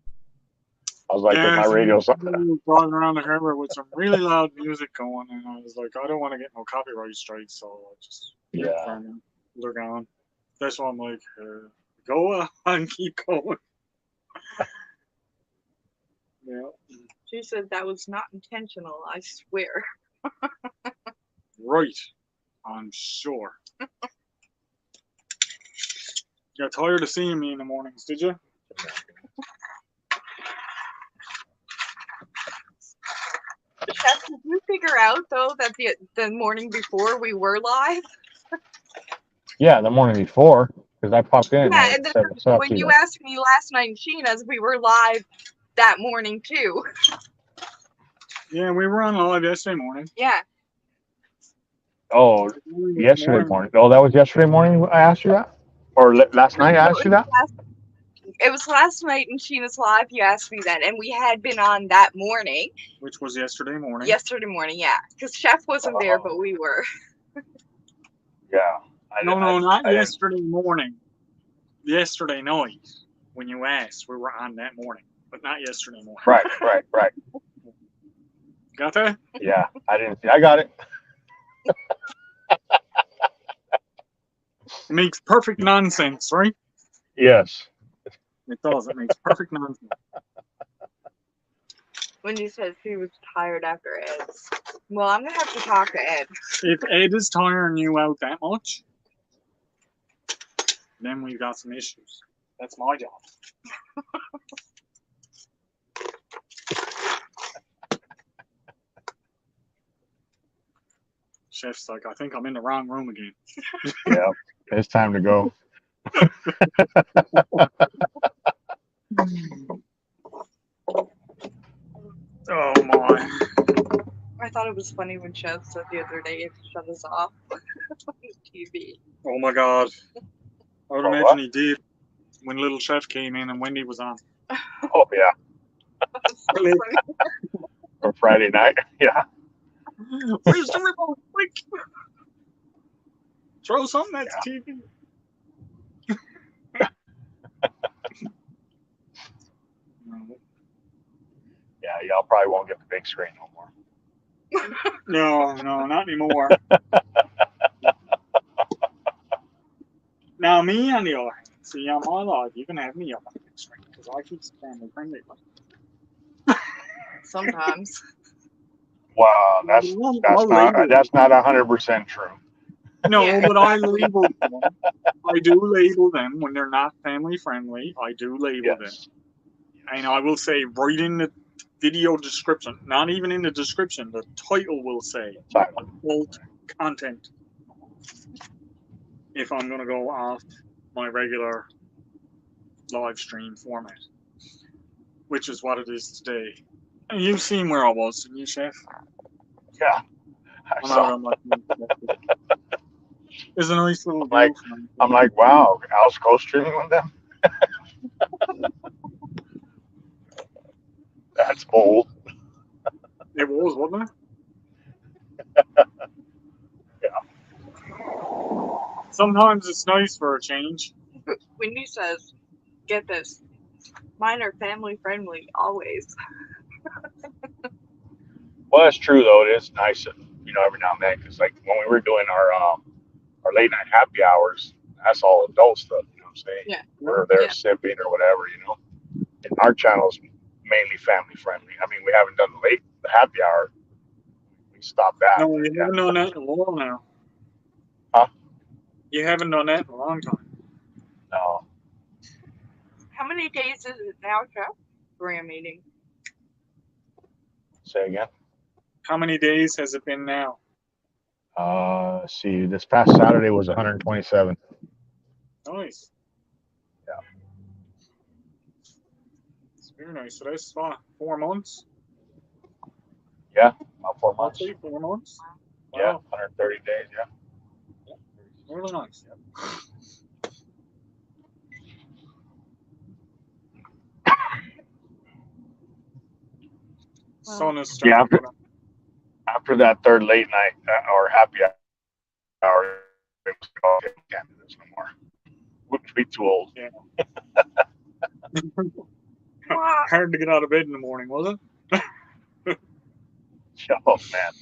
I was like, Yeah, my radio's somebody was driving around the harbor with some really loud music going, and I was like, I don't want to get no copyright strikes, so I just Yeah. they're gone. That's why I'm like, go on, keep going. Yeah, She said that was not intentional, I swear. right. I'm sure. Got tired of seeing me in the mornings, did you? Chef, did you figure out though that the morning before we were live? Yeah, the morning before, because I popped in Yeah, and then said what's up when to you you. asked me last night in Sheena's, we were live that morning too. Yeah, we were on live yesterday morning. Yeah. Oh, yesterday morning. Oh, that was yesterday morning I asked you that? Or last night I asked you that? It was last night in Sheena's live. You asked me that, and we had been on that morning. Which was yesterday morning. Yesterday morning, yeah, because Chef wasn't there, but we were. Yeah. Not yesterday morning. Yesterday night, when you asked, we were on that morning, but not yesterday morning. Right. Got that? Yeah, I didn't see. I got it. It makes perfect nonsense, right? Yes. It does. It makes perfect nonsense. Wendy says she was tired after Ed's. Well, I'm gonna have to talk to Ed. If Ed is tiring you out that much, then we've got some issues. That's my job. Chef's like, I think I'm in the wrong room again. Yeah. It's time to go. Oh my. I thought it was funny when Chef said the other day to shut us off on TV. Oh my god. I would Oh, imagine what? he did when Little Chef came in and Wendy was on. Oh, yeah. So funny. For Friday night. Yeah. Where's the remote? Quick! Throw something at the TV. Yeah, y'all probably won't get the big screen no more. No, not anymore. Now, me on the other hand, see, on my live, you can have me up on the big screen because I keep family friendly. Sometimes. Wow, I'll label that's not 100% true. No, Yeah. but I label them. I do label them when they're not family friendly. I do label them. Yes. And I will say right in the video description, not even in the description, the title will say Title. adult content. If I'm going to go off my regular live stream format, which is what it is today. And you've seen where I was, didn't you, Chef? Yeah. I I'm saw. out on my There's a nice little view. Like- I'm like, wow, Al's co-streaming with them? That's bold. It was, wasn't it? Sometimes it's nice for a change. Wendy says, get this, mine are family friendly always. Well, that's true though. It is nice, every now and then, because like when we were doing our late night happy hours, that's all adult stuff. You know what I'm saying? Yeah. We're there Yeah. sipping or whatever. And our channel is mainly family friendly. I mean, we haven't done the happy hour. We stopped that. No, you Yeah. haven't done that in a while now. Huh? You haven't done that in a long time. No. How many days is it now, Jeff? Ram meeting. Say again. How many days has it been now? Let's see. This past Saturday was 127. Nice. Yeah. It's very nice. So that's 4 months. Yeah, about 4 months. Roughly 4 months. Yeah, Wow. 130 days. Yeah. Really nice. Sun is starting Yeah, to come up. After that third late night or happy hour, it was like, okay, we can't do this no more. We'd be too old. Hard to get out of bed in the morning, was it? Oh man.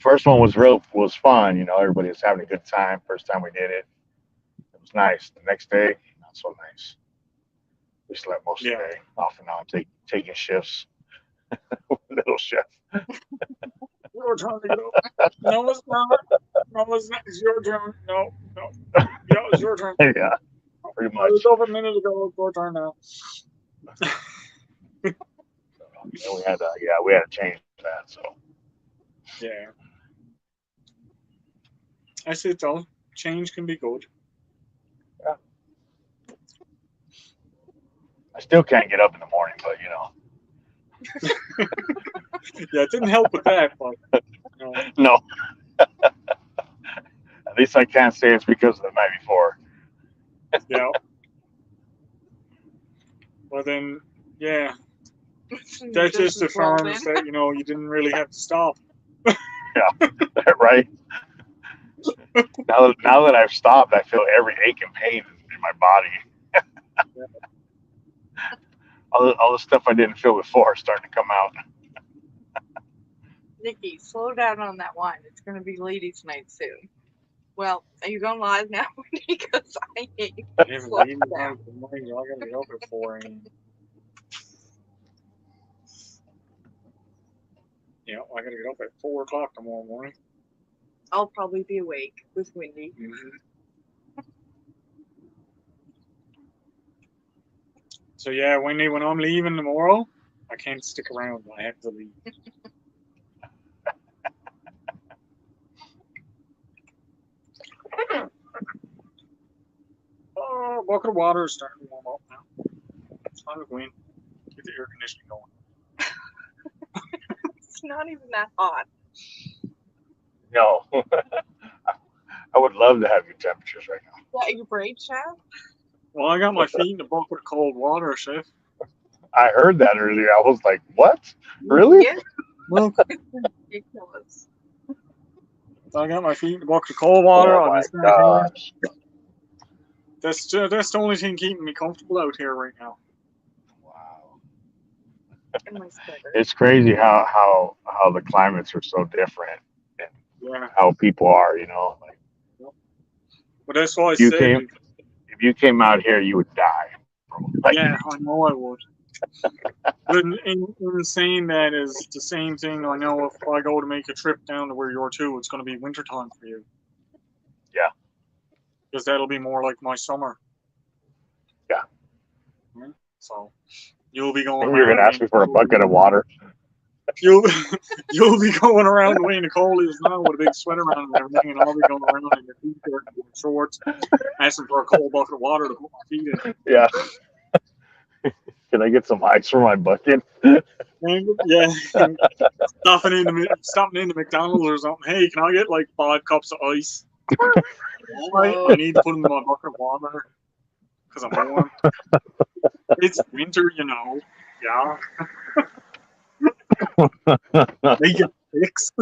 First one was fun. Everybody was having a good time. First time we did it, it was nice. The next day, not so nice. We slept most of the day, off and on, taking shifts. Little chef. Your turn to get up. No, it's not. No, it's not. It's your turn. No. Yeah, it's your turn. Yeah, pretty I much. was over a minute ago. It's your turn now. And we had to change that. So Yeah. I said though, change can be good. I still can't get up in the morning, but Yeah, it didn't help with that, but no. At least I can't say it's because of the night before. yeah. Well then, yeah, that just affirms that you didn't really have to stop. Right? Now that I've stopped, I feel every ache and pain in my body. All the stuff I didn't feel before is starting to come out. Nikki, slow down on that wine. It's going to be ladies' night soon. Well, are you going live now? Because I hate I haven't slow eaten down. tonight. I gotta get up at 4 a.m. Yeah, I gotta get up at 4 o'clock tomorrow morning. I'll probably be awake with Wendy. So yeah, when I'm leaving tomorrow, I can't stick around. I have to leave. Oh, bucket of water is starting to warm up now. It's time to go in. Get the air conditioning going. It's not even that hot. No. I would love to have your temperatures right now. Is that your braid shaft? Well, I got my feet in a bucket of cold water, Chef. I heard that earlier. I was like, what? Really? Yeah, Look, ridiculous. I got my feet in a bucket of cold water. Oh I'm my just gonna hang gosh. That's the only thing keeping me comfortable out here right now. Wow. And my sweater. It's crazy how the climates are so different and Yeah. how people are. You know, like But that's why I if you said, came out here, you would die. Bro. Like, yeah, I know I would. But in saying that is the same thing. I know if I go to make a trip down to where you're to, it's going to be wintertime for you. Yeah. Because that'll be more like my summer. Yeah. So you'll be going and you're around. gonna ask me for a bucket of water. You'll be going around the way Nicole is now with a big sweater on and everything, and I'll be going around in your t-shirt and shorts, asking for a cold bucket of water to put my feet in. Yeah. Can I get some ice for my bucket? And, yeah, stopping into McDonald's or something. Hey, can I get like 5 cups of ice? I need to put them in my bucket of water because I'm warm. It's winter, you know. Yeah. They get fixed.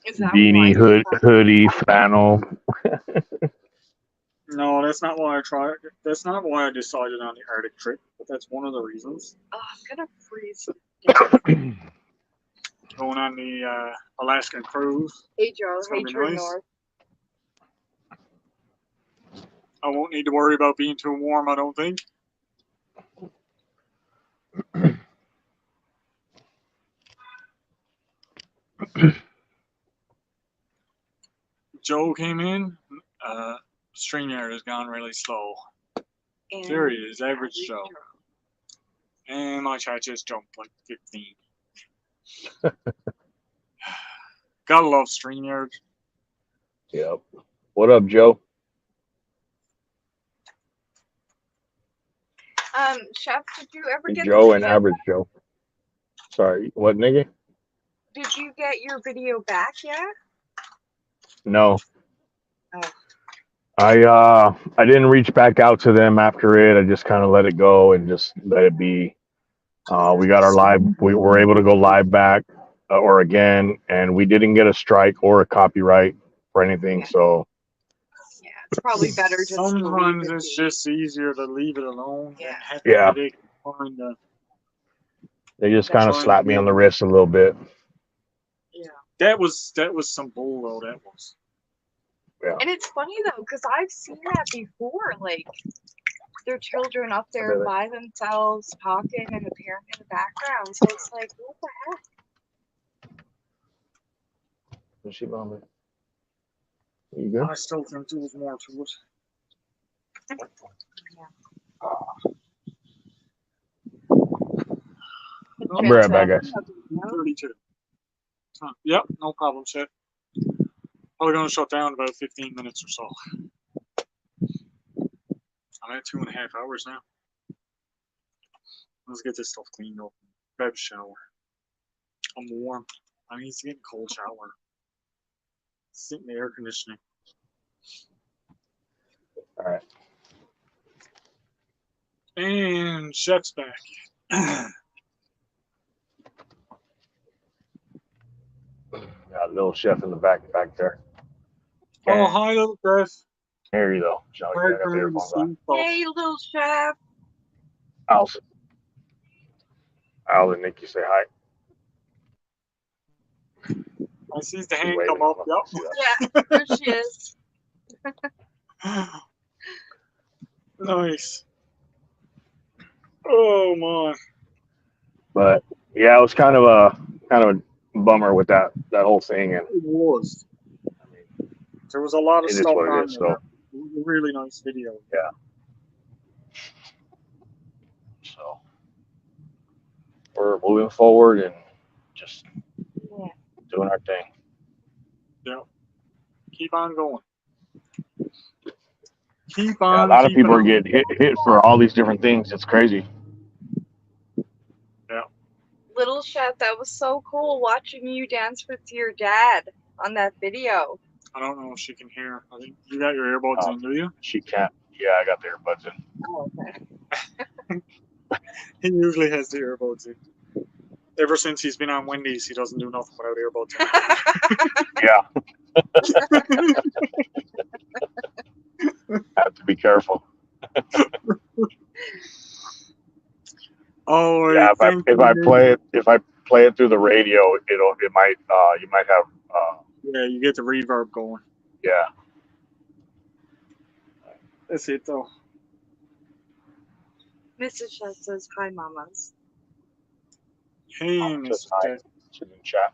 Is that Beanie, why? hoodie, flannel. No, that's not why I tried. That's not why I decided on the Arctic trip, but that's one of the reasons. Oh, I'm gonna freeze. Going on the Alaskan cruise. Hey Joe, It's hey gonna be True nice. North. I won't need to worry about being too warm, I don't think. Joe came in. StreamYard has gone really slow. And There he is, average Average Joe. And my chat just jumped like 15. Gotta love StreamYard. Yep. What up, Joe? Chef, did you ever get Joe the and video? average Joe. Sorry, what, nigga? Did you get your video back yet? No. Oh. I didn't reach back out to them after it. I just kind of let it go and just let it be. We got our live. We were able to go live back or again, and we didn't get a strike or a copyright for anything. So Yeah, it's probably better just to leave Sometimes it it's be. just easier to leave it alone Yeah. than have Yeah. the headache of trying to. they just kind of Trying to slapped me on be- the wrist a little bit. Yeah. That was some bull though. That was. And it's funny though, because I've seen that before. Like, their children up there Really? by themselves talking and a parent in the background. So it's like, what the heck? Is she mama? You good? I still think there was more to it. I'll be right back, guys. 32. Yep, no problem, Chef. Probably gonna shut down in about 15 minutes or so. I'm at 2.5 hours now. Let's get this stuff cleaned up. Grab a shower. I'm warm. I need to get a cold shower. Sit in the air conditioning. All right. And Chef's back. Got a little chef in the back there. Oh, hi, little Chef. Here you go. Shall I Hard got for the me to earphones on? see. Hey, little chef. Allison. Al and Nikki say hi. I see the She's hand waving. come up. I don't know if you see that. Yeah, there she is. Nice. Oh my. But yeah, it was kind of a bummer with that whole thing, and It was. There was a lot of it is stuff what it on is. there. So Really nice video. we're moving forward and just Yeah. doing our thing. Yeah. Keep on going. Keep Yeah, on. a lot of keeping people are on. getting hit for all these different things. It's crazy. Little chef, that was so cool watching you dance with your dad on that video. I don't know if she can hear. I think you got your earbuds in, do you? She can't. Yeah, I got the earbuds in. Oh, okay. He usually has the earbuds in. Ever since he's been on Wendy's, he doesn't do nothing without earbuds in. Yeah, have to be careful. Oh, Yeah, Yeah, thank if I you. play it through the radio, it might you might have Yeah, you get the reverb going. yeah. That's it though. Mrs. Chef says hi, mamas. Hey, Mama says Mr. hi. Ted. She's in chat.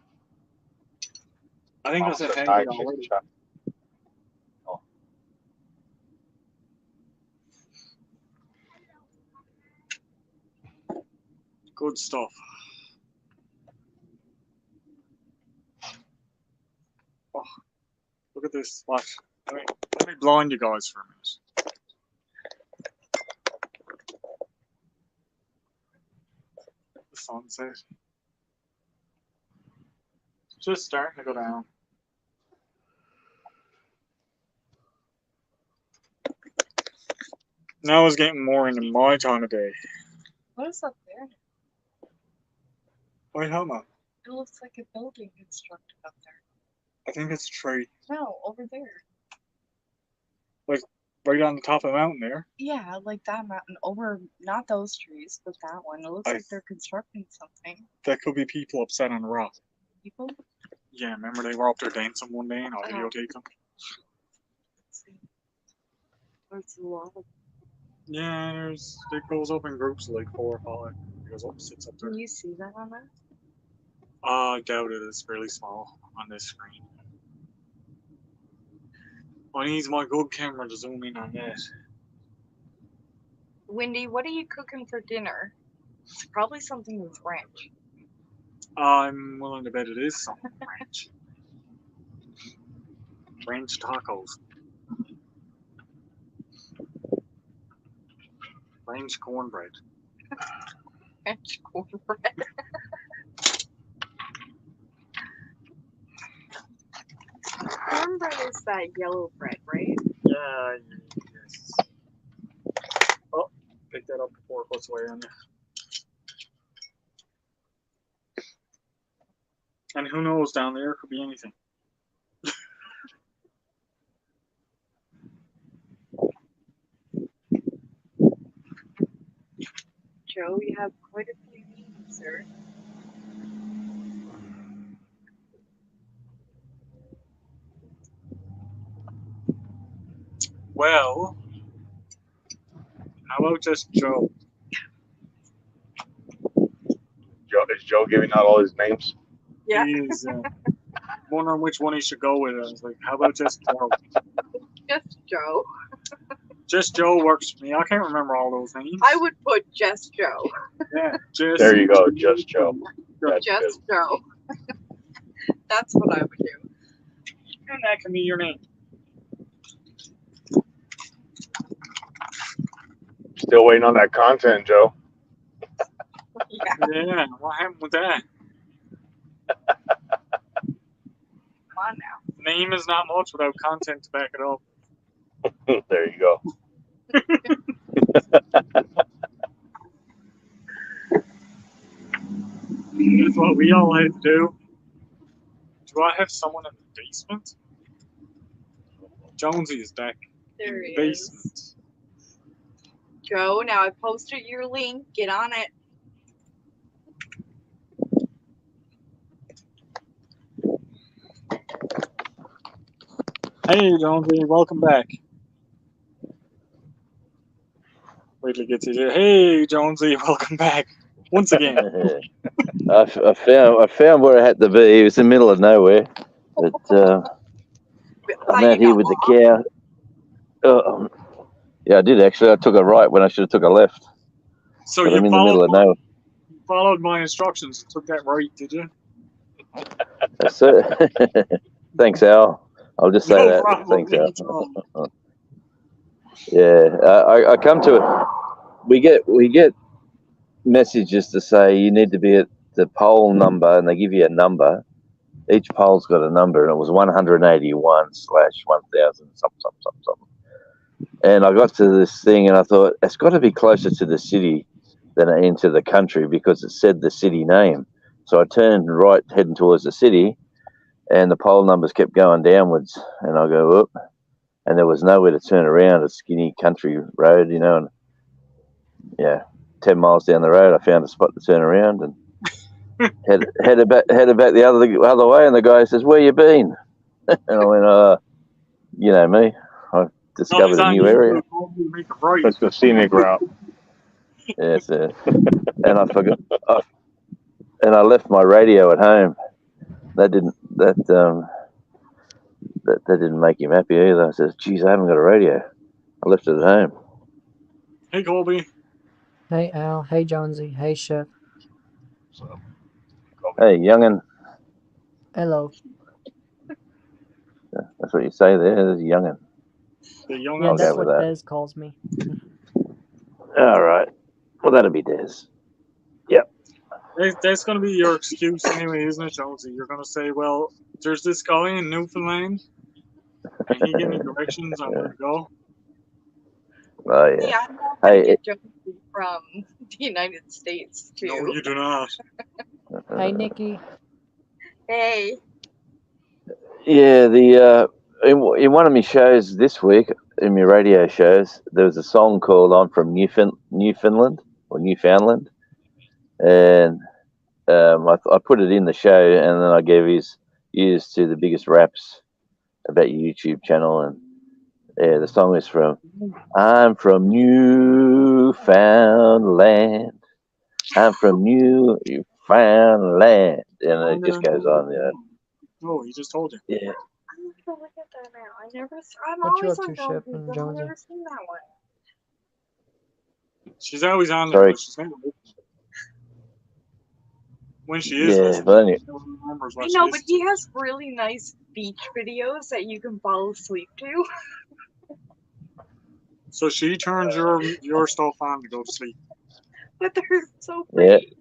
I think I Mama said says hey hi. She's in already. chat. Oh. Good stuff. Oh, look at this. Watch. Let me blind you guys for a minute. The sunset. It's just starting to go down. Now it's getting more into my time of day. What is up there? Wait, hold on. It looks like a building constructed up there. I think it's a tree. No, over there. Right on the top of the mountain there. Yeah, like that mountain over, not those trees, but that one. It looks I- like they're constructing something. There could be people upset on the rock. People? Yeah, remember they were up there dancing one day and I Uh-huh. videotaped them? Let's see. There's a lot of. Yeah, it goes up in groups of like 4 or 5. It goes up, sits up there. Can you see that on there? I doubt it. It's really small on this screen. I need my good camera to zoom in on that. Wendy, what are you cooking for dinner? It's probably something with ranch. I'm willing to bet it is something ranch. Ranch tacos. Ranch cornbread. Ranch cornbread. Cornbread is that yellow bread, right? Yeah, yes. Oh, pick that up before it puts away on you. And who knows, down there could be anything. Joe, you have quite a few needs, sir. Well, how about just Joe? Is Joe giving out all his names? Yeah. He's wondering which one he should go with. I was like, how about just Joe? Just Joe. Just Joe works for me. I can't remember all those names. I would put just Joe. Yeah, just There you go, just Joe. That's Just good. Joe. That's what I would do. And that can be your name. Still waiting on that content, Joe. Yeah, Yeah, what happened with that? come on now. Name is not much without content to back it up. There you go. That's what we all had to do. Do I have someone in the basement? Jonesy is back There in he the is. basement. Joe, now I posted your link. Get on it. Hey, Jonesy, welcome back. Wait till he gets here. Hey, Jonesy, welcome back once again. I found where I had to be. It was in the middle of nowhere. But I'm out here with the cow. Yeah, I did actually. I took a right when I should have took a left. So But you I'm in the middle of nowhere. followed my instructions and took that right, did you? So, thanks, Al. I'll just say No that. problem, Thanks, Al. anytime. Yeah, I come to it. We get messages to say you need to be at the poll number, and they give you a number. Each poll's got a number, and it was 181/1000 something. And I got to this thing, and I thought it's got to be closer to the city than into the country because it said the city name. So I turned right, heading towards the city, and the poll numbers kept going downwards. And I go up, and there was nowhere to turn around. A skinny country road, and yeah, 10 miles down the road, I found a spot to turn around and headed back the other way. And the guy says, "Where you been?" And I went, "You know me. I've discovered a new area." That's the scenic route. Yes, and I forgot, and I left my radio at home. That didn't make him happy either. I says, "Geez, I haven't got a radio. I left it at home." Hey, Colby. Hey Al, hey Jonesy, hey Chef. So, Hey, youngin. Hello. That's what you say there. There's a youngin. The young Yeah, I'll that's go with what that. Des calls me. All right. Well, that'll be Des. That's going to be your excuse anyway, isn't it, Jonesy? You're going to say, well, there's this guy in Newfoundland, and he gave me directions on where to go. Oh Hey, yeah. I know how to Hey, get Jonesy from the United States too. No, you do not. Hey Nikki. Hey, Yeah, the in one of my shows this week, in my radio shows, there was a song called "I'm from Newfoundland" or Newfoundland, and I put it in the show, and then I gave his ears to the biggest raps about your YouTube channel, and yeah, the song is from "I'm from Newfoundland." I'm from Newfoundland, and it just goes on. Yeah, Oh, he just told you. yeah. I'm gonna look at that now. I'm What you always up on to, Chef Jonesy, and but I've Jonesy? never seen that one. She's always on Sorry. there, but she's never listening. When she is Yeah, listening, but anyway. she never remembers I what know, she but is. he has really nice beach videos that you can fall asleep to. So she turns your stuff on to go to sleep. But they're so Yeah. pretty.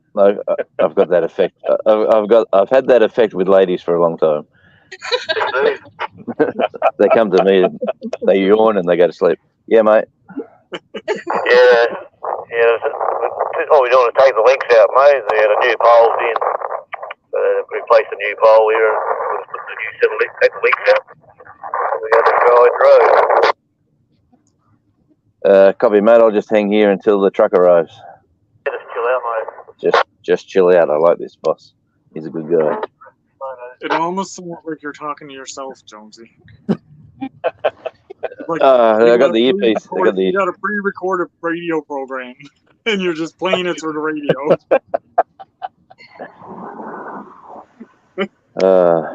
I've got that effect. I've had that effect with ladies for a long time. They come to me, they yawn, and they go to sleep. Yeah, mate. Yeah. Oh, we don't want to take the links out, mate. They had a new pole in. We replaced a new pole here and we'll put the new set of links, take the links out. We got the guy road. Copy, mate. I'll just hang here until the truck arrives. Just chill out, mate. Just chill out. I like this boss. He's a good guy. It almost sounds like you're talking to yourself, Jonesy. Like, I got the earpiece. You got a pre-recorded radio program, and you're just playing it through the radio.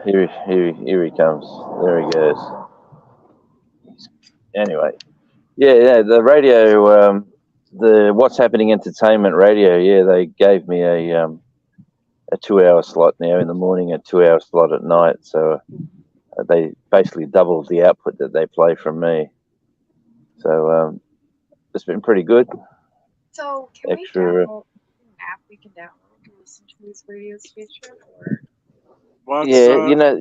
Here he comes. There he goes. Anyway, yeah, the radio, the What's Happening Entertainment radio. Yeah, they gave me a 2-hour slot now in the morning, a 2-hour slot at night. So they basically doubled the output that they play from me. So it's been pretty good. So can Extra- we download an app we can download to listen to these radio stations? Or Yeah, you know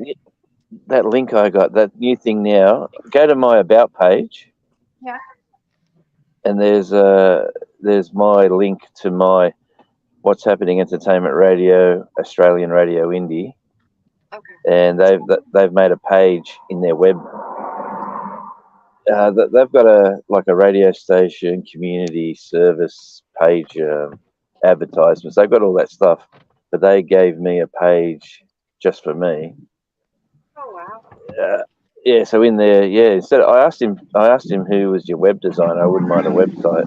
that link I got, that new thing now. Go to my About page. Yeah. And there's my link to my What's Happening Entertainment Radio, Australian Radio Indie, okay. and they've made a page in their web. They've got a radio station community service page, advertisements. They've got all that stuff, but they gave me a page just for me. Oh wow. Yeah, so in there, yeah. Instead, I asked him who was your web designer. I wouldn't mind a website,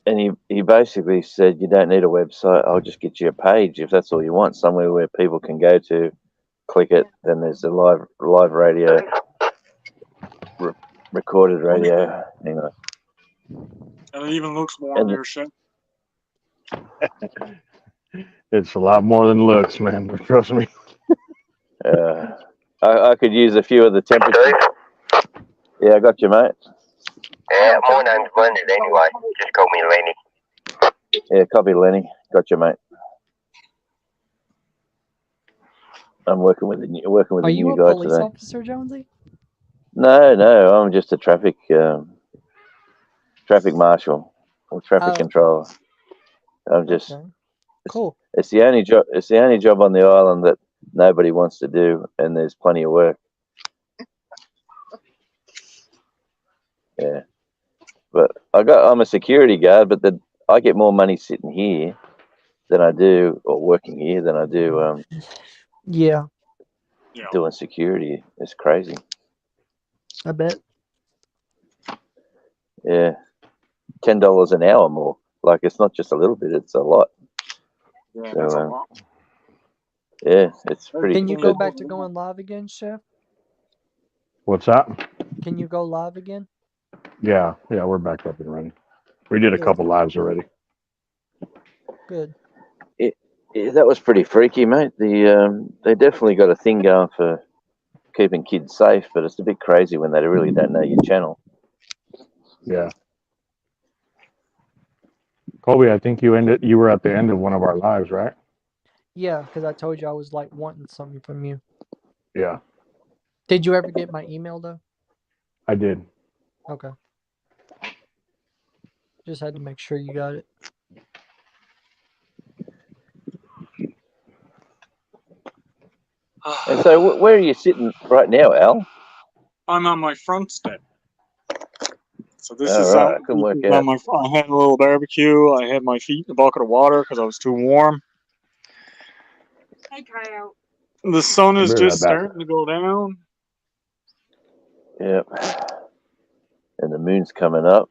and he basically said, you don't need a website. I'll just get you a page if that's all you want, somewhere where people can go to, click it. Then there's a live radio, recorded radio. Hang on. And it even looks more on your shit. it's a lot more than looks, man. Trust me. I could use a few of the temperatures. Yeah, I got you, mate. Yeah, my name's Leonard anyway. Just call me Lenny. Yeah, copy, Lenny. Got you, mate. I'm working with the new Are you new a guy police today. officer, Jonesy? No, I'm just a traffic marshal or traffic controller. I'm just Okay. Cool. It's the only job. It's the only job on the island that nobody wants to do, and there's plenty of work. Yeah, but I'm a security guard, but I get more money sitting here than I do, or working here than I do Yeah, Yeah. doing security. It's crazy. I bet. Yeah, $10 an hour more. Like it's not just a little bit; it's a lot. Yeah, So, that's a lot. Yeah, it's pretty Can you good. go back to going live again, Chef? What's that? Can you go live again? Yeah, we're back up and running. We did a Good. couple lives already. Good. Yeah, that was pretty freaky, mate. They definitely got a thing going for keeping kids safe, but it's a bit crazy when they really don't know your channel. Yeah. Colby, I think you were at the end of one of our lives, right? Yeah, because I told you I was like wanting something from you. Yeah, Did you ever get my email though? I did. Okay. Just had to make sure you got it. And so, where are you sitting right now, Al? I'm on my front step. So this All is right, I couldn't work on out. my. I had a little barbecue. I had my feet in a bucket of water because I was too warm. Hey, try out. The sun is Be just right back. starting to go down. Yep. And the moon's coming up,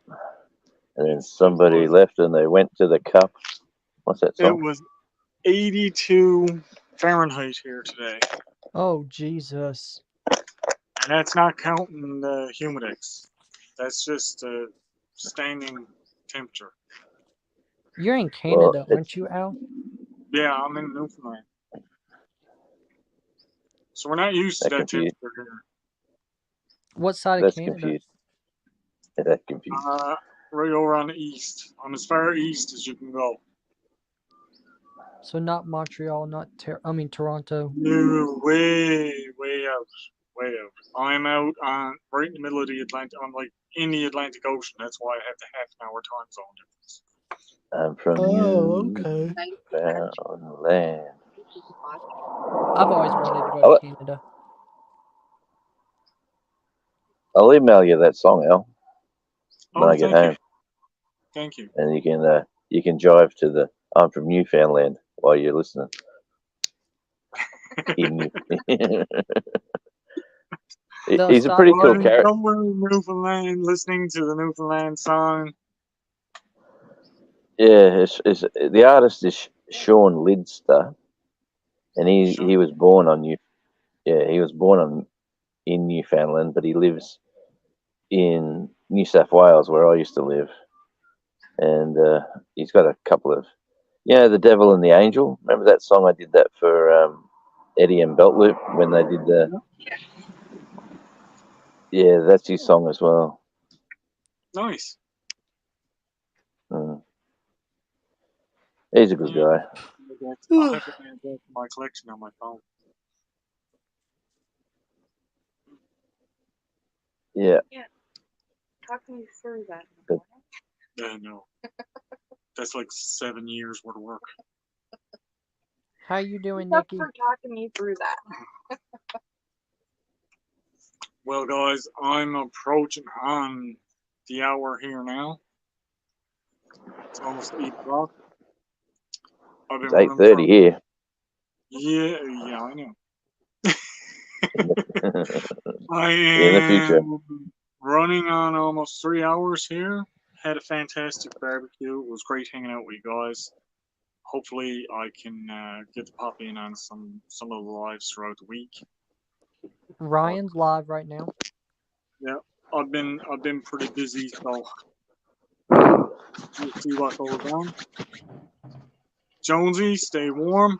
and then somebody left, and they went to the cup. What's that It song? was 82 Fahrenheit here today, Oh Jesus. and that's not counting the humidex. That's just standing temperature. You're in Well, Canada, it's aren't you, Al? Yeah, I'm in Newfoundland, so we're not used to that that confused. temperature here. What side of That's Canada? confused. That's confused. Right over on the east. I'm as far east as you can go. So not Montreal, not Toronto. No, way out, way out. I'm out on right in the middle of the Atlantic. I'm like in the Atlantic Ocean. That's why I have the half an hour time zone difference. I'm from okay. Newfoundland. I've always wanted to go Oh, to Canada. I'll email you that song, Al, when Oh, I get thank you, home, thank you. and you can drive to the I'm from Newfoundland while you're listening. They'll He's a stop pretty you. cool I'm character. somewhere in Newfoundland listening to the Newfoundland song. Yeah, it's the artist is Sean Lidster, and he was born on he was born in Newfoundland, but he lives in New South Wales where I used to live, and he's got a couple of The Devil and the Angel. Remember that song? I did that for Eddie and Beltloop when they did that's his song as well. Nice. He's a good guy. I'll have to add that to my collection on my phone. Yeah. Talk me through that. Good. Yeah, no. That's like 7 years worth of work. How you doing, Thanks Nikki? for talking me through that. Well, guys, I'm approaching on the hour here now. It's almost 8 o'clock. I've been It's running 8:30 from- here. Yeah, I know. I In the future. am running on almost 3 hours here. Had a fantastic barbecue. It was great hanging out with you guys. Hopefully, I can get to pop in on some of the lives throughout the week. Ryan's live right now. Yeah, I've been pretty busy, so we'll see what goes on. Jonesy, stay warm.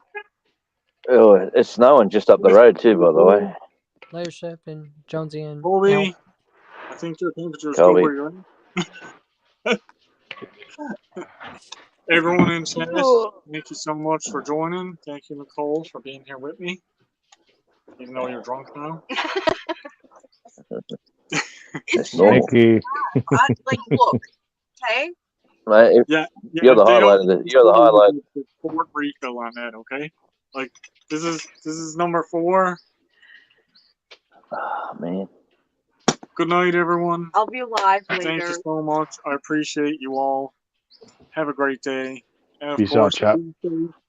Oh, it's snowing just up the road too, by the way. Later, Chef, and Jonesy and Colby, Al. I think your temperature is Colby. good where you're at. Everyone in chat, thank you so much for joining. Thank you, Nicole, for being here with me. Even though you're drunk now. It's normal. Nikki, Like, look, okay? Mate, Yeah, You're the they highlight don't of the- you're the highlight. Fort Rico on that, okay? Like this is number 4. Oh, man. Good night, everyone. I'll be live Thank you later. so much. I appreciate you all. Have a great day. And of Peace out, course, chap. be safe.